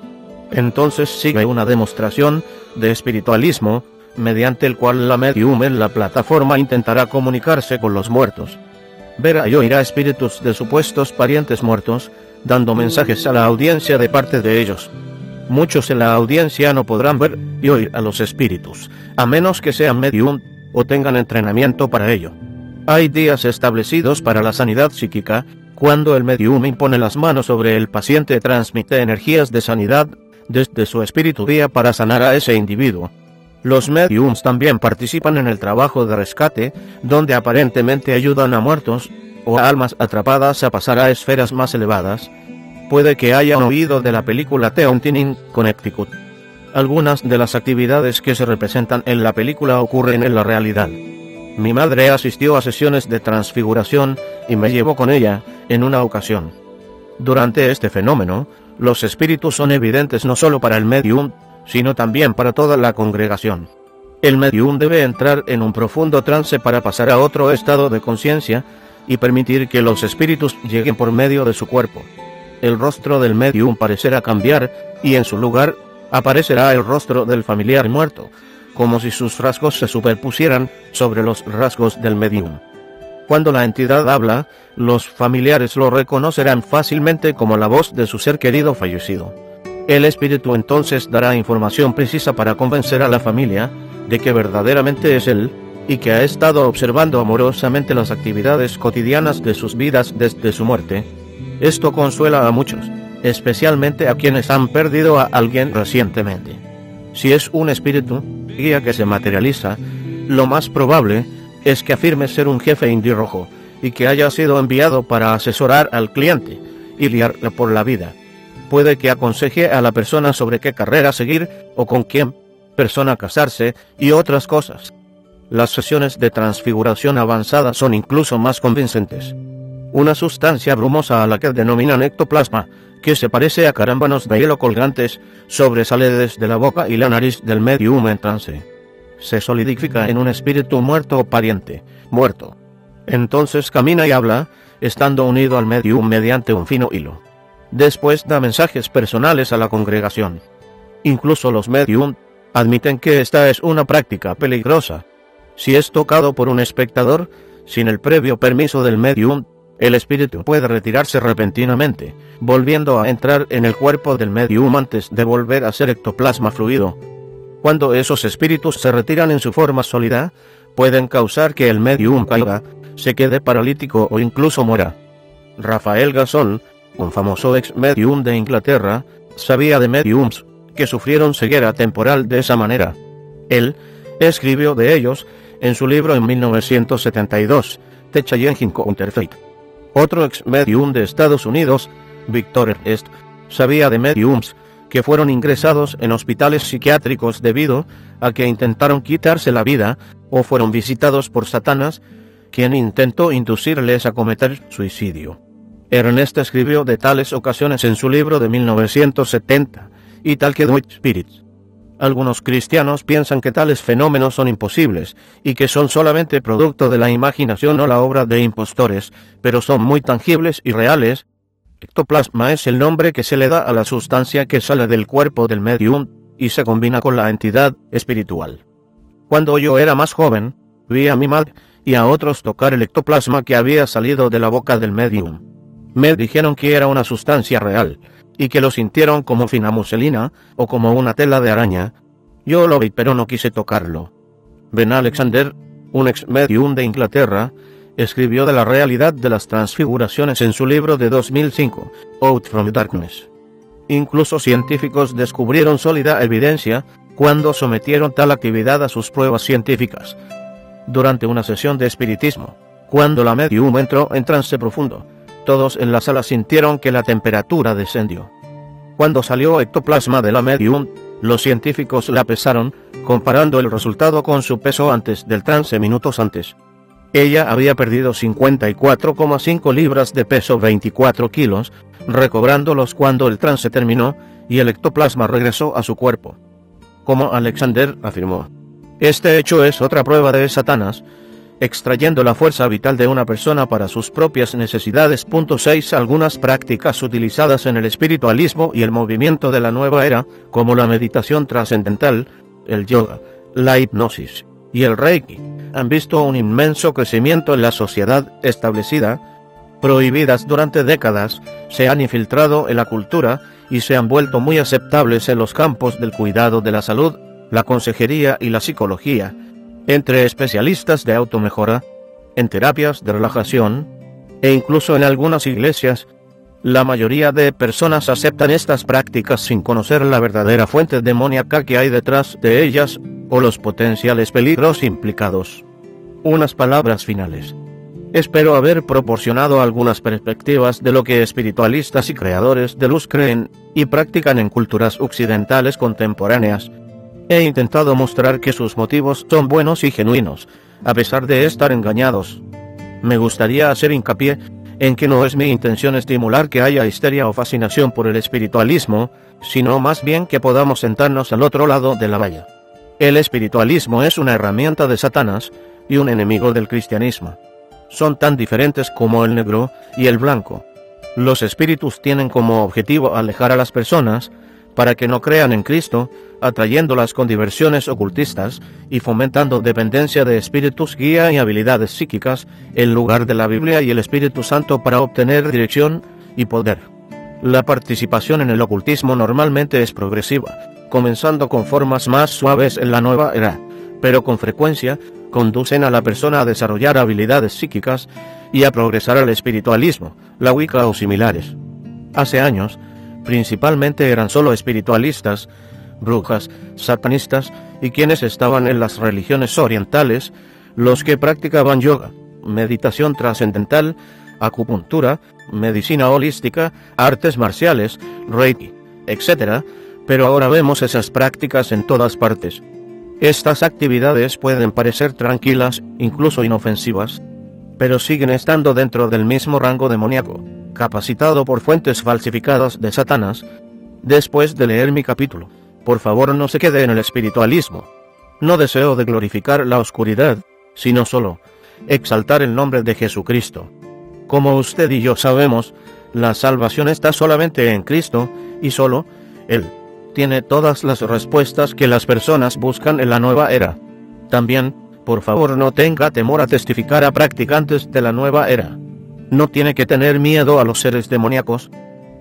Entonces sigue una demostración de espiritualismo, mediante el cual la medium en la plataforma intentará comunicarse con los muertos. Verá y oirá espíritus de supuestos parientes muertos, dando mensajes a la audiencia de parte de ellos. Muchos en la audiencia no podrán ver y oír a los espíritus, a menos que sean medium o tengan entrenamiento para ello. Hay días establecidos para la sanidad psíquica, cuando el medium impone las manos sobre el paciente y transmite energías de sanidad desde su espíritu guía para sanar a ese individuo. Los mediums también participan en el trabajo de rescate, donde aparentemente ayudan a muertos o a almas atrapadas a pasar a esferas más elevadas. Puede que hayan oído de la película The Haunting in Connecticut. Algunas de las actividades que se representan en la película ocurren en la realidad. Mi madre asistió a sesiones de transfiguración y me llevó con ella en una ocasión. Durante este fenómeno, los espíritus son evidentes no solo para el medium, sino también para toda la congregación. El medium debe entrar en un profundo trance para pasar a otro estado de conciencia y permitir que los espíritus lleguen por medio de su cuerpo. El rostro del medium parecerá cambiar, y en su lugar aparecerá el rostro del familiar muerto, como si sus rasgos se superpusieran sobre los rasgos del medium. Cuando la entidad habla, los familiares lo reconocerán fácilmente como la voz de su ser querido fallecido. El espíritu entonces dará información precisa para convencer a la familia de que verdaderamente es él, y que ha estado observando amorosamente las actividades cotidianas de sus vidas desde su muerte. Esto consuela a muchos, especialmente a quienes han perdido a alguien recientemente. Si es un espíritu guía que se materializa, lo más probable es que afirme ser un jefe indirrojo y que haya sido enviado para asesorar al cliente y guiarle por la vida. Puede que aconseje a la persona sobre qué carrera seguir o con quién persona casarse y otras cosas. Las sesiones de transfiguración avanzada son incluso más convincentes. Una sustancia brumosa a la que denominan ectoplasma, que se parece a carámbanos de hielo colgantes, sobresale desde la boca y la nariz del medium en trance. Se solidifica en un espíritu muerto o pariente muerto. Entonces camina y habla, estando unido al medium mediante un fino hilo. Después da mensajes personales a la congregación. Incluso los medium admiten que esta es una práctica peligrosa. Si es tocado por un espectador, sin el previo permiso del medium, el espíritu puede retirarse repentinamente, volviendo a entrar en el cuerpo del medium antes de volver a ser ectoplasma fluido. Cuando esos espíritus se retiran en su forma sólida, pueden causar que el medium caiga, se quede paralítico o incluso muera. Rafael Gasol, un famoso ex-medium de Inglaterra, sabía de mediums que sufrieron ceguera temporal de esa manera. Él escribió de ellos en su libro en 1972, The Challenging Counterfeit. Otro ex-medium de Estados Unidos, Victor Est, sabía de mediums que fueron ingresados en hospitales psiquiátricos debido a que intentaron quitarse la vida o fueron visitados por Satanás, quien intentó inducirles a cometer suicidio. Ernest escribió de tales ocasiones en su libro de 1970, y tal que White Spirits. Algunos cristianos piensan que tales fenómenos son imposibles, y que son solamente producto de la imaginación o la obra de impostores, pero son muy tangibles y reales. Ectoplasma es el nombre que se le da a la sustancia que sale del cuerpo del medium, y se combina con la entidad espiritual. Cuando yo era más joven, vi a mi madre y a otros tocar el ectoplasma que había salido de la boca del medium. Me dijeron que era una sustancia real, y que lo sintieron como fina muselina, o como una tela de araña. Yo lo vi pero no quise tocarlo. Ben Alexander, un ex medium de Inglaterra, escribió de la realidad de las transfiguraciones en su libro de 2005, Out from Darkness. Incluso científicos descubrieron sólida evidencia cuando sometieron tal actividad a sus pruebas científicas. Durante una sesión de espiritismo, cuando la medium entró en trance profundo, todos en la sala sintieron que la temperatura descendió. Cuando salió ectoplasma de la medium, los científicos la pesaron, comparando el resultado con su peso antes del trance minutos antes. Ella había perdido 54,5 libras de peso, 24 kilos, recobrándolos cuando el trance terminó y el ectoplasma regresó a su cuerpo. Como Alexander afirmó, este hecho es otra prueba de Satanás, extrayendo la fuerza vital de una persona para sus propias necesidades. 6. Algunas prácticas utilizadas en el espiritualismo y el movimiento de la nueva era, como la meditación trascendental, el yoga, la hipnosis y el reiki, han visto un inmenso crecimiento en la sociedad establecida. Prohibidas durante décadas, se han infiltrado en la cultura y se han vuelto muy aceptables en los campos del cuidado de la salud, la consejería y la psicología, entre especialistas de automejora, en terapias de relajación, e incluso en algunas iglesias. La mayoría de personas aceptan estas prácticas sin conocer la verdadera fuente demoníaca que hay detrás de ellas, o los potenciales peligros implicados. Unas palabras finales. Espero haber proporcionado algunas perspectivas de lo que espiritualistas y creadores de luz creen y practican en culturas occidentales contemporáneas. He intentado mostrar que sus motivos son buenos y genuinos, a pesar de estar engañados. Me gustaría hacer hincapié en que no es mi intención estimular que haya histeria o fascinación por el espiritualismo, sino más bien que podamos sentarnos al otro lado de la valla. El espiritualismo es una herramienta de Satanás y un enemigo del cristianismo. Son tan diferentes como el negro y el blanco. Los espíritus tienen como objetivo alejar a las personas para que no crean en Cristo, atrayéndolas con diversiones ocultistas y fomentando dependencia de espíritus guía y habilidades psíquicas, en lugar de la Biblia y el Espíritu Santo para obtener dirección y poder. La participación en el ocultismo normalmente es progresiva, comenzando con formas más suaves en la nueva era, pero con frecuencia conducen a la persona a desarrollar habilidades psíquicas y a progresar al espiritualismo, la Wicca o similares. Hace años, principalmente eran solo espiritualistas, brujas, satanistas y quienes estaban en las religiones orientales, los que practicaban yoga, meditación trascendental, acupuntura, medicina holística, artes marciales, reiki, etc., pero ahora vemos esas prácticas en todas partes. Estas actividades pueden parecer tranquilas, incluso inofensivas, pero siguen estando dentro del mismo rango demoníaco, capacitado por fuentes falsificadas de Satanás. Después de leer mi capítulo, por favor no se quede en el espiritualismo. No deseo de glorificar la oscuridad, sino solo exaltar el nombre de Jesucristo. Como usted y yo sabemos, la salvación está solamente en Cristo, y solo Él tiene todas las respuestas que las personas buscan en la nueva era. También, por favor, no tenga temor a testificar a practicantes de la nueva era. No tiene que tener miedo a los seres demoníacos.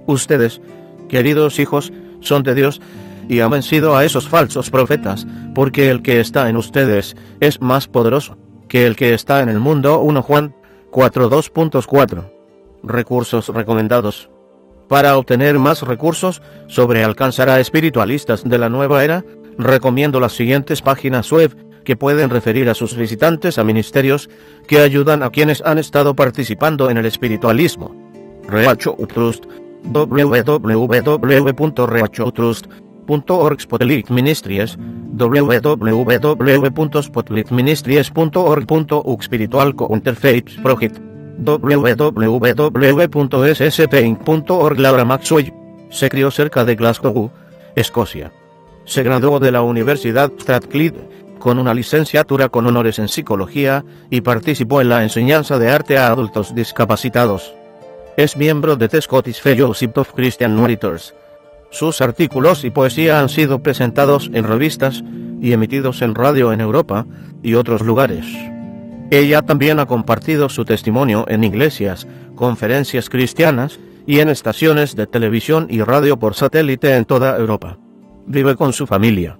Ustedes, queridos hijos, son de Dios y han vencido a esos falsos profetas, porque el que está en ustedes es más poderoso que el que está en el mundo. 1 Juan 4:2.4. Recursos recomendados. Para obtener más recursos sobre alcanzar a espiritualistas de la nueva era, recomiendo las siguientes páginas web que pueden referir a sus visitantes a ministerios que ayudan a quienes han estado participando en el espiritualismo. Reacho Trust, www.reachotrust.org. Spotlight Ministries, www.spotlightministries.org. Spiritual Counterfeit Project, www.sspain.org. Laura Maxwell se crió cerca de Glasgow, Escocia. Se graduó de la Universidad Strathclyde con una licenciatura con honores en psicología y participó en la enseñanza de arte a adultos discapacitados. Es miembro de The Scottish Fellowship of Christian Writers. Sus artículos y poesía han sido presentados en revistas y emitidos en radio en Europa y otros lugares. Ella también ha compartido su testimonio en iglesias, conferencias cristianas y en estaciones de televisión y radio por satélite en toda Europa. Vive con su familia.